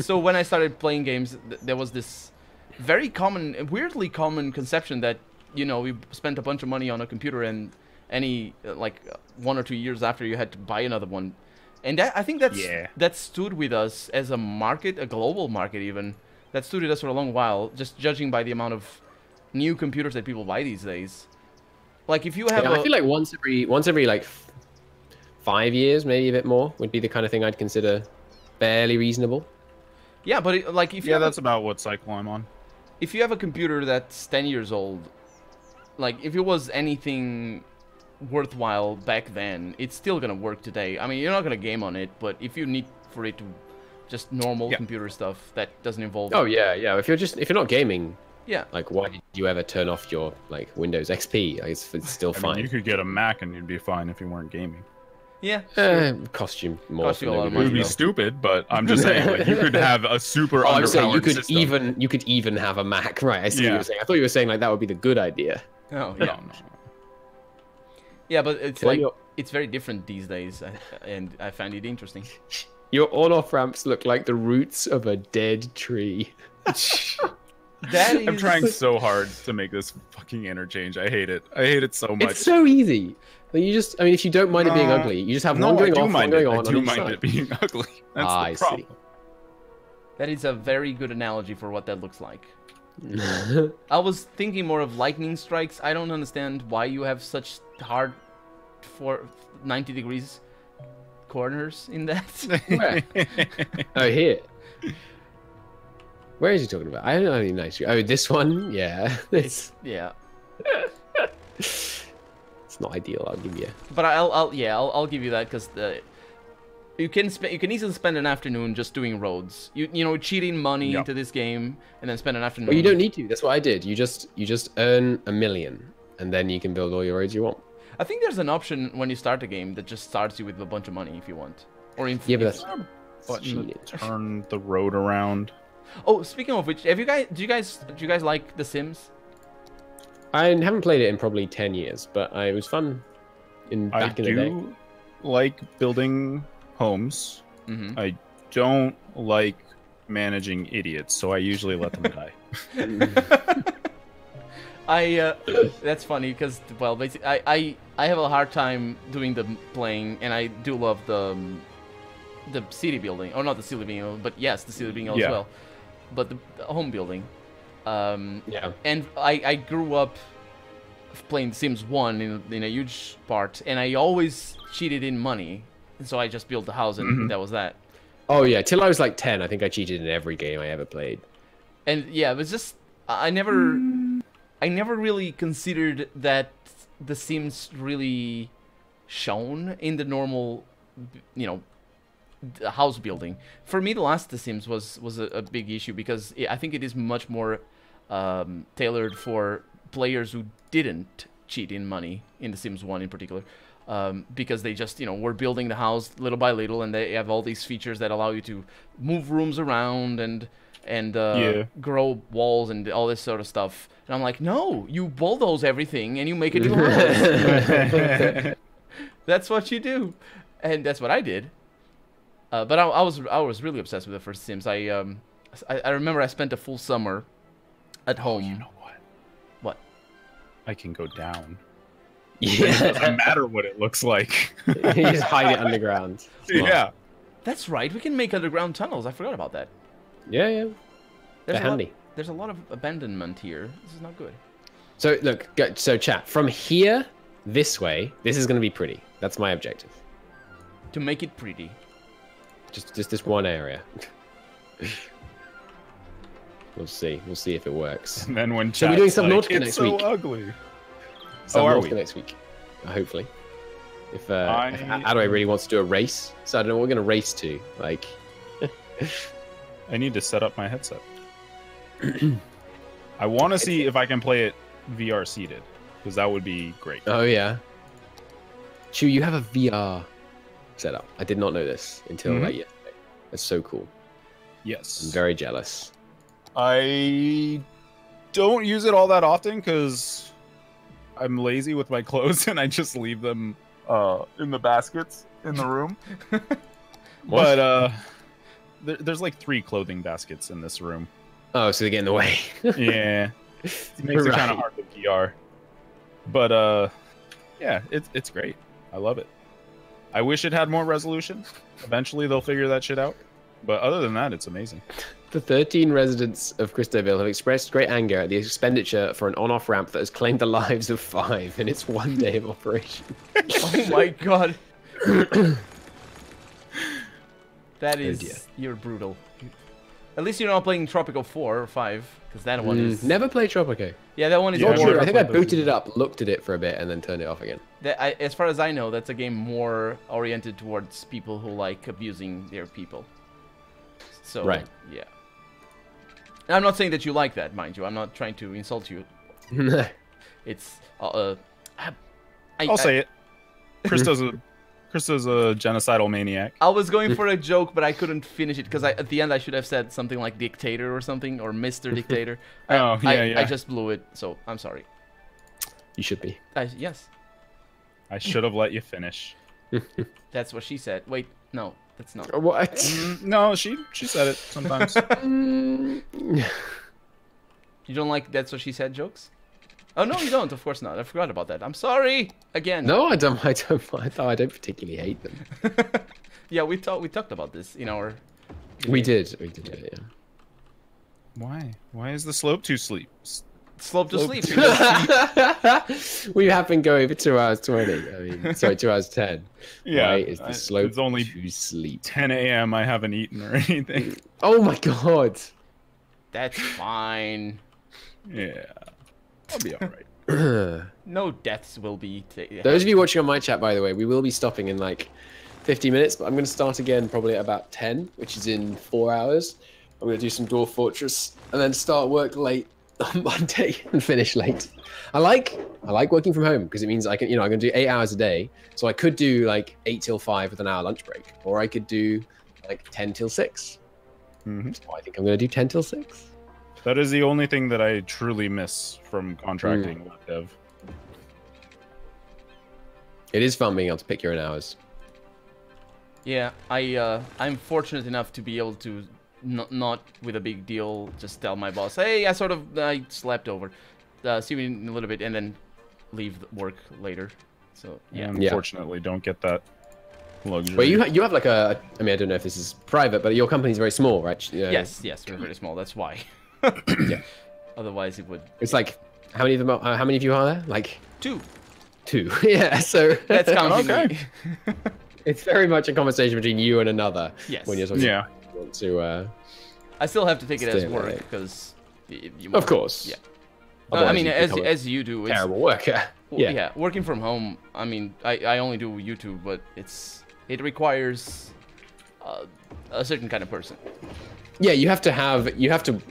So when I started playing games, there was this very common, weirdly common conception that, you know, we spent a bunch of money on a computer, and like 1 or 2 years after, you had to buy another one. And I think that stood with us as a market, a global market even. That stood with us for a long while, just judging by the amount of new computers that people buy these days. Like if you have I feel like once every like 5 years, maybe a bit more, would be the kind of thing I'd consider fairly reasonable. Yeah, but like if you that's about what cycle I'm on. If you have a computer that's 10 years old, like if it was anything worthwhile back then, it's still gonna work today. I mean, you're not gonna game on it, but if you need for it to just normal computer stuff that doesn't involve. Oh yeah. If you're not gaming. Yeah. Like, why did you ever turn off your like Windows XP? Like, it's still fine. Mean, you could get a Mac and you'd be fine if you weren't gaming. Yeah. Cost you more. Cost you a lot of money. It would be stupid, but I'm just saying, like, you could have a super underpowered system. You could system. even have a Mac, right? I see what you were saying. I thought you were saying like that would be the good idea. Oh yeah. No. Yeah, but it's it's very different these days, and I find it interesting. Your on-off ramps look like the roots of a dead tree. I'm trying so hard to make this fucking interchange. I hate it. I hate it so much. It's so easy. Like I mean, if you don't mind it being ugly, you just have one going off, one going on. I do mind it being ugly. That's the problem. See. That is a very good analogy for what that looks like. I was thinking more of lightning strikes. I don't understand why you have such hard 90 degrees corners in that. Where? Oh, here. Where is he talking about? I don't even know. Oh, this one? Yeah. Yeah. It's not ideal, I'll give you. But I'll give you that, because you can easily spend an afternoon just doing roads. You know, cheating money into this game and then spend an afternoon. Well, you don't need to. That's what I did. You just earn $1 million, and then you can build all your roads you want. I think there's an option when you start the game that just starts you with a bunch of money if you want. Or in yeah, but that's turn the road around. Oh, speaking of which, do you guys like The Sims? I haven't played it in probably 10 years, but it was fun back in the day. I do like building homes. I don't like managing idiots, so I usually let them die. That's funny because, well, basically, I have a hard time doing the playing, and I do love the city building. Or not the city building, but yes, the city building as well. But the home building. Yeah. And I grew up playing Sims 1 in a huge part, and I always cheated in money. And so I just built the house, and that was that. Oh, yeah. Till I was like 10, I think I cheated in every game I ever played. And yeah, it was just... I never really considered that The Sims really shone in the normal, house building. For me, the last The Sims was a big issue because I think it is much more tailored for players who didn't cheat in money, in The Sims 1 in particular. Because they just, were building the house little by little, and they have all these features that allow you to move rooms around and grow walls and all this sort of stuff. And I'm like, no, you bulldoze everything and you make a new house. That's what you do, and that's what I did. But I was really obsessed with the first Sims. I remember I spent a full summer at home. You know what? What? I can go down. Yeah. It doesn't matter what it looks like. You just hide it underground. Yeah. That's right. We can make underground tunnels. I forgot about that. Yeah. They're handy. There's a lot of abandonment here. This is not good. So look, so chat, from here this way, this is going to be pretty. That's my objective. To make it pretty. Just this one area. We'll see. We'll see if it works. And then when so we're doing Subnautica next week. It's so ugly. Subnautica next week, hopefully. If Adway really wants to do a race, so I don't know what we're gonna race to. Like, I need to set up my headset. I want to see if I can play it VR seated, because that would be great. Oh yeah. Chu, you have a VR setup. I did not know this until yesterday. That's so cool. Yes. I'm very jealous. I don't use it all that often because I'm lazy with my clothes and I just leave them in the baskets in the room. But there's like 3 clothing baskets in this room. Oh, so they get in the way. Yeah. It makes it kind of hard with VR. But yeah, it's great. I love it. I wish it had more resolution. Eventually they'll figure that shit out. But other than that, it's amazing. The 13 residents of Christoville have expressed great anger at the expenditure for an on-off ramp that has claimed the lives of 5 in its 1 day of operation. Oh my god. That is... You're brutal. At least you're not playing Tropico 4 or 5, because that one is... Never played Tropico. Yeah, that one is... I think I booted it up, looked at it for a bit, and then turned it off again. As far as I know, that's a game more oriented towards people who like abusing their people. So, right. Yeah. And I'm not saying that you like that, mind you. I'm not trying to insult you. It's... I'll say it. Cristo's a genocidal maniac. I was going for a joke, but I couldn't finish it because at the end I should have said something like dictator or something, or Mr. Dictator. I just blew it, so I'm sorry. You should be. Yes. I should have let you finish. That's what she said. Wait, no, that's not. What? No, she said it sometimes. You don't like that's what she said jokes? Oh no, you don't. Of course not. I forgot about that. I'm sorry again. No, I don't. I don't particularly hate them. Yeah, we talked about this in our. We did. Yeah. Why? Why is the slope too steep? Slope to sleep. We have been going for 2 hours 20. I mean, sorry, 2 hours 10. Yeah. Why is the slope it's only to sleep? 10 a.m. I haven't eaten or anything. Oh my god. That's fine. Yeah. I'll be alright. No deaths will be... Those of you watching on my chat, by the way, we will be stopping in like 50 minutes, but I'm going to start again probably at about 10, which is in 4 hours. I'm going to do some Dwarf Fortress and then start work late on Monday and finish late. I like working from home because it means I can, I can do 8 hours a day. So I could do like 8 till 5 with an hour lunch break, or I could do like 10 till 6. So I think I'm going to do 10 till 6. That is the only thing that I truly miss from contracting with dev. It is fun being able to pick your own hours. Yeah, I'm fortunate enough to be able to not with a big deal just tell my boss, hey, I slept over, see you in a little bit, and then leave work later. So yeah, unfortunately, don't get that luxury. But you have like I mean, I don't know if this is private, but your company's very small, right? Yes, we're very small. That's why. Yeah. Otherwise, it would. It's like how many of you are there? Like 2. 2. Yeah. So that's counting me. It's very much a conversation between you and another. Yes. When you're talking want to. I still have to take it as work because. Of course. Yeah. I mean, as you do, it's terrible worker. Yeah. Working from home. I mean, I only do YouTube, but it requires a certain kind of person. Yeah, you have to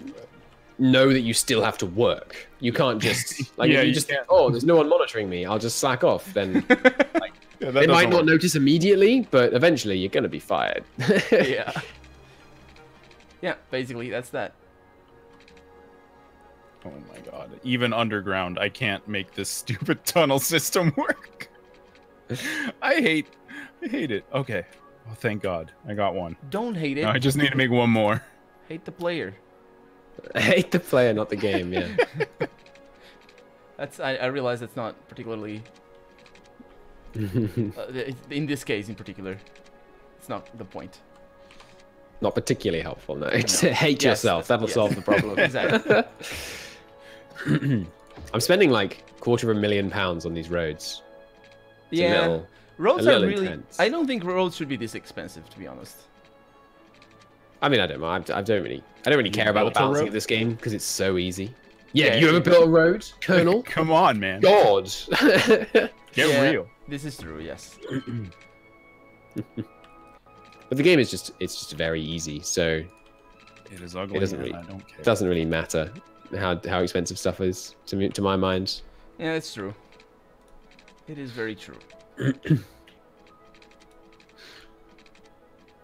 know that you still have to work. You can't just like if you just there's no one monitoring me, I'll just slack off. Then like, they might not notice immediately, but eventually you're gonna be fired. Yeah. Yeah, basically that's that. Oh my god. Even underground, I can't make this stupid tunnel system work. I hate it. Okay. Oh, thank God. I got one. Don't hate it. No, I just need to make one more. Hate the player. I hate the player, not the game, yeah. I realize that's not particularly... in this case in particular, it's not the point. Not particularly helpful, no. It's hate yourself. That'll solve the problem. Exactly. I'm spending like £250,000 on these roads. It's roads are really... intense. I don't think roads should be this expensive, to be honest. I mean, I don't mind. I don't really care about the balancing of this game because it's so easy. Yeah, you ever built a road, Colonel? Come on, man. God. Get real. This is true, yes. But the game is just very easy, so it is ugly. It doesn't really matter how expensive stuff is to my mind. Yeah, it's true. It is very true.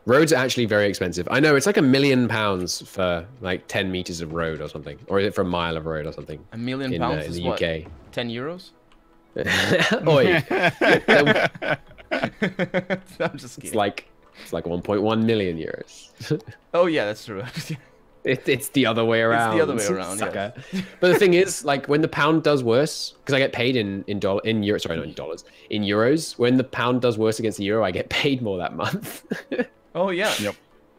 Roads are actually very expensive. I know, it's like £1 million for like 10 meters of road or something. Or is it for a mile of road or something? £1 million in the what, UK. 10 euros? Oi. I'm just kidding. It's like 1.1 million euros. Oh yeah, that's true. It's the other way around. It's the other way around, yeah. But the thing is, like, when the pound does worse, because I get paid in euros, sorry, not in dollars, in euros. When the pound does worse against the euro, I get paid more that month. Oh yeah. Yep.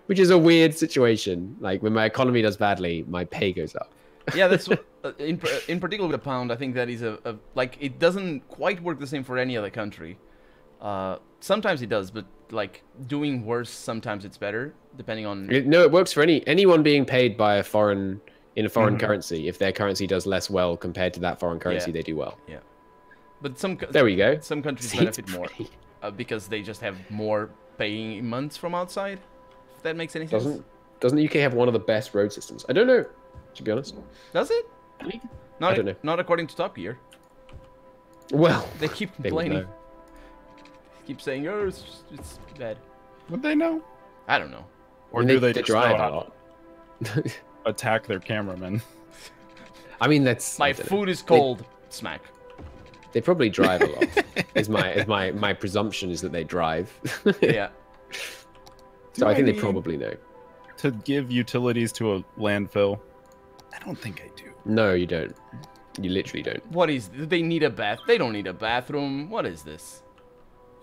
Which is a weird situation. Like when my economy does badly, my pay goes up. Yeah, that's in particular with the pound. I think that is like it doesn't quite work the same for any other country. Sometimes it does, but like doing worse, sometimes it's better depending on. No, it works for anyone being paid by a foreign currency. If their currency does less well compared to that foreign currency, they do well. Yeah, but there we go. Some countries benefit more because they just have more paying months from outside. If that makes any sense. Doesn't the UK have one of the best road systems? I don't know, to be honest. Does it? I don't know. Not according to Top Gear. Well, they keep complaining. They keep saying, "Oh, it's bad." Would they know? I don't know. Or do they just drive a lot? Attack their cameramen. I mean, that's my food is cold. Smack. They probably drive a lot. is my presumption is that they drive. Yeah. So I think they probably know. To give utilities to a landfill? I don't think I do. No, you don't. You literally don't. What is? They need a bath? They don't need a bathroom. What is this?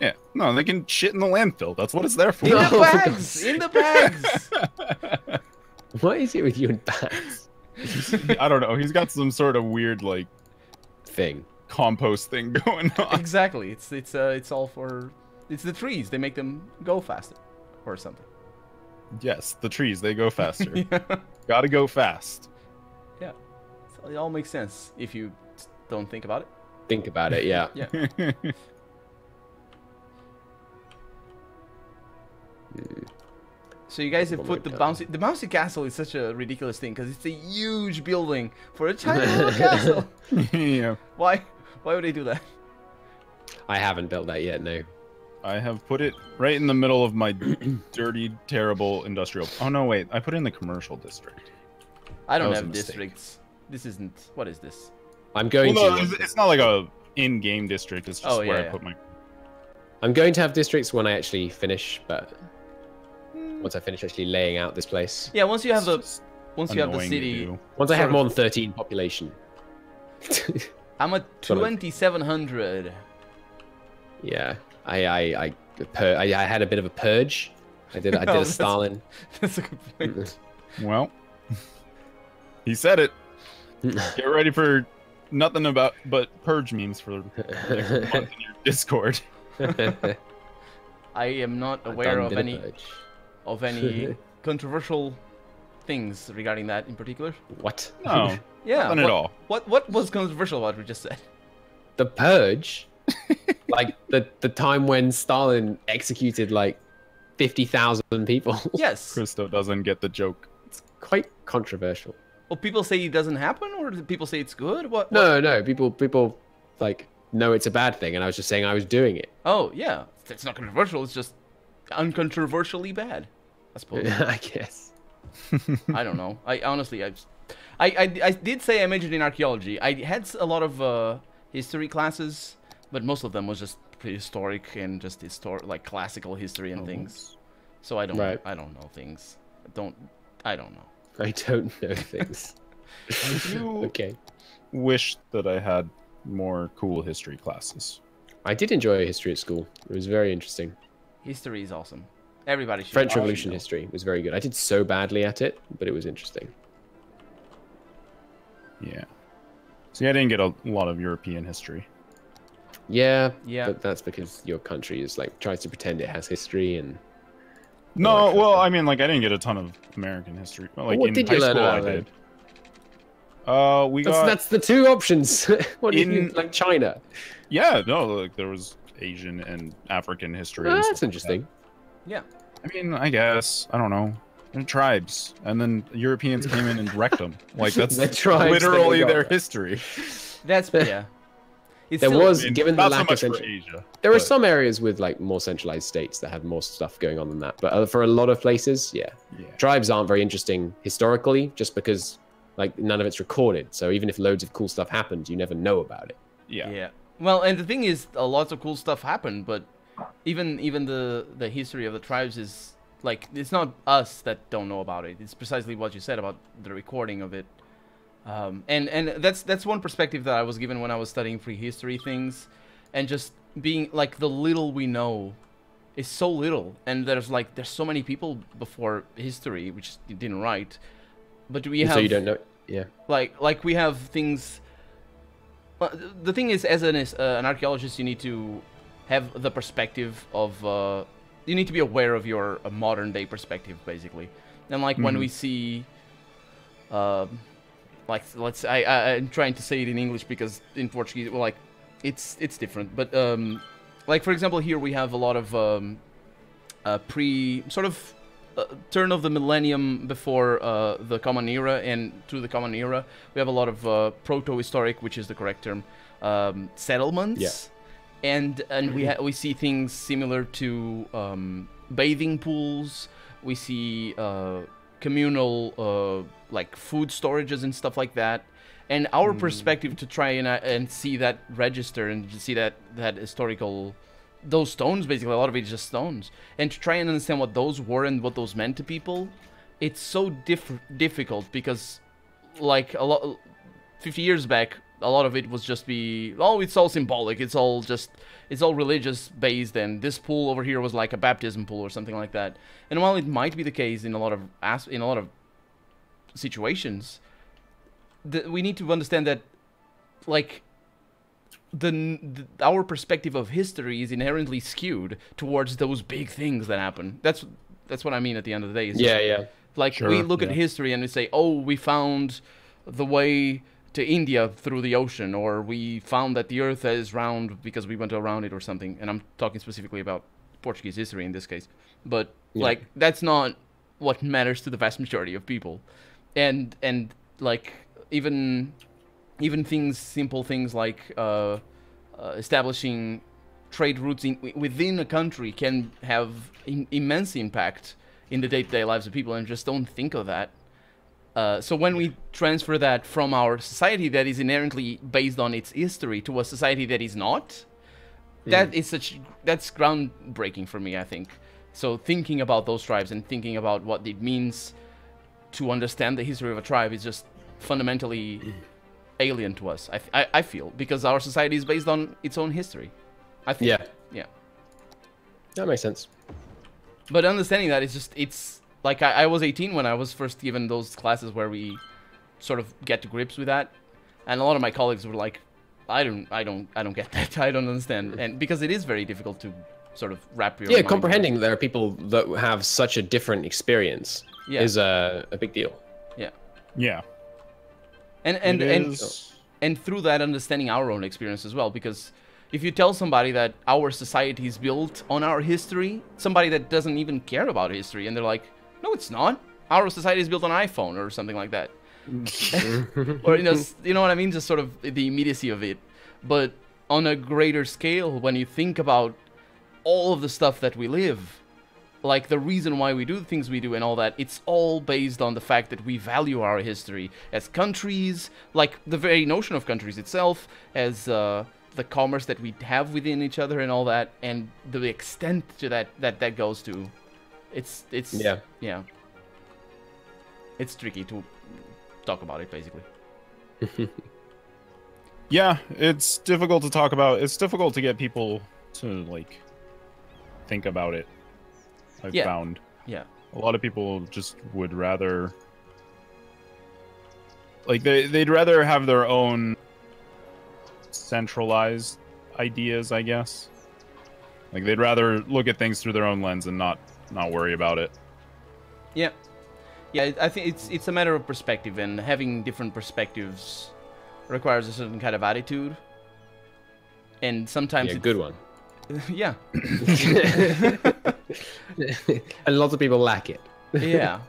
Yeah. No, they can shit in the landfill. That's what it's there for. In the bags. In the bags. What is it with you and bags? I don't know. He's got some sort of weird like compost thing going on. Exactly. It's all for. It's the trees. They make them go faster, or something. Yes, the trees, they go faster. Yeah. Gotta go fast. Yeah. So it all makes sense if you don't think about it. Think about it, yeah. Yeah. So you guys have put the bouncy... The bouncy castle is such a ridiculous thing, because it's a huge building for a tiny little castle. Yeah. Why would they do that? I haven't built that yet, no. I have put it right in the middle of my dirty, terrible industrial... Oh, no, wait. I put it in the commercial district. I don't have districts. This isn't... What is this? I'm going to... It's not like a in-game district. It's just where I put my... I'm going to have districts when I actually finish, but... Once I finish actually laying out this place. Yeah, once you have the city. Once I have more than 13 population. I'm at 2,700. Yeah, I had a bit of a purge. I did a Stalin. That's a good point. Well, he said it. Get ready for nothing but purge memes for next month in your Discord. I am not aware of any controversial things regarding that in particular. What? No. Yeah. Nothing at all. What was controversial about what we just said? The purge. Like the time when Stalin executed like 50,000 people. Yes. Cristo doesn't get the joke. It's quite controversial. Well, people say it doesn't happen, or do people say it's good? What? No. People like know it's a bad thing, and I was just saying I was doing it. Oh yeah, it's not controversial. It's just uncontroversially bad, I suppose. I guess. I don't know. I honestly, I did say I majored in archaeology. I had a lot of history classes, but most of them was just prehistoric and just like classical history and things. So I don't know things. I don't know. I don't know things. Okay. Wish that I had more cool history classes. I did enjoy history at school. It was very interesting. History is awesome. Everybody should. French Revolution history was very good. I did so badly at it, but it was interesting. Yeah. See, I didn't get a lot of European history. Yeah. But that's because your country is like tries to pretend it has history and. No, well, I mean, like I didn't get a ton of American history. Like what did you learn about it? That's the two options. What did you like China? Yeah, no, like there was Asian and African history. Oh, that's interesting. Like that. Yeah. I mean, I guess I don't know. They're tribes, and then Europeans came in and wrecked them. Like that's literally their history. That's given the lack of Asia. There are some areas with like more centralized states that have more stuff going on than that, but for a lot of places, tribes aren't very interesting historically, just because like none of it's recorded. So even if loads of cool stuff happened, you never know about it. Yeah. Well, and the thing is, lots of cool stuff happened, but even the history of the tribes is like it's not us that don't know about it. It's precisely what you said about the recording of it. And that's one perspective that I was given when I was studying prehistory things, and just being like the little we know is so little, and there's so many people before history which didn't write, but we have. So you don't know, yeah. Like we have things. The thing is, as an archaeologist, you need to have the perspective of. You need to be aware of your modern day perspective, basically, and like when we see. Like I'm trying to say it in English because in Portuguese, well, like it's different. But like for example, here we have a lot of turn of the millennium before the Common Era, and through the Common Era, we have a lot of proto-historic, which is the correct term, settlements, and we see things similar to bathing pools. We see communal like food storages and stuff like that, and our perspective to try and see that register and see that historical, those stones, basically a lot of it is just stones, and to try and understand what those were and what those meant to people, it's so difficult because like 50 years back a lot of it was just it's all symbolic, it's all religious based, and this pool over here was like a baptism pool or something like that. And while it might be the case in a lot of situations, we need to understand that like our perspective of history is inherently skewed towards those big things that happen. That's what I mean at the end of the day. Like we look at history and we say, oh, we found the way to India through the ocean, or we found that the earth is round because we went around it or something. And I'm talking specifically about Portuguese history in this case. But like that's not what matters to the vast majority of people, and like even simple things like establishing trade routes within a country can have immense impact in the day-to-day lives of people, and just don't think of that. So when we transfer that from our society that is inherently based on its history to a society that is not, that's groundbreaking for me, I think. So thinking about those tribes and thinking about what it means to understand the history of a tribe is just fundamentally alien to us, I feel, because our society is based on its own history. I think. Yeah. That makes sense. But understanding that is just, it's like I was 18 when I was first given those classes where we sort of get to grips with that, and a lot of my colleagues were like, I don't get that. I don't understand, and because it is very difficult to sort of wrap your mind comprehending that there are people that have such a different experience is a big deal. Yeah. And through that, understanding our own experience as well, because if you tell somebody that our society is built on our history, somebody that doesn't even care about history, and they're like, no, it's not. Our society is built on iPhone or something like that. Or, you know what I mean? Just sort of the immediacy of it. But on a greater scale, when you think about all of the stuff that we live, like the reason why we do the things we do and all that, it's all based on the fact that we value our history as countries, like the very notion of countries itself, as the commerce that we have within each other and all that, and the extent to that goes to. It's tricky to talk about it, basically. Yeah, it's difficult to talk about. It's difficult to get people to like think about it. I've found. Yeah. A lot of people just would rather, like, they'd rather have their own centralized ideas, I guess. Like, they'd rather look at things through their own lens and not worry about it. Yeah. Yeah, I think it's a matter of perspective, and having different perspectives requires a certain kind of attitude. And sometimes it's a good one. Yeah. And lots of people lack it. Yeah.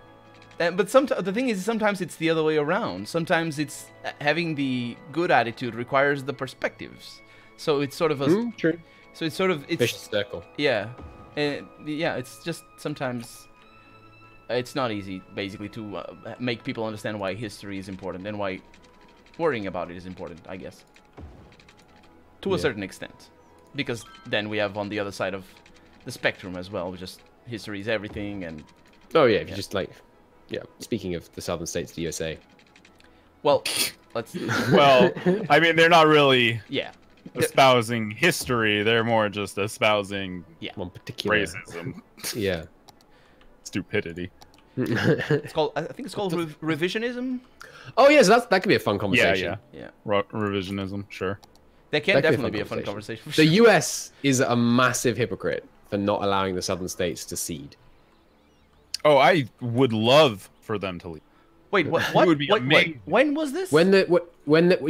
But the thing is, sometimes it's the other way around. Sometimes it's having the good attitude requires the perspectives. So it's sort of a true. So it's sort of vicious circle. Yeah, yeah. It's just sometimes it's not easy, basically, to make people understand why history is important and why worrying about it is important, I guess, to a certain extent. Because then we have on the other side of the spectrum as well, just history is everything, and if you just like, speaking of the southern states, the USA. Well, let's. Well, I mean, they're not really. Yeah. Espousing history, they're more just espousing one particular racism. Yeah. Stupidity. It's called. I think it's called revisionism. Oh yeah, so that could be a fun conversation. Yeah. Revisionism, sure. That can definitely be a fun conversation. The US is a massive hypocrite for not allowing the southern states to cede. Oh, I would love for them to leave. Wait, what? It would be amazing. When was this? When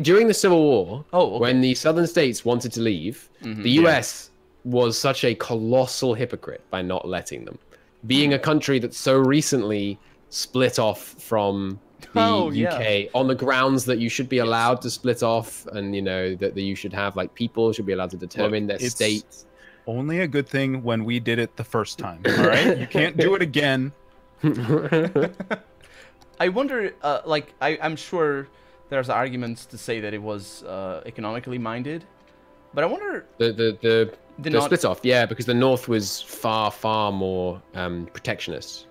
during the Civil War, okay. When the southern states wanted to leave, the US was such a colossal hypocrite by not letting them. Being a country that so recently split off from the UK on the grounds that you should be allowed to split off, and that you should have people should be allowed to determine their state. Only a good thing when we did it the first time. All right, you can't do it again. I wonder, I'm sure there's arguments to say that it was economically minded, but I wonder the split off, because the North was far more protectionist.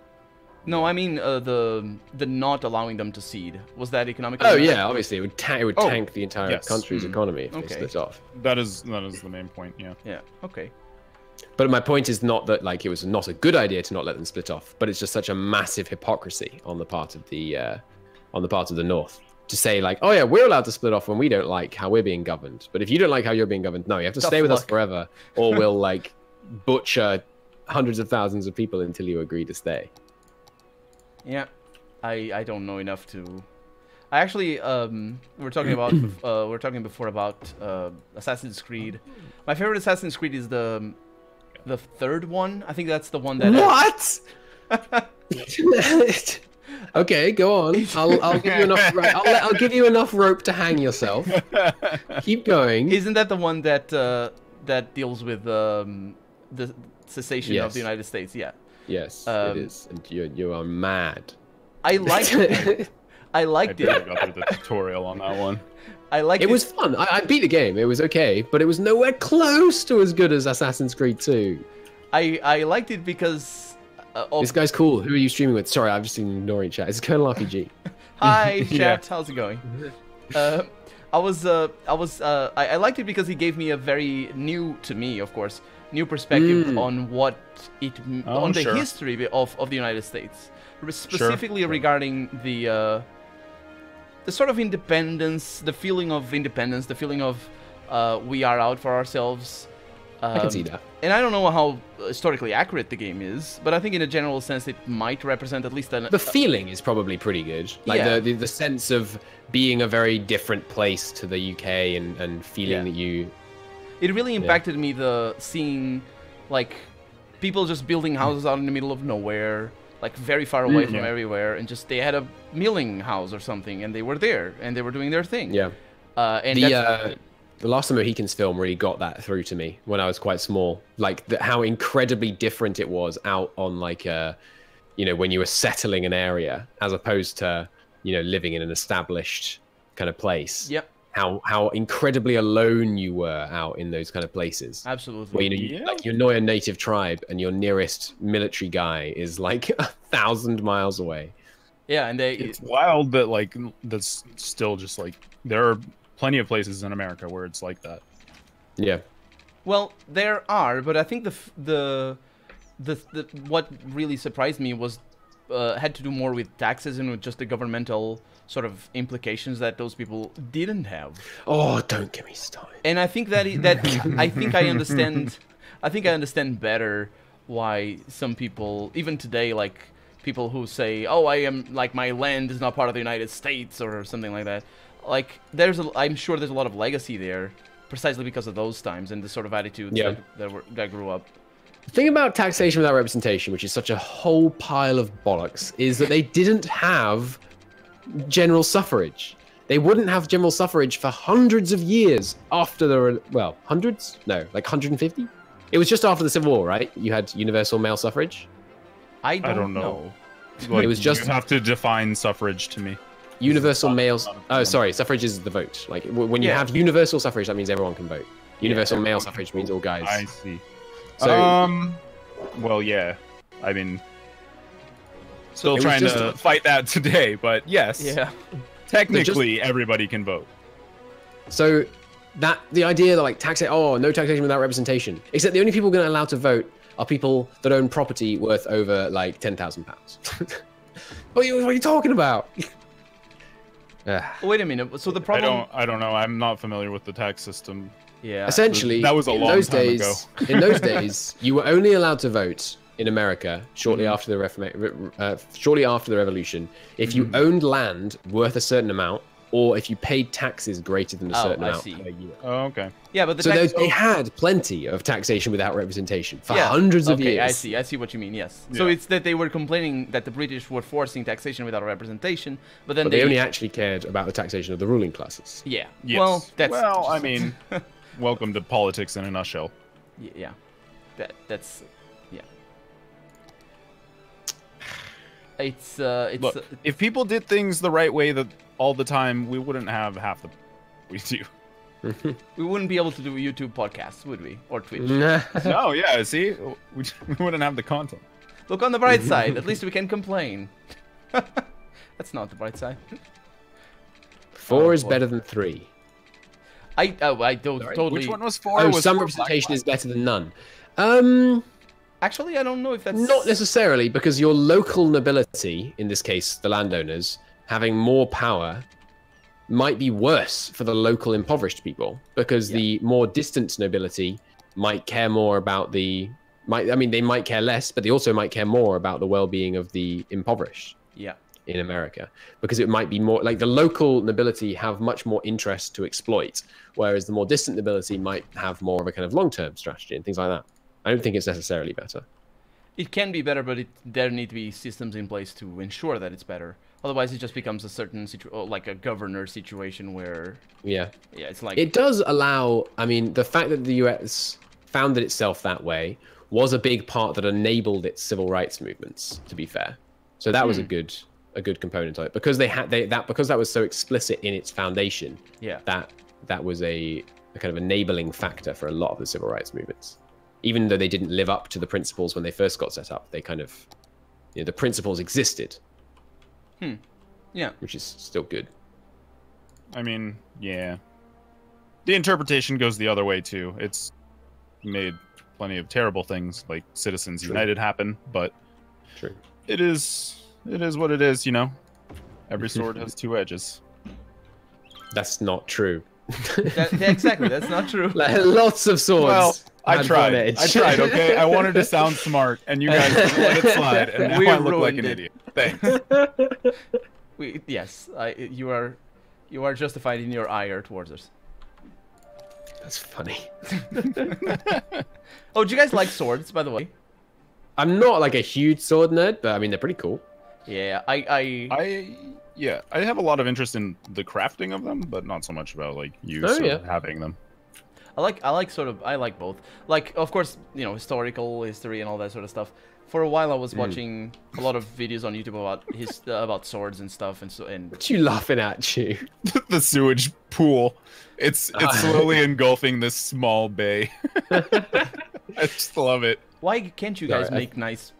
No, I mean the not allowing them to cede. Was that economically? Oh yeah, obviously it would tank the entire country's economy if they split off. That is the main point. Yeah. Yeah. Okay. But my point is not that it was not a good idea to not let them split off, but it's just such a massive hypocrisy on the part of the North to say we're allowed to split off when we don't like how we're being governed. But if you don't like how you're being governed, no, you have to stay with us forever, or we'll butcher hundreds of thousands of people until you agree to stay. Yeah, I don't know enough to. I actually we're talking before about Assassin's Creed. My favorite Assassin's Creed is the third one. I think that's the one that. What? Okay, go on. I'll give you enough. Right, I'll give you enough rope to hang yourself. Keep going. Isn't that the one that that deals with the cessation of the United States? Yeah. Yes, it is. And you are mad. I liked it. I liked it. I got through the tutorial on that one. I liked it. It was fun. I beat the game. It was okay, but it was nowhere close to as good as Assassin's Creed 2. I liked it because this guy's cool. Who are you streaming with? Sorry, I've just been ignoring chat. It's Colonel RPG. Hi, chat. How's it going? I liked it because he gave me a very new, to me, of course, new perspective on what on the history of the United States, specifically regarding the sort of independence, the feeling of independence, the feeling of we are out for ourselves. I can see that. And I don't know how historically accurate the game is, but I think in a general sense it might represent at least the feeling is probably pretty good. Like the sense of being a very different place to the UK and feeling that you... It really impacted me, seeing like people just building houses out in the middle of nowhere, like very far away from everywhere, and just they had a milling house or something, and they were there and they were doing their thing. Yeah. And the Last of the Mohicans film really got that through to me when I was quite small. Like how incredibly different it was out on like when you were settling an area as opposed to living in an established kind of place. Yep. How incredibly alone you were out in those kind of places. Absolutely. Where like you annoy a native tribe and your nearest military guy is like 1,000 miles away. Yeah, and it's wild that like that's still just like there are plenty of places in America where it's like that. Yeah. Well, there are, but I think the what really surprised me was had to do more with taxes and with just the governmental sort of implications that those people didn't have. Oh, don't get me started. And I think that I think I understand. I think I understand better why some people, even today, like people who say, "Oh, I am like my land is not part of the United States" or something like that. Like I'm sure there's a lot of legacy there, precisely because of those times and the sort of attitudes that grew up. The thing about taxation without representation, which is such a whole pile of bollocks, is that they didn't have general suffrage. They wouldn't have general suffrage for hundreds of years after hundreds? No, like 150? It was just after the Civil War, right? You had universal male suffrage? I don't know. Like, it was just... You have to define suffrage to me. Universal males... Oh, sorry. Suffrage is the vote. Like, when you have universal suffrage, that means everyone can vote. Universal male suffrage means all guys. I see. So, well, yeah. I mean... Still trying to fight that today, but yes. Yeah. Technically, everybody can vote. So, the idea that, like, no taxation without representation. Except the only people going to allow to vote are people that own property worth over, like, £10,000. What are you talking about? Wait a minute. So the problem... I don't know. I'm not familiar with the tax system. Yeah. Essentially, that was a long time ago. In those days, you were only allowed to vote in America shortly after the revolution if you owned land worth a certain amount, or if you paid taxes greater than a certain amount per year. Oh, okay. Yeah, but they had plenty of taxation without representation for hundreds of years. I see what you mean. Yes. Yeah. So it's that they were complaining that the British were forcing taxation without representation, but then they only actually cared about the taxation of the ruling classes. Yeah. Yes. Well, I mean, welcome to politics in a nutshell. Yeah. That's. It's Look, if people did things the right way all the time, we wouldn't have half the we do. We wouldn't be able to do YouTube podcasts, would we? Or Twitch? No, yeah, see? We wouldn't have the content. Look on the bright side. At least we can complain. That's not the bright side. 4 is better than 3. I don't totally... Which one was 4? Oh, some representation is better than none. Actually, I don't know if that's... Not necessarily, because your local nobility, in this case, the landowners, having more power might be worse for the local impoverished people, because the more distant nobility might care more about they might care less, but they also might care more about the well-being of the impoverished in America, because it might be more like the local nobility have much more interest to exploit, whereas the more distant nobility might have more of a kind of long-term strategy and things like that. I don't think it's necessarily better. It can be better, but there need to be systems in place to ensure that it's better. Otherwise, it just becomes a certain like a governor situation where yeah, it's like it does allow. I mean, the fact that the US founded itself that way was a big part that enabled its civil rights movements. To be fair, so that was a good component of it because because that was so explicit in its foundation. Yeah, that was a kind of enabling factor for a lot of the civil rights movements. Even though they didn't live up to the principles when they first got set up, they kind of, the principles existed. Yeah. Which is still good. I mean, yeah. The interpretation goes the other way, too. It's made plenty of terrible things, like Citizens United happen, but it is what it is, Every sword has two edges. That's not true. Exactly, that's not true. Like, lots of swords. Well, I tried, okay? I wanted to sound smart, and you guys just let it slide, and now I look like an idiot. Thanks. Yes, you are justified in your ire towards us. That's funny. Oh, do you guys like swords, by the way? I'm not like a huge sword nerd, but I mean, they're pretty cool. Yeah, Yeah, I have a lot of interest in the crafting of them, but not so much about like use or having them. I like both. Like, of course, historical history and all that sort of stuff. For a while, I was watching a lot of videos on YouTube about swords and stuff, and What you laughing at, you? The sewage pool. It's slowly engulfing this small bay. I just love it. Why can't you guys make nice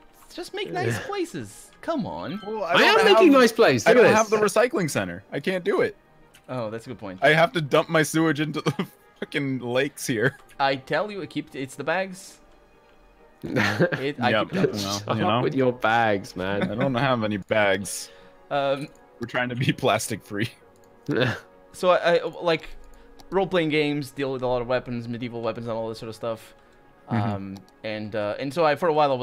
places? Come on. Well, I am making nice places. I don't have the recycling center. I can't do it. Oh, that's a good point. I have to dump my sewage into the fucking lakes here. I tell you, it's the bags. Shut up with your bags, man. I don't have any bags. We're trying to be plastic free. So I like role-playing games deal with a lot of weapons, medieval weapons, and all this sort of stuff. And so for a while I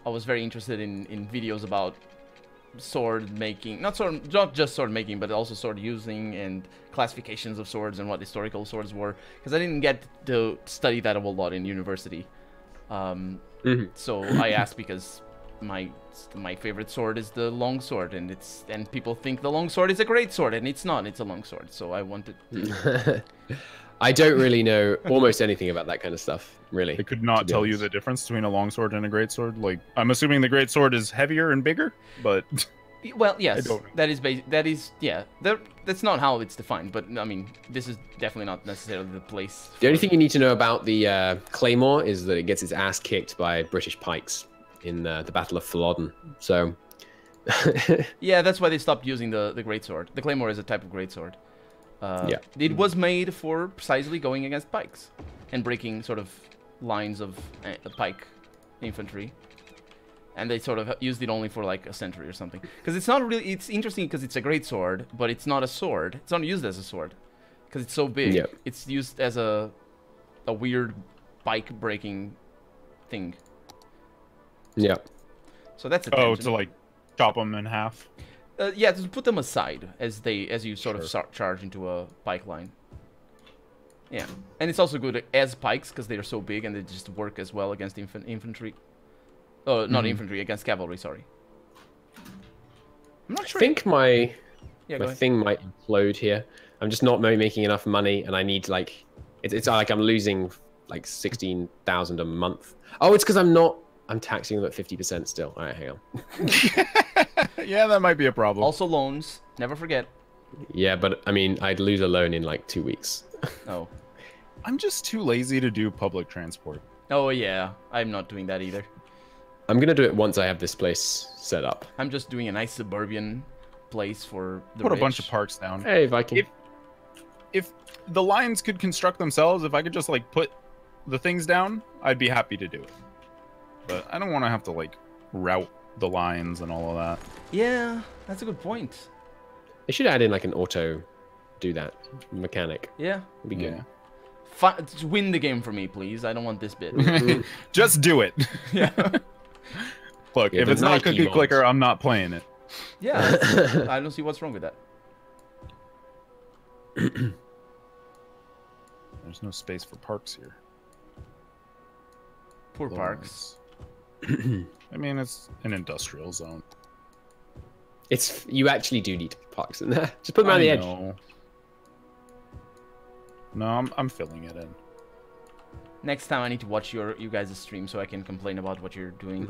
was very interested in videos about sword making, not just sword making, but also sword using and classifications of swords and what historical swords were, because I didn't get to study that a whole lot in university. So I asked because my favorite sword is the long sword, and people think the long sword is a great sword, and it's not. It's a long sword. So I wanted to... I don't really know almost anything about that kind of stuff, really. I could not tell you the difference between a longsword and a greatsword. Like, I'm assuming the greatsword is heavier and bigger, but... Well, yes, that's not how it's defined, but, I mean, this is definitely not necessarily the place. The only thing you need to know about the Claymore is that it gets its ass kicked by British pikes in the Battle of Flodden, so... Yeah, that's why they stopped using the greatsword. The Claymore is a type of greatsword. It was made for precisely going against pikes and breaking sort of lines of pike infantry, and they sort of used it only for like a century or something. Because it's not really, it's interesting because it's a great sword, but it's not a sword. It's not used as a sword because it's so big. Yep. It's used as a weird pike breaking thing. Yeah. So that's a to like chop them in half. Yeah, to put them aside as you sort of charge into a pike line. Yeah, and it's also good as pikes because they are so big and they just work as well against infantry. Not infantry, against cavalry. Sorry. I'm not sure. I think my thing might implode here. I'm just not making enough money, and I need like it's like I'm losing like 16,000 a month. Oh, it's because I'm taxing them at 50% still. All right, hang on. Yeah, that might be a problem. Also loans, never forget. Yeah, but I mean, I'd lose a loan in like 2 weeks. Oh. I'm just too lazy to do public transport. Oh yeah, I'm not doing that either. I'm gonna do it once I have this place set up. I'm just doing a nice suburban place for the Put rich. a bunch of parks down. Hey, Viking. If the lines could construct themselves, if I could just like put the things down, I'd be happy to do it. But I don't want to have to like route the lines and all of that. Yeah, that's a good point. They should add in like an auto do that mechanic. Yeah. It'd be good. Just win the game for me, please. I don't want this bit. Just do it. Yeah. Look, if it's not Cookie Clicker, I'm not playing it. Yeah, I don't see what's wrong with that. There's no space for parks here. Poor parks. I mean, it's an industrial zone. You actually do need parks in there. Just put them on the edge. No, I'm filling it in. Next time I need to watch you guys' stream so I can complain about what you're doing.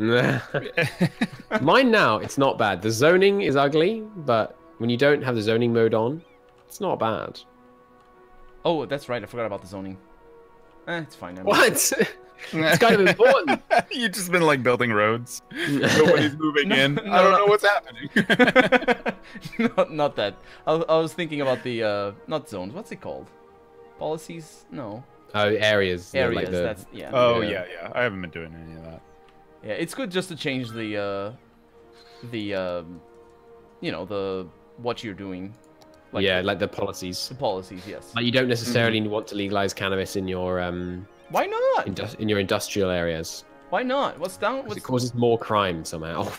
Mine now, it's not bad. The zoning is ugly, but when you don't have the zoning mode on, it's not bad. Oh, that's right. I forgot about the zoning. It's fine. What? It's kind of important. You've just been like building roads. Nobody's moving in. I don't know what's happening. not that. I was thinking about the not zones. What's it called? Policies? No. Oh, areas. Areas. Like that's yeah. Oh yeah. I haven't been doing any of that. Yeah, it's good just to change the you know, the what you're doing. Like like the policies. The policies, yes. Like you don't necessarily want to legalize cannabis in your Why not? In your industrial areas. Why not? What's down? It causes more crime somehow.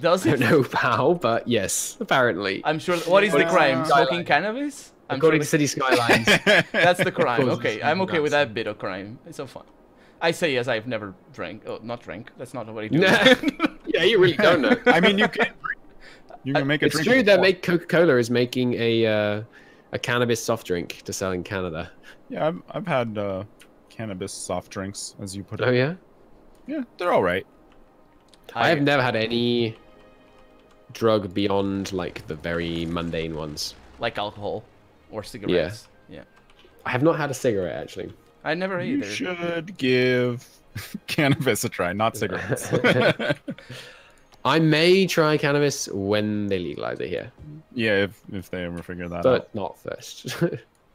Does it? I don't know how, but yes, apparently. I'm sure. What is the crime? Smoking cannabis? According to City Skylines. That's the crime. Okay, I'm okay with that bit of crime. It's so fun. I say yes, I've never drank. Oh, not drank. That's not what I do. Yeah, you really don't know. I mean, you can drink. You can make a drink. It's true that Coca-Cola is making a cannabis soft drink to sell in Canada. Yeah, I've had cannabis soft drinks, as you put it. Oh yeah? Yeah, they're all right. I have never had any drug beyond like the very mundane ones. Like alcohol or cigarettes. Yeah. I have not had a cigarette actually. I never either. You should give cannabis a try, not cigarettes. I may try cannabis when they legalize it here. Yeah, if they ever figure that out. But not first.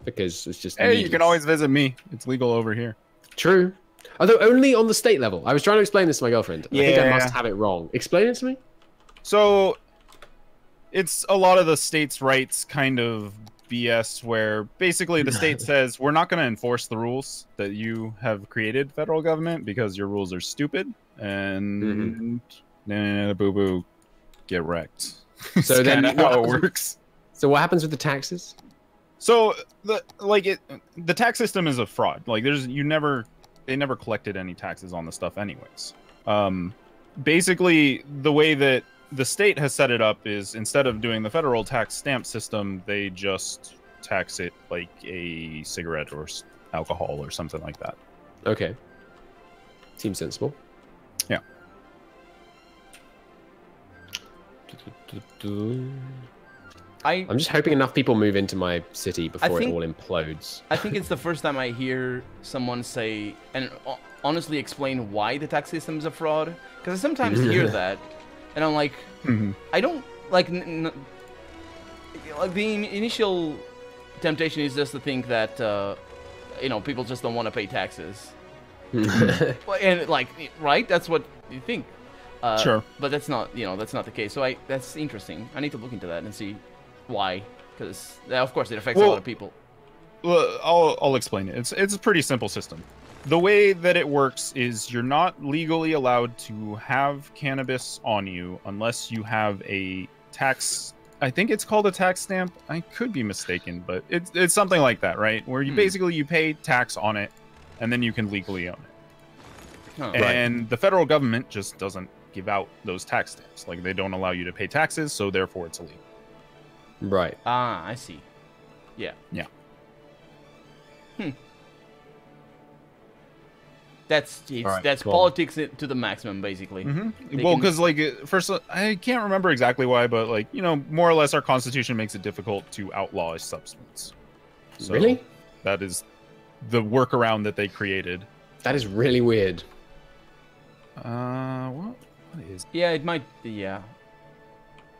Because it's just... Hey, you can always visit me. It's legal over here. True. Although only on the state level. I was trying to explain this to my girlfriend. Yeah. I think I must have it wrong. Explain it to me. So, it's a lot of the state's rights kind of BS where basically the state says, we're not going to enforce the rules that you have created, federal government, because your rules are stupid. And... boo-boo, get wrecked. So then how it works. So what happens with the taxes? So the tax system is a fraud. Like they never collected any taxes on the stuff anyways. Basically the way that the state has set it up is instead of doing the federal tax stamp system, they just tax it like a cigarette or alcohol or something like that. Okay. Seems sensible. Yeah. I'm just hoping enough people move into my city before it all implodes. I think it's the first time I hear someone say and honestly explain why the tax system is a fraud. Because I sometimes hear that, and I'm like, I don't like. Like the initial temptation is just to think that you know, people just don't want to pay taxes, and like, right? That's what you think. Sure. But that's not, you know, that's not the case. So that's interesting. I need to look into that and see why, because of course it affects a lot of people. Well, I'll explain it. It's a pretty simple system. The way that it works is you're not legally allowed to have cannabis on you unless you have a tax. I think it's called a tax stamp. I could be mistaken, but it's something like that, right? Where you basically you pay tax on it, and then you can legally own it. Oh, and the federal government just doesn't give out those tax stamps. Like they don't allow you to pay taxes, so therefore it's illegal. Right. Ah, I see. Yeah. Yeah. That's politics to the maximum, basically. Well, because like first, I can't remember exactly why, but like, you know, more or less our constitution makes it difficult to outlaw a substance. So really? That is the workaround that they created. That is really weird. What is? Yeah, it might be. Yeah.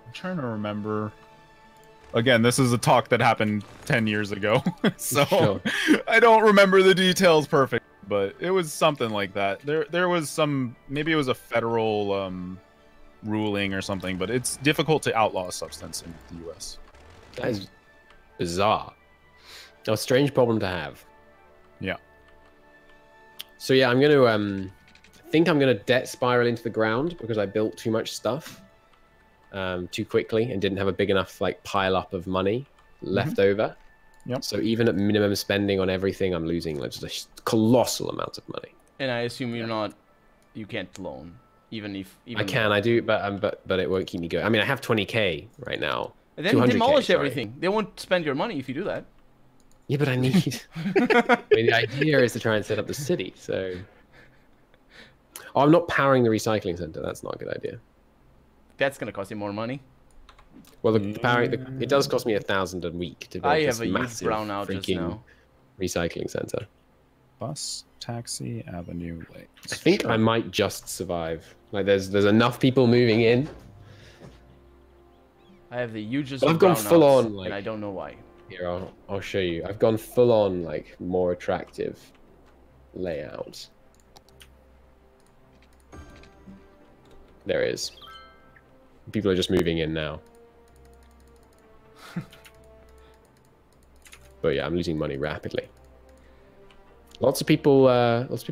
I'm trying to remember. Again, this is a talk that happened 10 years ago, so sure. I don't remember the details perfect, but it was something like that. There was some, maybe it was a federal ruling or something, but it's difficult to outlaw a substance in the U.S. That is bizarre. A strange problem to have. Yeah. So yeah, I'm going to think I'm going to debt spiral into the ground because I built too much stuff too quickly and didn't have a big enough like pile up of money left over. Yep. So even at minimum spending on everything, I'm losing like just a colossal amount of money. And I assume you can't loan, even if. I can, I do, but it won't keep me going. I mean, I have 20k right now. And then demolish everything. They won't spend your money if you do that. Yeah, but I need. I mean, the idea is to try and set up the city. So. Oh, I'm not powering the recycling center. That's not a good idea. That's gonna cost you more money. Well, it does cost me 1,000 a week to build this massive freaking recycling center. Bus, taxi, avenue, lane. I think I might just survive. Like, there's enough people moving in. I have the hugest. I've gone full on, like, and I don't know why. Here, I'll show you. I've gone full on, like, more attractive layout. There it is. People are just moving in now. But yeah, I'm losing money rapidly. Lots of people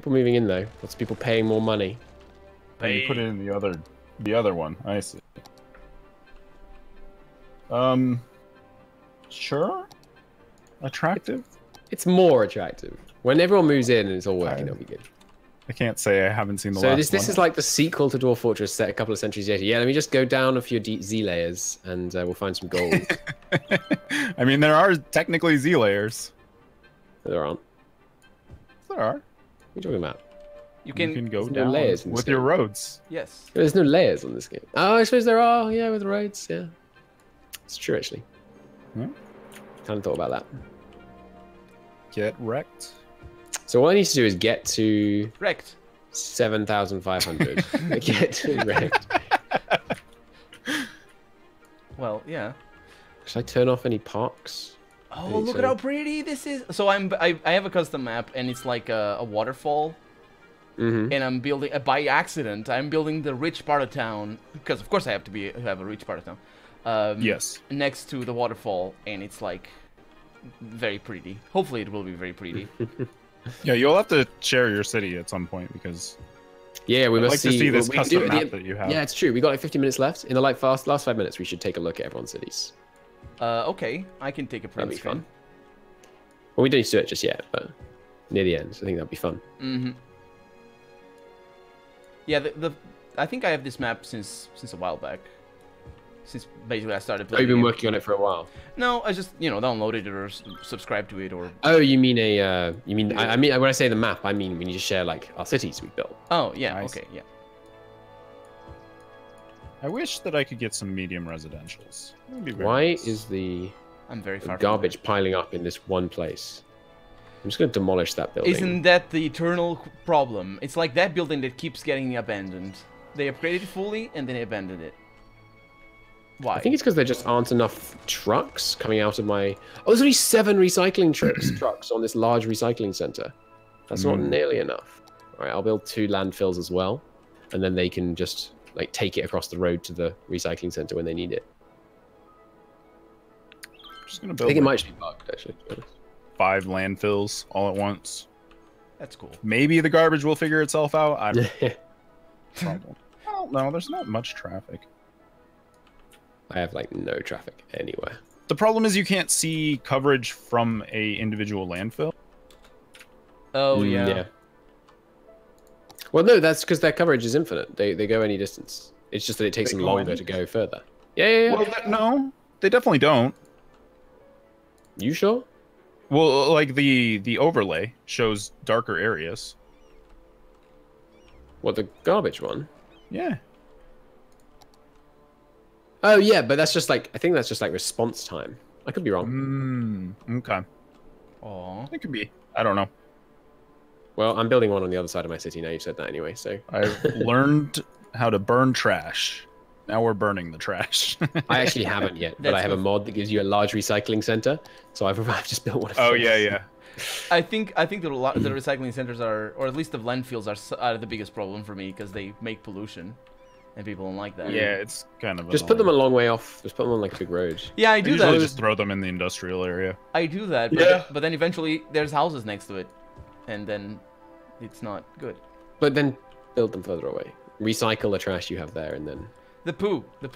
moving in though. Lots of people paying more money. You put it in the other one. I see. Sure. Attractive. It's more attractive when everyone moves in and it's all working. It'll be good. I can't say I haven't seen the last one. So this is like the sequel to Dwarf Fortress set a couple of centuries later. Yeah, let me just go down a few Z layers and we'll find some gold. I mean, there are technically Z layers. There aren't. There are. What are you talking about? You can go down layers with your roads. Yes. There's no layers on this game. Oh, I suppose there are. Yeah, with roads. Yeah. It's true, actually. Yeah. Kind of thought about that. Get wrecked. So what I need to do is get to... Wrecked. 7,500. Get to wrecked. Well, yeah. Should I turn off any parks? Oh, look at how pretty this is. So I have a custom map, and it's like a waterfall. And I'm building, by accident, I'm building the rich part of town. Because, of course, I have to have a rich part of town. Yes. Next to the waterfall, and it's like very pretty. Hopefully it will be very pretty. Yeah, you'll have to share your city at some point because we must like to see this custom map that you have. Yeah, it's true. We got like 50 minutes left. In the last 5 minutes, we should take a look at everyone's cities. Okay, I can take a print That'd be fun. Well, we don't need to do it just yet, but near the end, I think that'd be fun. Yeah, I think I have this map since a while back. Since basically I started playing. Oh, you've been working on it for a while. No, I just downloaded it or subscribed to it or. Oh, you mean I mean when I say the map, I mean we need to share like our cities we built. Oh yeah, okay, yeah. I wish that I could get some medium residentials. Why is the garbage piling up in this one place? I'm just gonna demolish that building. Isn't that the eternal problem? It's like that building that keeps getting abandoned. They upgraded it fully and then they abandoned it. Why? I think it's because there just aren't enough trucks coming out of my... Oh, there's only 7 recycling trucks on this large recycling center. That's not nearly enough. All right, I'll build 2 landfills as well, and then they can just like take it across the road to the recycling center when they need it. Just gonna build. I think it might just be bugged, actually. 5 landfills all at once. That's cool. Maybe the garbage will figure itself out. I don't know. Well, no, there's not much traffic. I have like no traffic anywhere. The problem is you can't see coverage from a individual landfill. Oh yeah. Well, no, that's because their coverage is infinite. They go any distance. It's just that it takes them longer to go further. Yeah. Well, no, they definitely don't. You sure? Well, like the overlay shows darker areas. What, the garbage one? Yeah. Oh yeah, but that's just like, I think that's just like response time. I could be wrong. Okay. Oh, it could be. I don't know. Well, I'm building one on the other side of my city now. You said that anyway, so I've learned how to burn trash. Now we're burning the trash. I actually haven't yet, but I have a mod that gives you a large recycling center. So I've just built one of those. Oh yeah. I think the recycling centers are, or at least the landfills are the biggest problem for me because they make pollution, and people don't like that. Yeah, it's kind of just put them a long way off. Just put them on like a big road. Yeah, I do that. Just throw them in the industrial area. I do that, but then eventually there's houses next to it, and then it's not good. But then build them further away. Recycle the trash you have there, and then the poo. In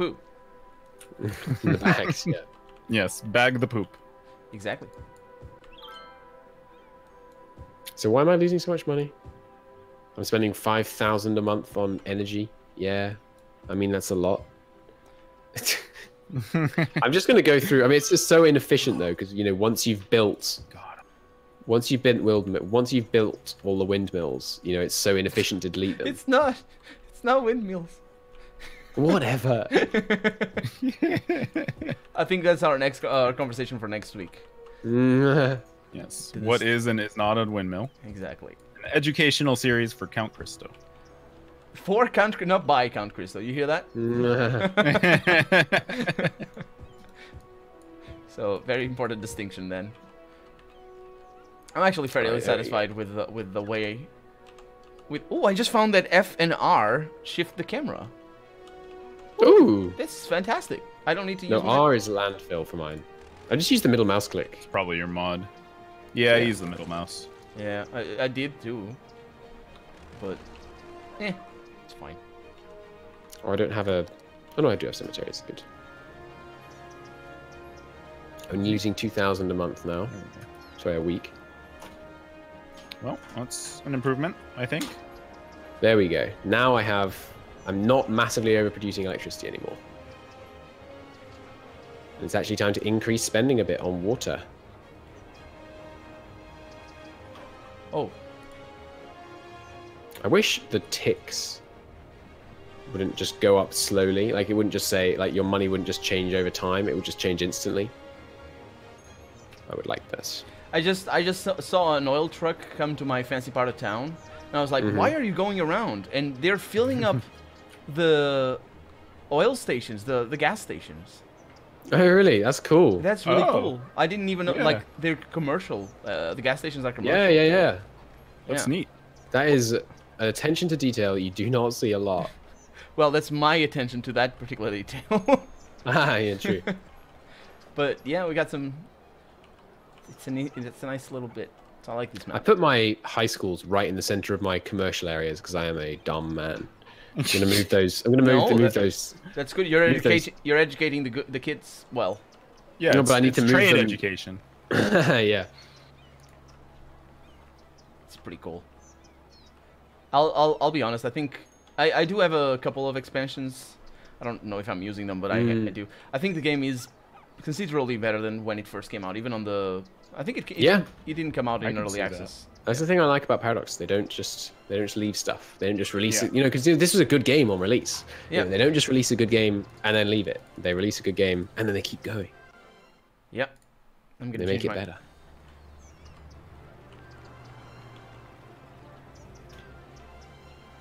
the bags, yeah. Yes, bag the poop. Exactly. So why am I losing so much money? I'm spending 5,000 a month on energy. Yeah, I mean that's a lot. I'm just gonna go through. I mean, it's just so inefficient though, because you know, once you've built all the windmills, you know, it's so inefficient to delete them. It's not windmills. Whatever. I think that's our next conversation for next week. Yes. What is and is not a windmill? Exactly. An educational series for Count Cristo. For Count, not by Count Cristo. You hear that? So very important distinction then. I'm actually fairly satisfied with the way. Oh, I just found that F and R shift the camera. Ooh. This is fantastic. I don't need to use. No, R is landfill for mine. I just use the middle mouse click. It's probably your mod. Yeah, I use the middle mouse. Yeah, I did too. But, it's fine. Oh, I don't have a... Oh no, I do have cemeteries. Good. I'm losing 2,000 a month now. Sorry, a week. Well, that's an improvement, I think. There we go. Now I'm not massively overproducing electricity anymore. It's actually time to increase spending a bit on water. Oh. I wish the ticks wouldn't just go up slowly. Like, it wouldn't just say, like, your money wouldn't just change over time. It would just change instantly. I would like this. I just saw an oil truck come to my fancy part of town, and I was like, why are you going around? And they're filling up the oil stations, the gas stations. Oh, really? That's cool. That's really cool. I didn't even know, like, they're commercial. The gas stations are commercial. Yeah. That's neat. That is an attention to detail you do not see a lot. Well, that's my attention to that particular detail. Yeah, true. But, yeah, we got some... It's a nice little bit. So I like these maps. I put my high schools right in the center of my commercial areas because I am a dumb man. I'm gonna move those. I'm gonna move those. That's good. You're educating the kids well. Yeah, no, but I need to move train them. Education. Yeah. It's pretty cool. I'll be honest. I think I do have a couple of expansions. I don't know if I'm using them, but I do. I think the game is considerably better than when it first came out. Even on the, I think it didn't come out in early access. That's the thing I like about Paradox. They don't just leave stuff. They don't just release it. You know, because this was a good game on release. Yeah. You know, they don't just release a good game and then leave it. They release a good game and then they keep going. Yep. I'm gonna they make it better.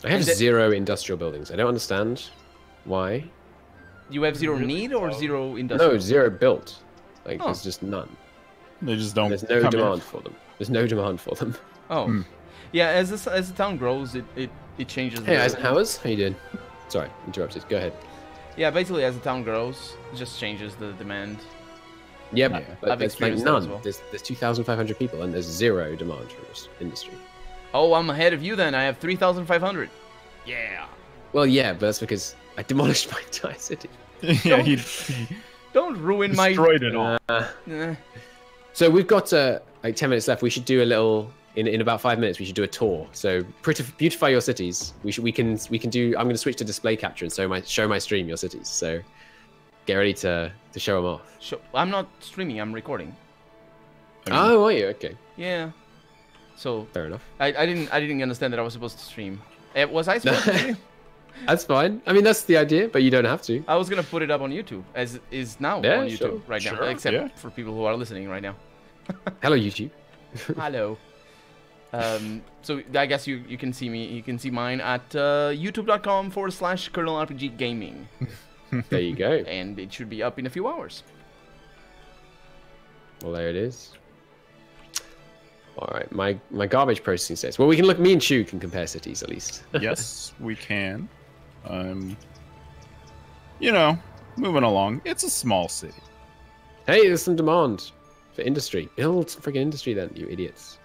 I have 0 industrial buildings. I don't understand why. You have 0 need or 0 industrial? No, 0 built. Like, there's just none. They just don't. There's no demand for them. There's no demand for them. Oh. Yeah, as the town grows, it changes. Hey, Eisenhower's, how you doing? Sorry, interrupted. Go ahead. Yeah, basically, as the town grows, it just changes the demand. Yeah, but there's like none. Well. There's 2,500 people, and there's 0 demand for this industry. Oh, I'm ahead of you then. I have 3,500. Yeah. Well, yeah, but that's because I demolished my entire city. Yeah, don't ruin my... Destroyed it all. So we've got like 10 minutes left. We should do a little... In about 5 minutes, we should do a tour. So beautify your cities. We can do... I'm going to switch to display capture and show my stream your cities. So get ready to show them off. I'm not streaming. I'm recording. Oh, are you? Okay. Yeah. So fair enough. I didn't understand that I was supposed to stream. Was I supposed to stream? That's fine. I mean, that's the idea, but you don't have to. I was gonna put it up on YouTube, as is now on YouTube right now, except for people who are listening right now. Hello, YouTube. Hello. So I guess you can see me. You can see mine at youtube.com/KernelRPGGaming. There you go. And it should be up in a few hours. Well, there it is. All right, my garbage processing says. Well, we can look. Me and Chu can compare cities at least. Yes, we can. You know, moving along. It's a small city. Hey, there's some demand for industry. Build some freaking industry then, you idiots.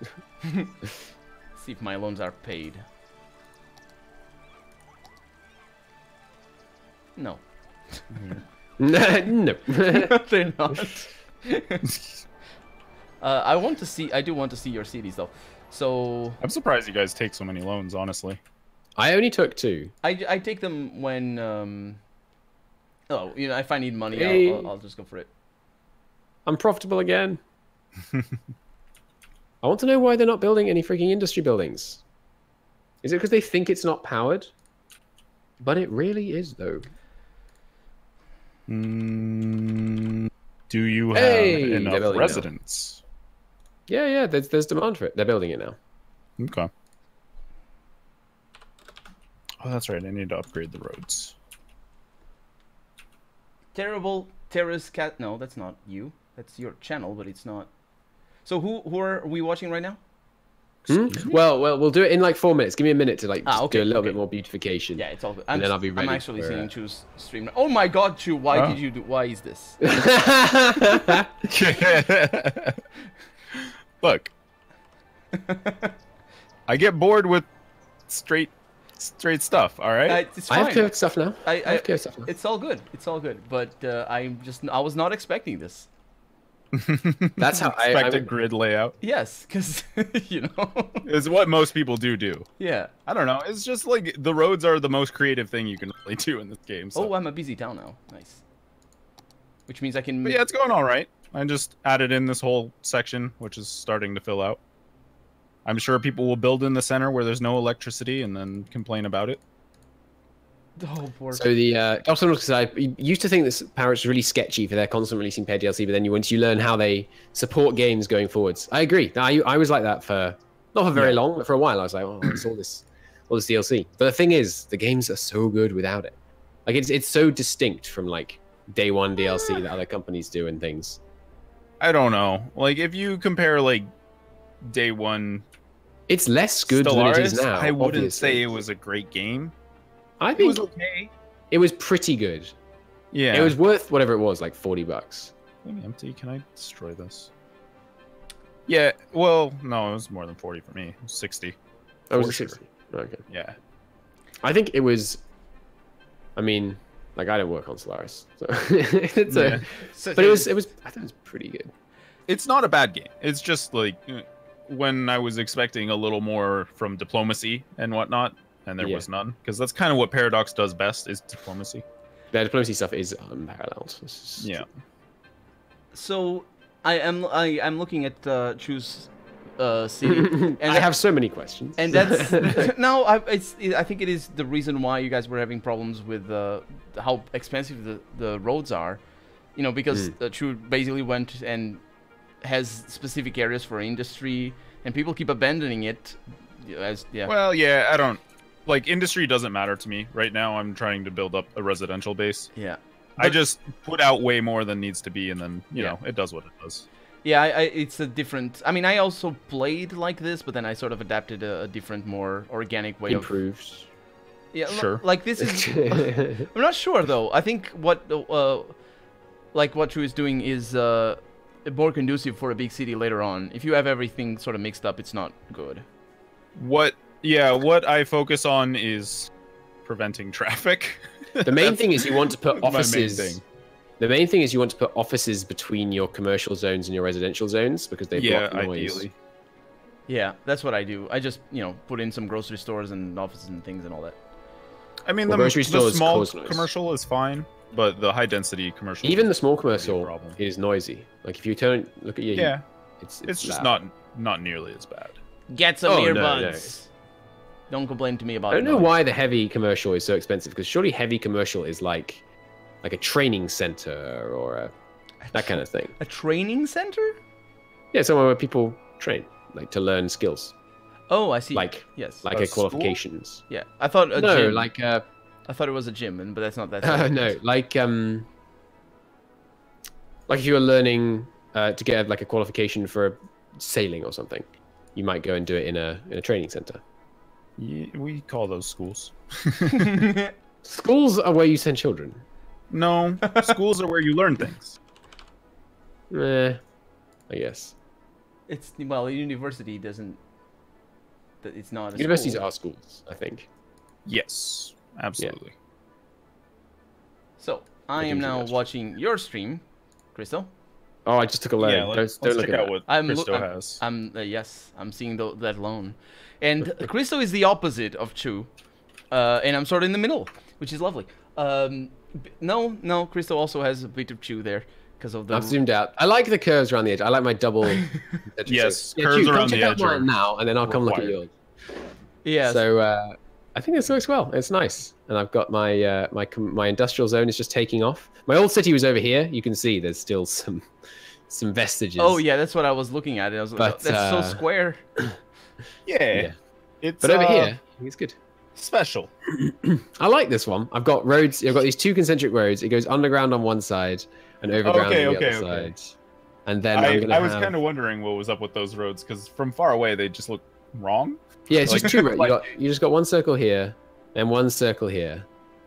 See if my loans are paid. No. No. They're not. I do want to see your cities though. So I'm surprised you guys take so many loans, honestly. I only took 2. I take them when oh, you know, if I need money, Hey. I'll just go for it. I'm profitable again. I want to know why they're not building any freaking industry buildings. Is it because they think it's not powered? But it really is, though. Do you have enough Now. residents? Yeah, there's demand for it. They're building it now. Okay. Oh, that's right. I need to upgrade the roads. Terrible Terrace Cat. No, that's not you. That's your channel, but it's not. So who are we watching right now? Well, we'll do it in like 4 minutes. Give me a minute to like okay, do a little bit more beautification. Yeah, it's all good. And then I'll be ready. I'm actually seeing Chu's stream. Oh my God, Chu! Why did you do? Why is this? Look, I get bored with straight stuff. All right. It's fine. I have clear stuff now. I have clear stuff now. It's all good. It's all good. But I was not expecting this. That's how I would... grid layout. Yes, because you know, it's what most people do. Yeah. I don't know. It's just like the roads are the most creative thing you can really do in this game. So. Oh, I'm a busy town now. Nice. Which means I can. But yeah, it's going all right. I just added in this whole section, which is starting to fill out. I'm sure people will build in the center where there's no electricity and then complain about it. Oh, poor. So the I used to think this Parrot's really sketchy for their constant releasing paid DLC, but then once you learn how they support games going forwards, I agree. I was like that for not for very long, but for a while. I was like, oh, it's all this DLC. But the thing is, the games are so good without it. Like it's so distinct from like day one DLC that other companies do and things. I don't know. Like if you compare like day one, it's less good Stellaris, than it is now. I wouldn't say it was a great game. I think it was okay. It was pretty good. Yeah. It was worth whatever it was, like $40. Empty. Can I destroy this? Yeah. Well, no, it was more than 40 for me. It was 60. Oh, was it 60? Okay. Yeah. I think it was. I mean, like I don't work on Stellaris, so but it was. I thought it was pretty good. It's not a bad game. It's just like when I was expecting a little more from diplomacy and whatnot. And there was none, because that's kind of what Paradox does best, is diplomacy. The diplomacy stuff is unparalleled. Yeah. So I'm looking at Chu's city, and I have so many questions. And that's no, I think it is the reason why you guys were having problems with how expensive the roads are, you know, because Chu basically went and has specific areas for industry, and people keep abandoning it. Well, yeah, I don't. Like, industry doesn't matter to me. Right now, I'm trying to build up a residential base. Yeah. I just put out way more than needs to be, and then, you know, it does what it does. Yeah, it's a different... I mean, I also played like this, but then I sort of adapted a different, more organic way Improved. Yeah, sure. Like, this is... I'm not sure, though. I think what Chu is doing is more conducive for a big city later on. If you have everything sort of mixed up, it's not good. What I focus on is preventing traffic. The main thing is you want to put offices. The main thing is you want to put offices between your commercial zones and your residential zones because they block noise. Ideally. Yeah, that's what I do. I just, you know, put in some grocery stores and offices and things and all that. I mean, the small commercial is fine, but the high density commercial. Even the small commercial is noisy. Like if you look at your it's just not nearly as bad. Get some earbuds. No. Don't complain to me about it. I don't know why the heavy commercial is so expensive, because surely heavy commercial is like a training center or that kind of thing. A training center? Yeah, somewhere where people train, like to learn skills. Oh, I see. Like yes, like a qualifications. Yeah, I thought gym. Like I thought it was a gym, but that's not that. No, like if you were learning to get like a qualification for sailing or something, you might go and do it in a training center. Yeah, we call those schools. Schools are where you send children. No, schools are where you learn things. I guess. It's a university doesn't. It's not. Universities are schools, I think. Yes, absolutely. Yeah. So I am now watching your stream, Cristo. Oh, I just took a loan. Yeah, let's don't look check at out that. what Cristo has. Yes, I'm seeing that loan, and Cristo is the opposite of Chu, and I'm sort of in the middle, which is lovely. No, Cristo also has a bit of Chu there because of the. I've zoomed out. I like the curves around the edge. I like my double. Yes, yeah, curves Chu, around the check out edge mine now, and then I'll come look at yours. Yeah. So I think this works well. It's nice, and I've got my my industrial zone is just taking off. My old city was over here. You can see there's still some vestiges. Oh yeah, that's what I was looking at. I was like, that's so square. Yeah. It's but over here, I think it's good. Special. I like this one. I've got roads. I've got these two concentric roads. It goes underground on one side and overground on the other side. And then I was kind of wondering what was up with those roads because from far away they just look wrong. Yeah, it's just two roads. You just got one circle here and one circle here.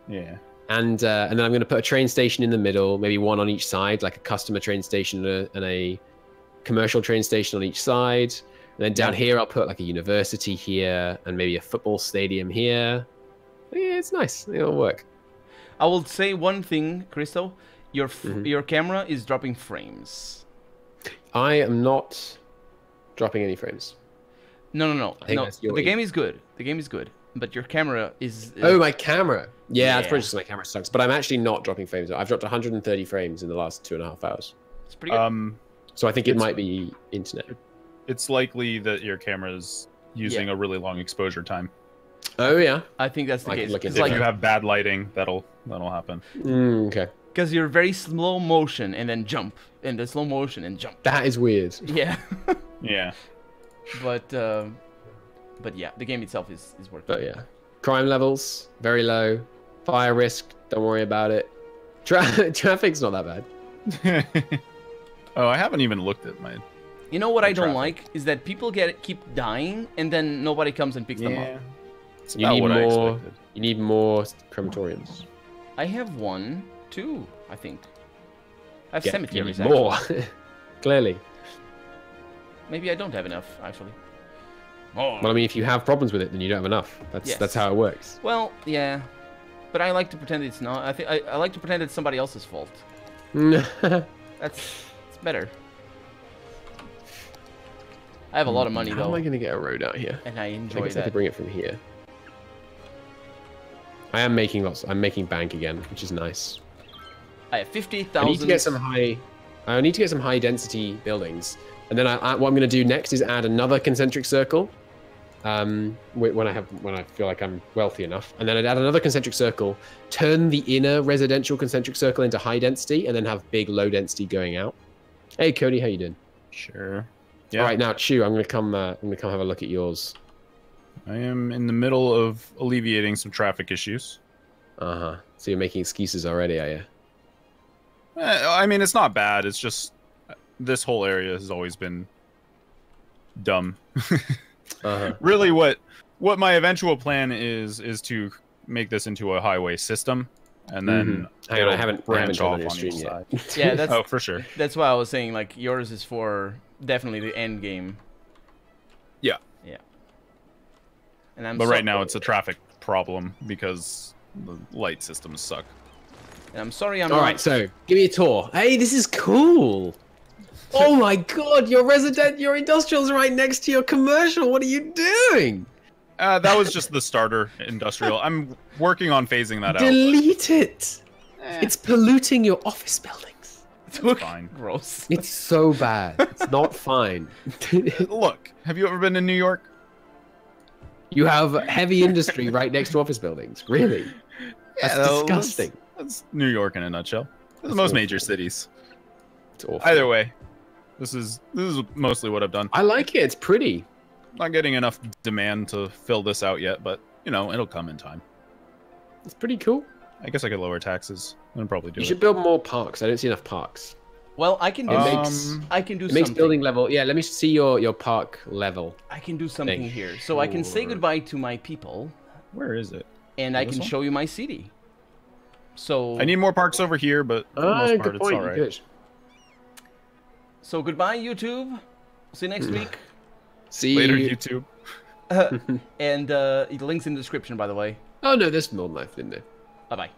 Yeah. And then I'm going to put a train station in the middle, maybe one on each side, like a customer train station and a commercial train station on each side. And then down here, I'll put like a university here and maybe a football stadium here. Yeah, it's nice. It'll work. I will say one thing, Cristo. Your camera is dropping frames. I am not dropping any frames. No. The game is good. The game is good. But your camera is... Oh, my camera. Yeah, it's probably just my camera sucks. But I'm actually not dropping frames. I've dropped 130 frames in the last 2.5 hours. It's pretty good. So I think it might be internet. It's likely that your camera's using a really long exposure time. Oh yeah, I think that's the case. If you have bad lighting, that'll happen. Okay. Because you're very slow motion and then jump, and then slow motion and jump. That is weird. Yeah. Yeah. But yeah, the game itself is working. But yeah, crime levels very low, fire risk. Don't worry about it. Traffic's not that bad. Oh, I haven't even looked at my. You know what I don't like is that people keep dying and then nobody comes and picks them up. You need more crematoriums. I have 2, I think. I have cemeteries. More. Clearly. Maybe I don't have enough, actually. Oh. Well, I mean, if you have problems with it, then you don't have enough. That's how it works. Well, yeah, but I like to pretend it's not. I like to pretend it's somebody else's fault. It's better. I have a lot of money, though. How am I going to get a road out here? And I enjoy I guess that. I could bring it from here. I am making lots. I'm making bank again, which is nice. I have 50,000. I need to get some high density buildings, and then what I'm going to do next is add another concentric circle. When I feel like I'm wealthy enough, and then I'd add another concentric circle, turn the inner residential concentric circle into high density, and then have big low density going out. Hey Cody, how you doing? Sure. Yeah. All right, now Chu, I'm gonna come have a look at yours. I am in the middle of alleviating some traffic issues. So you're making excuses already, are you? I mean, it's not bad. It's just this whole area has always been dumb. Really, what my eventual plan is to make this into a highway system, and then I haven't branch off on each stream side. yet. Yeah, that's for sure. That's why I was saying like yours is for definitely the end game. Yeah. Yeah. And but right now it's a traffic problem because the light systems suck. And I'm sorry I'm All right, so give me a tour. Hey, this is cool. Oh my god, your industrial's right next to your commercial. What are you doing? That was just the starter industrial. I'm working on phasing that out. Delete it. It's polluting your office buildings. It's fine. Gross. It's so bad. It's not fine. Look, have you ever been to New York? You have heavy industry right next to office buildings. Really? That's disgusting. That's New York in a nutshell. That's most awful. Major cities. It's awful. Either way, this is mostly what I've done. I like it. It's pretty. Not getting enough demand to fill this out yet, but you know it'll come in time. It's pretty cool. I guess I could lower taxes and probably do it. You should build more parks. I don't see enough parks. Well, I can do. I can do. It makes building level. Yeah, let me see your park level. I can do something here, so I can say goodbye to my people. Where is it? And I can show you my city. So I need more parks over here, but for the most part, it's all right. Good. So goodbye, YouTube. See you next week. See you later, YouTube. And the link's in the description, by the way. Oh no, there's more life in there. Bye bye.